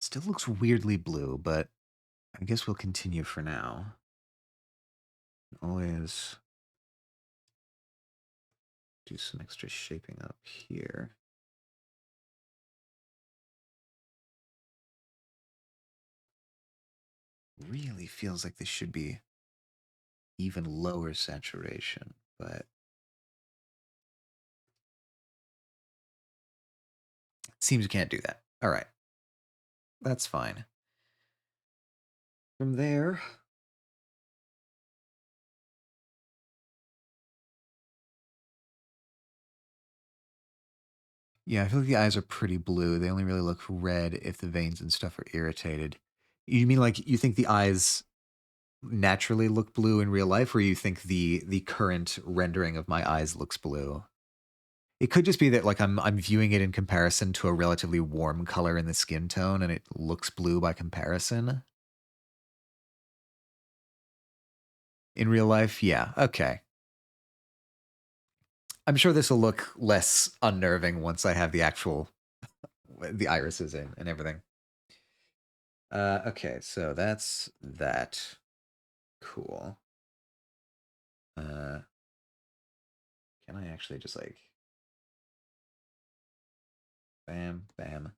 Still looks weirdly blue, but I guess we'll continue for now. Always do some extra shaping up here. Really feels like this should be even lower saturation, but seems you can't do that. All right. That's fine. From there, yeah, I feel like the eyes are pretty blue. They only really look red if the veins and stuff are irritated. You mean like you think the eyes naturally look blue in real life, or you think the current rendering of my eyes looks blue? It could just be that like I'm viewing it in comparison to a relatively warm color in the skin tone and it looks blue by comparison. In real life, yeah. Okay. I'm sure this will look less unnerving once I have the actual the irises in and everything. Okay, so that's that. Cool. Can I actually just like bam, bam?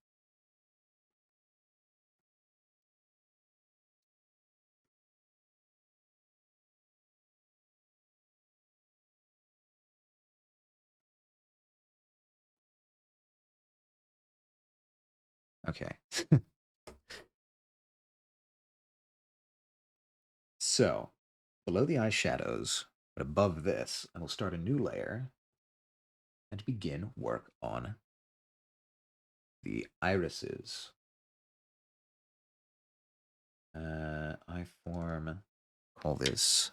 Okay. So, below the eyeshadows, but above this, I will start a new layer and begin work on the irises. I form, call this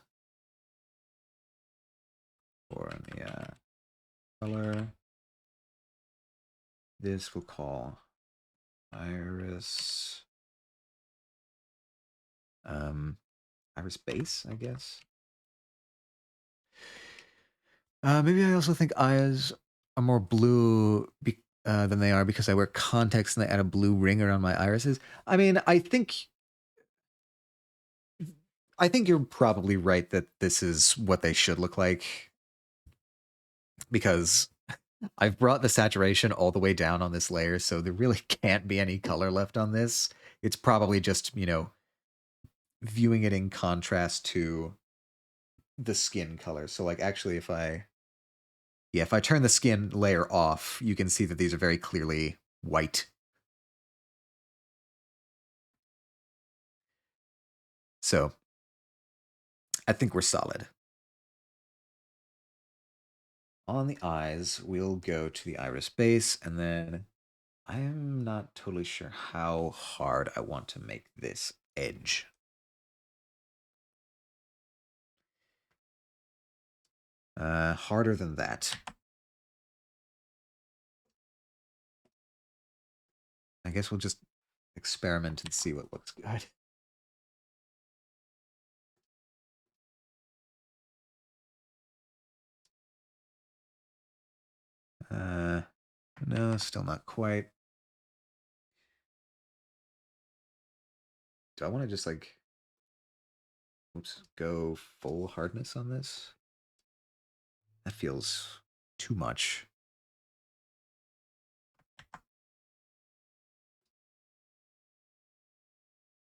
cornea color. This we'll call iris, iris base, I guess. Maybe I also think eyes are more blue than they are because I wear contacts and they add a blue ring around my irises. I mean, I think you're probably right that this is what they should look like because I've brought the saturation all the way down on this layer, so there really can't be any color left on this. It's probably just, viewing it in contrast to the skin color. So like actually if I turn the skin layer off, you can see that these are very clearly white. So I think we're solid. On the eyes, we'll go to the iris base, and then I am not totally sure how hard I want to make this edge. Harder than that. I guess we'll just experiment and see what looks good. No, still not quite. Do I want to just like, oops, go full hardness on this? That feels too much.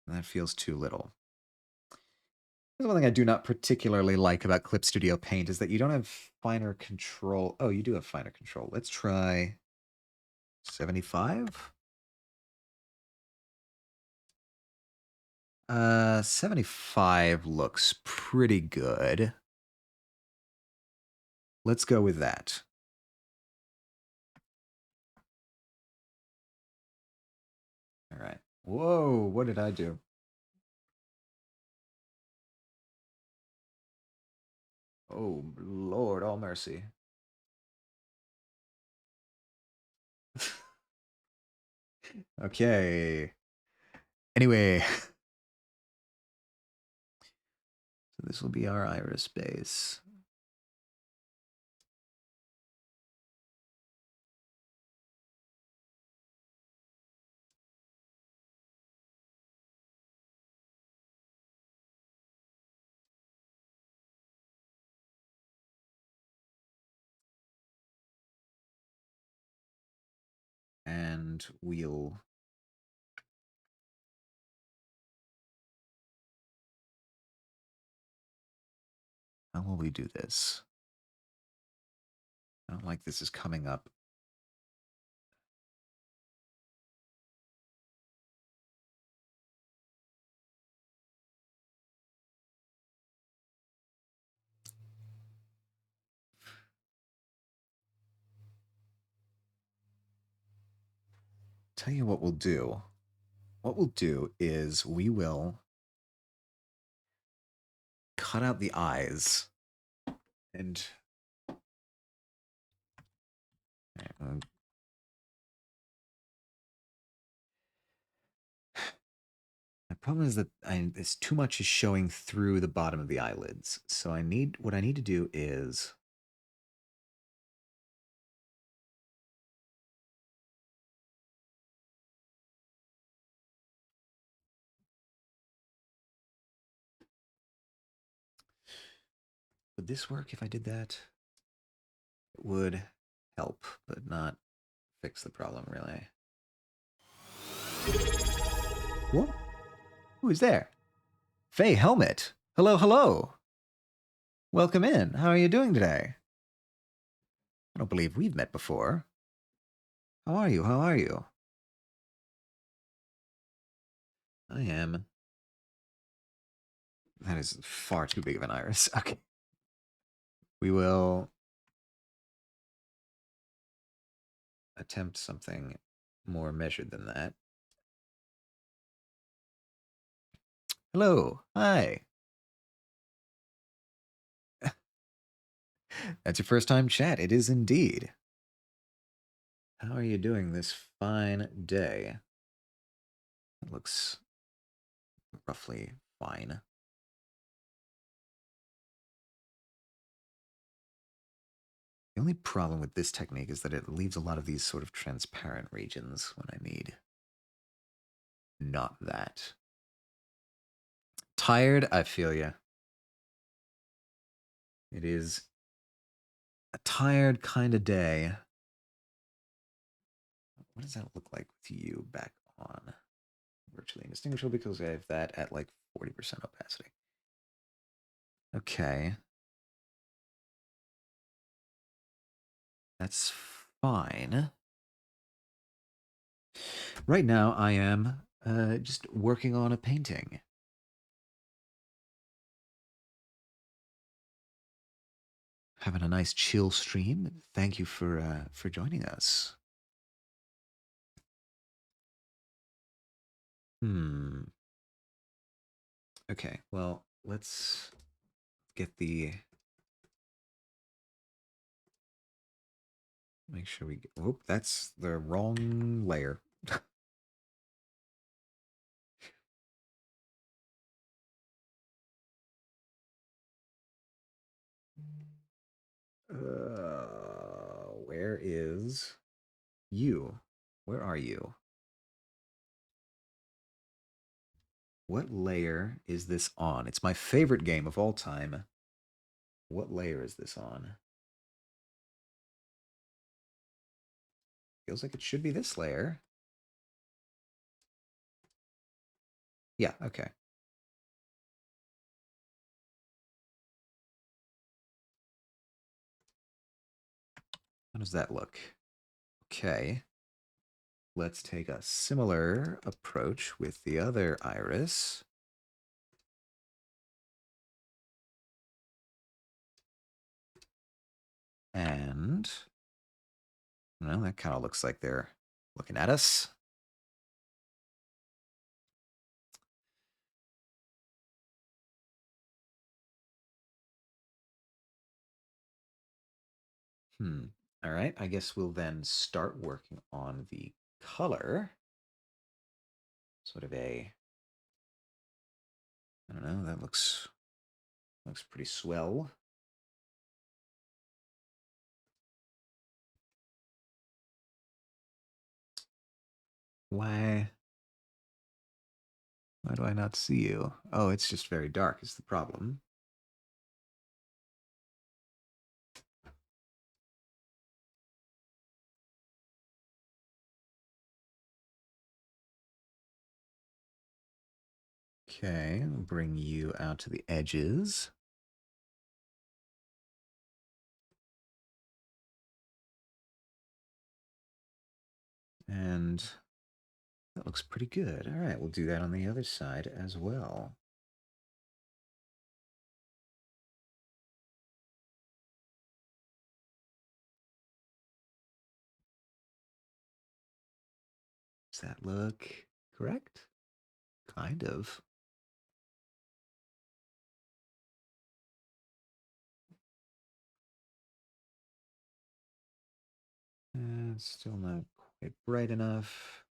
That feels too little. That's one thing I do not particularly like about Clip Studio Paint is that you don't have finer control. Oh, you do have finer control. Let's try 75. 75 looks pretty good. let's go with that. All right. Whoa, what did I do? Oh, Lord, all mercy. Okay. Anyway, so this will be our iris base. And we'll how will we do this? I don't like this is coming up. Tell you what we'll do. What we'll do is we will cut out the eyes and my problem is that it's too much is showing through the bottom of the eyelids. So what I need to do is would this work if I did that? It would help, but not fix the problem really. What? Who is there? Faye Helmet. Hello, hello. Welcome in. How are you doing today? I don't believe we've met before. How are you? How are you? I am. That is far too big of an iris. Okay. We will attempt something more measured than that. Hello. Hi. That's your first time chat. It is indeed. How are you doing this fine day? It looks roughly fine. The only problem with this technique is that it leaves a lot of these sort of transparent regions when I need not that. Tired? I feel you. It is a tired kind of day. What does that look like with you back on? Virtually indistinguishable because I have that at like 40% opacity. Okay. That's fine. Right now, I am just working on a painting. Having a nice chill stream. Thank you for joining us. Okay, well, let's get the... Make sure we get... Oh, that's the wrong layer. Where is you? Where are you? What layer is this on? It's my favorite game of all time. What layer is this on? Feels like it should be this layer. Yeah, okay. How does that look? Okay. Let's take a similar approach with the other iris. And, well, that kind of looks like they're looking at us. All right, I guess we'll then start working on the color. Sort of a, I don't know, that looks pretty swell. Why do I not see you? Oh, it's just very dark is the problem. Okay, I'll bring you out to the edges. And that looks pretty good. All right, we'll do that on the other side as well. Does that look correct? Kind of. It's still not quite bright enough.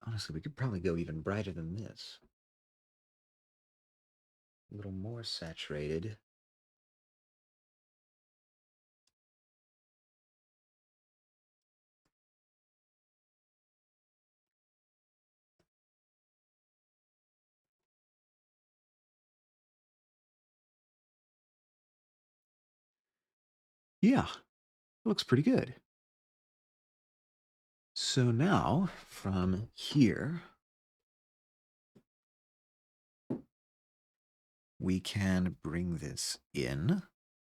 Honestly, we could probably go even brighter than this. A little more saturated. Yeah, it looks pretty good. So now, from here, we can bring this in.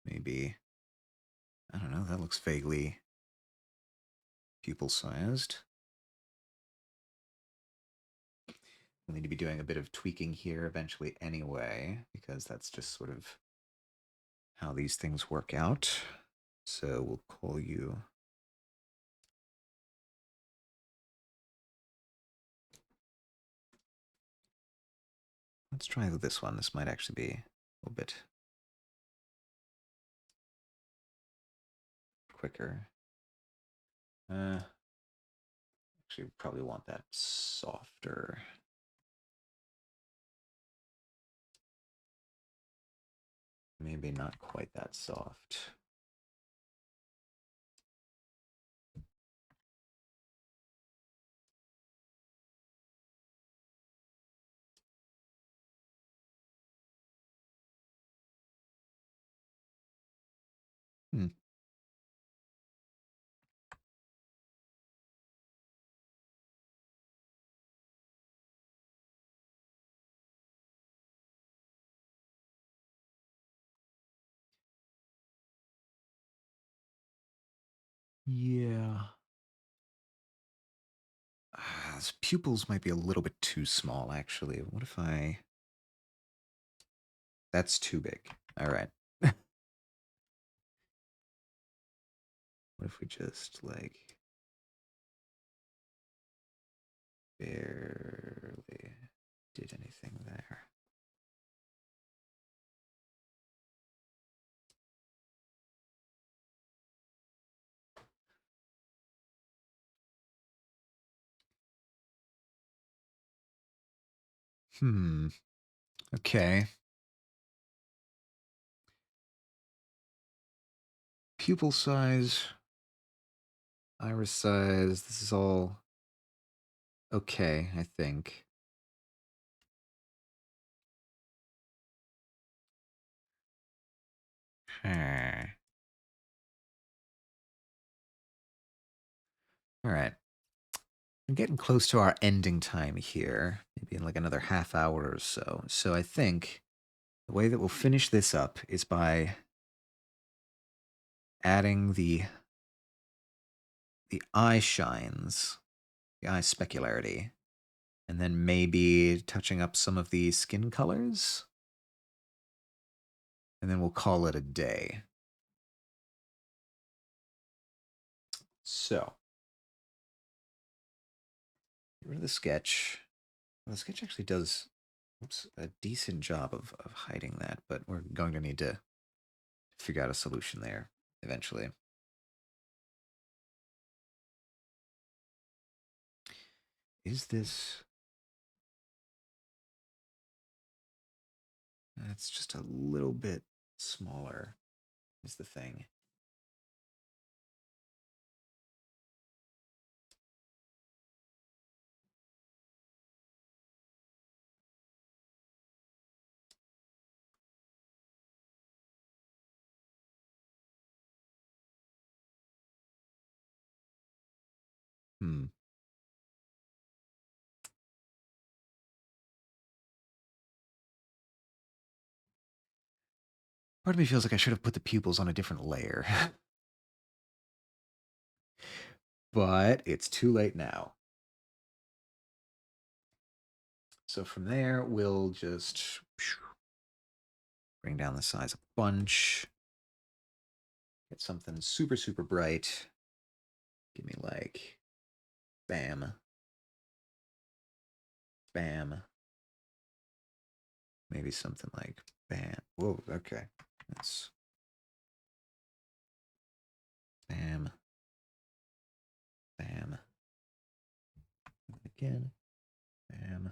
Maybe, I don't know, that looks vaguely pupil-sized. We'll need to be doing a bit of tweaking here eventually anyway, because that's just sort of how these things work out. So we'll call you... Let's try this one. This might actually be a little bit quicker. Actually, probably want that softer. Maybe not quite that soft. Hmm. Yeah. His pupils might be a little bit too small, actually. What if I... That's too big. All right. What if we just, like, barely did anything there? Okay. Pupil size, iris size. This is all okay, I think. All right. I'm getting close to our ending time here, maybe in like another half hour or so. So I think the way that we'll finish this up is by adding the eye shines, the eye specularity, and then maybe touching up some of the skin colors. And then we'll call it a day. So, get rid of the sketch. Well, the sketch actually does a decent job of hiding that, but we're going to need to figure out a solution there eventually. Is this... It's just a little bit smaller is the thing. Hmm. Part of me feels like I should have put the pupils on a different layer. But it's too late now. So from there, we'll just bring down the size a bunch. Get something super, super bright. Give me like, bam. Bam. Maybe something like, bam. Whoa, okay. That's, bam. Bam. Again. Bam.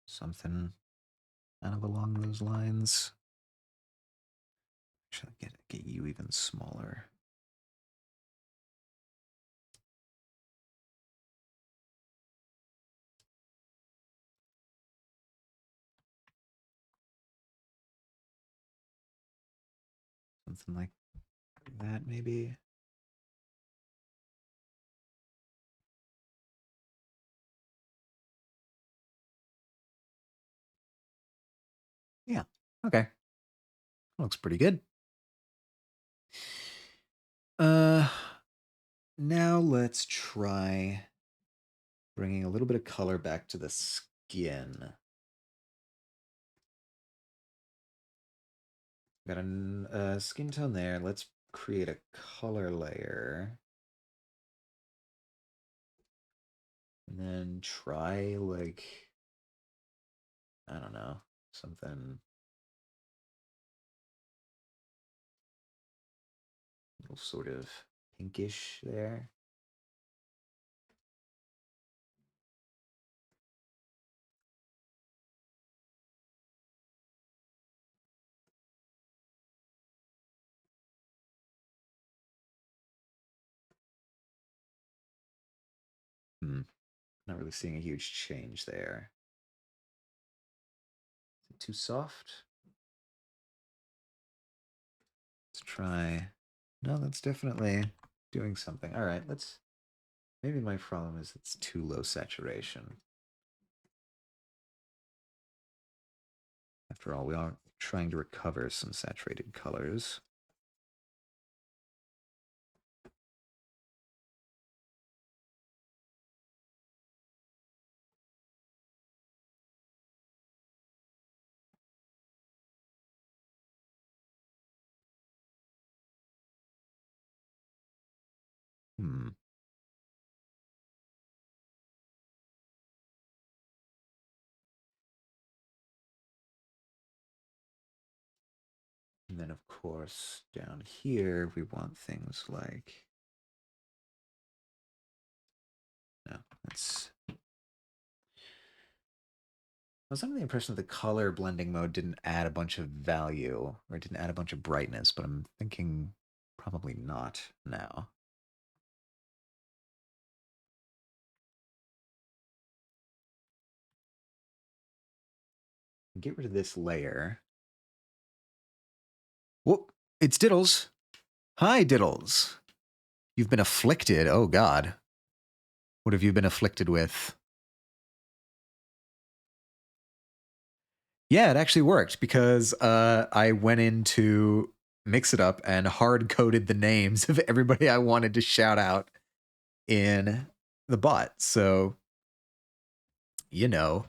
Something kind of along those lines. Actually, get you even smaller. Something like that, maybe. Yeah. Okay. Looks pretty good. Now let's try bringing a little bit of color back to the skin. Got a skin tone there. Let's create a color layer. And then try, like, I don't know, something little sort of pinkish there. Not really seeing a huge change there. Is it too soft? Let's try. No, that's definitely doing something. All right, let's. Maybe my problem is it's too low saturation. After all, we are trying to recover some saturated colors. Hmm. And then, of course, down here, we want things like... No, that's... I was under the impression that the color blending mode didn't add a bunch of value, or it didn't add a bunch of brightness, but I'm thinking probably not now. Get rid of this layer. Whoop! It's Diddles. Hi, Diddles. You've been afflicted. Oh, God. What have you been afflicted with? Yeah, it actually worked because I went in to mix it up and hard coded the names of everybody I wanted to shout out in the bot. So, you know,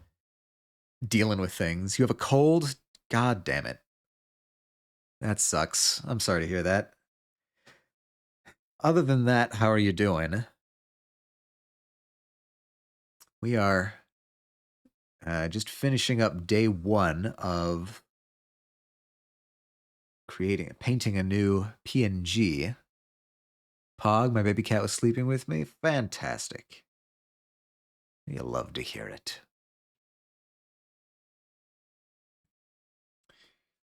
dealing with things. You have a cold? God damn it. That sucks. I'm sorry to hear that. Other than that, how are you doing? We are just finishing up day one of painting a new PNG. Pog, my baby cat, was sleeping with me. Fantastic. You love to hear it.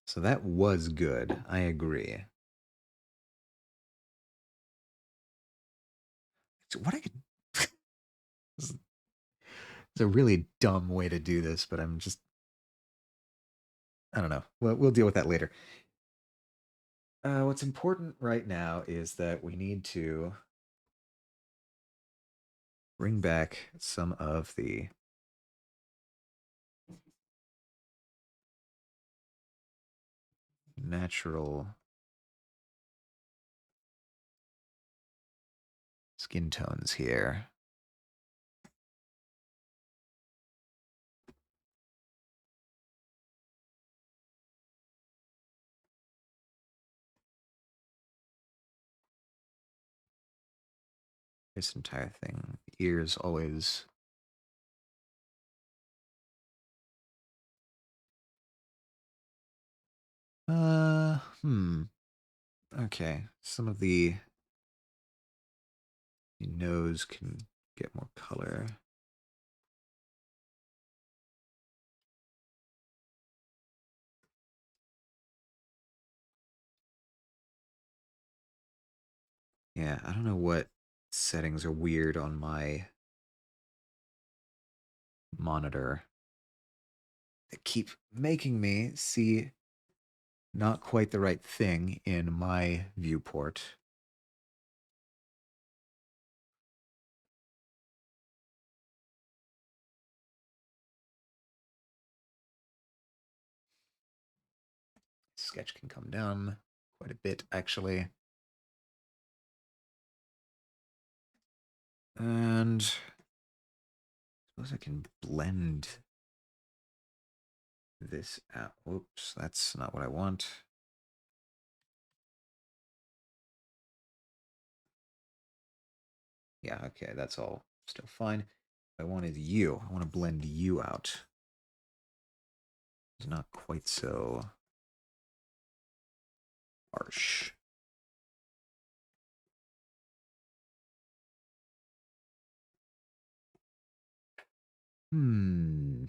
So that was good. I agree. So what I could. It's a really dumb way to do this, but I'm just. I don't know. We'll deal with that later. What's important right now is that we need to bring back some of the natural skin tones here. This entire thing. Ears always. Hmm. Okay. Some of the nose can get more color. Yeah, I don't know what settings are weird on my monitor that keep making me see not quite the right thing in my viewport. Sketch can come down quite a bit, actually. And I suppose I can blend this out. Oops, that's not what I want. Yeah, okay, that's all still fine. What I want is you. I want to blend you out. It's not quite so harsh. Hmm.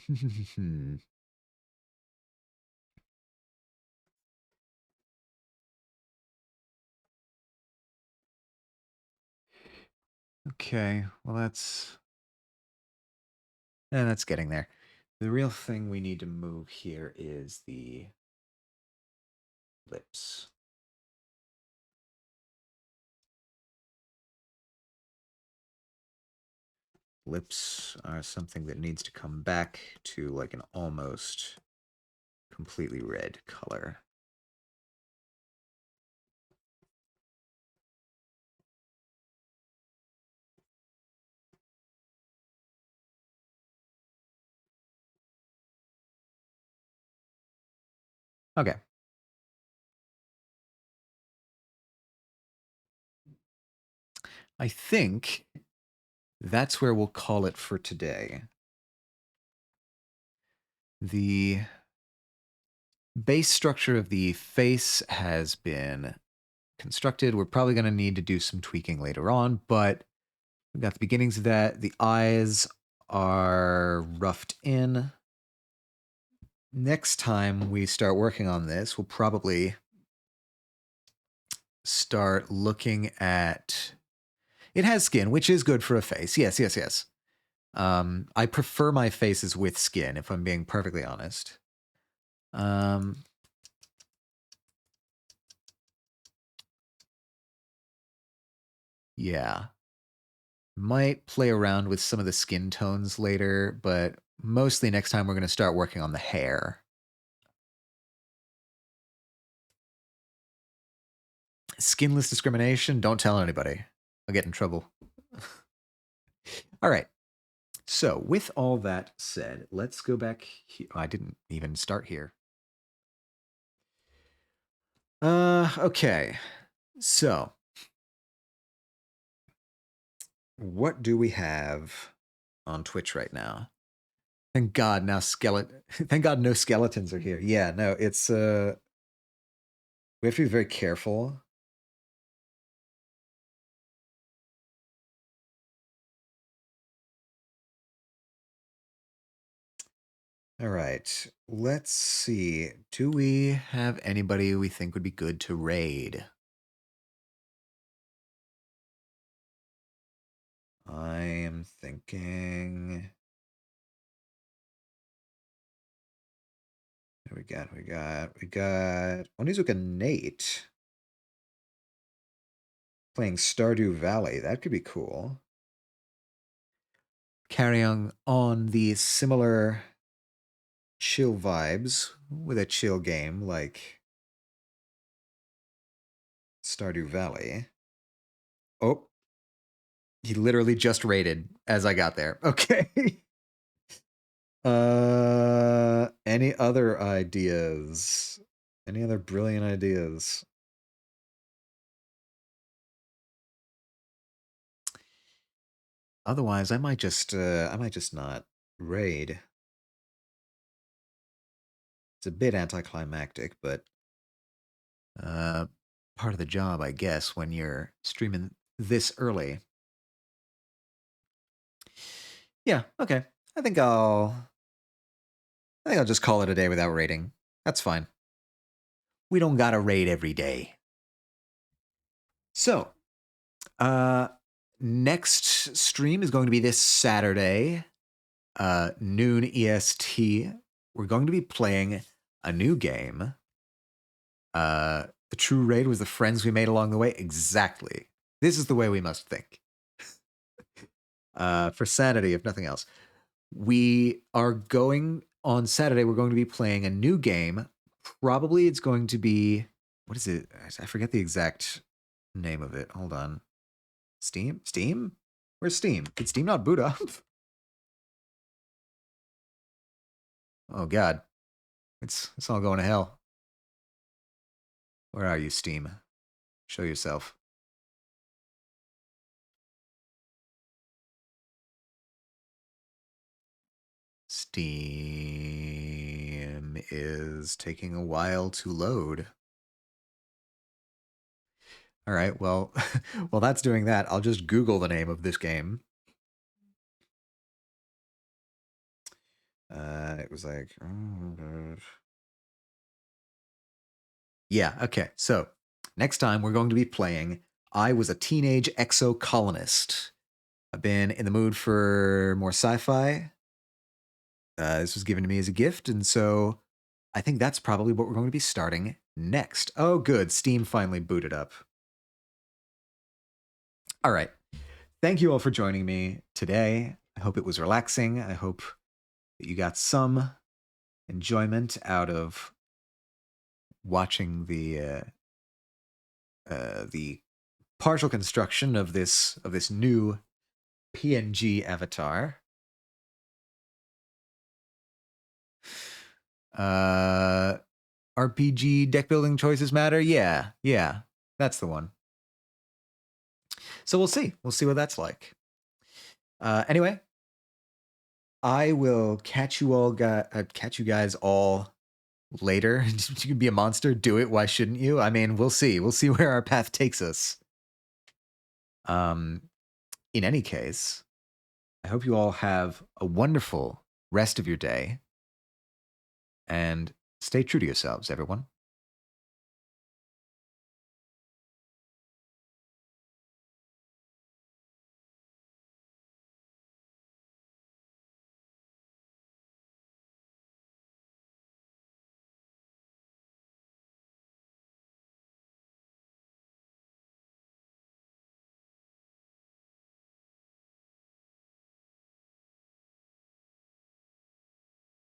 Okay, well that's getting there. The real thing we need to move here is the lips. Lips are something that needs to come back to like an almost completely red color. Okay. I think that's where we'll call it for today. The base structure of the face has been constructed. We're probably going to need to do some tweaking later on, but we've got the beginnings of that. The eyes are roughed in. Next time we start working on this, we'll probably start looking at. It has skin, which is good for a face. Yes, yes, yes. I prefer my faces with skin, if I'm being perfectly honest. Yeah. Might play around with some of the skin tones later, but mostly next time we're going to start working on the hair. Skinless discrimination. Don't tell anybody. I'll get in trouble. All right. So, with all that said, let's go back. I didn't even start here. Okay. So, what do we have on Twitch right now? Thank God now Thank God no skeletons are here. Yeah, no, it's we have to be very careful. All right. Let's see. Do we have anybody we think would be good to raid? I am thinking. We got Onizuka Nate playing Stardew Valley. That could be cool. Carrying on the similar chill vibes with a chill game like Stardew Valley. Oh, he literally just raided as I got there. Okay. Any other ideas? Any other brilliant ideas? Otherwise, I might just not raid. It's a bit anticlimactic, but part of the job, I guess, when you're streaming this early. Yeah, okay. I think I'll just call it a day without raiding. That's fine. We don't gotta raid every day. So, next stream is going to be this Saturday, noon EST. We're going to be playing a new game. The true raid was the friends we made along the way. Exactly. This is the way we must think. For sanity, if nothing else. We are going on Saturday. We're going to be playing a new game. Probably it's going to be, what is it? I forget the exact name of it. Hold on. Steam? Where's Steam? Did Steam not boot up? Oh God. It's all going to hell. Where are you, Steam? Show yourself. Steam is taking a while to load. All right, well, while that's doing that, I'll just Google the name of this game. It was like, oh, yeah, okay. So next time we're going to be playing I Was a Teenage Exocolonist. I've been in the mood for more sci-fi. This was given to me as a gift, and so I think that's probably what we're going to be starting next. Oh, good. Steam finally booted up. All right. Thank you all for joining me today. I hope it was relaxing. I hope that you got some enjoyment out of watching the partial construction of this new PNG avatar. RPG deck building choices matter? Yeah, that's the one. So we'll see. We'll see what that's like. Anyway, I will catch you guys all later. You can be a monster. Do it. Why shouldn't you? I mean, we'll see. We'll see where our path takes us. In any case, I hope you all have a wonderful rest of your day and stay true to yourselves, everyone.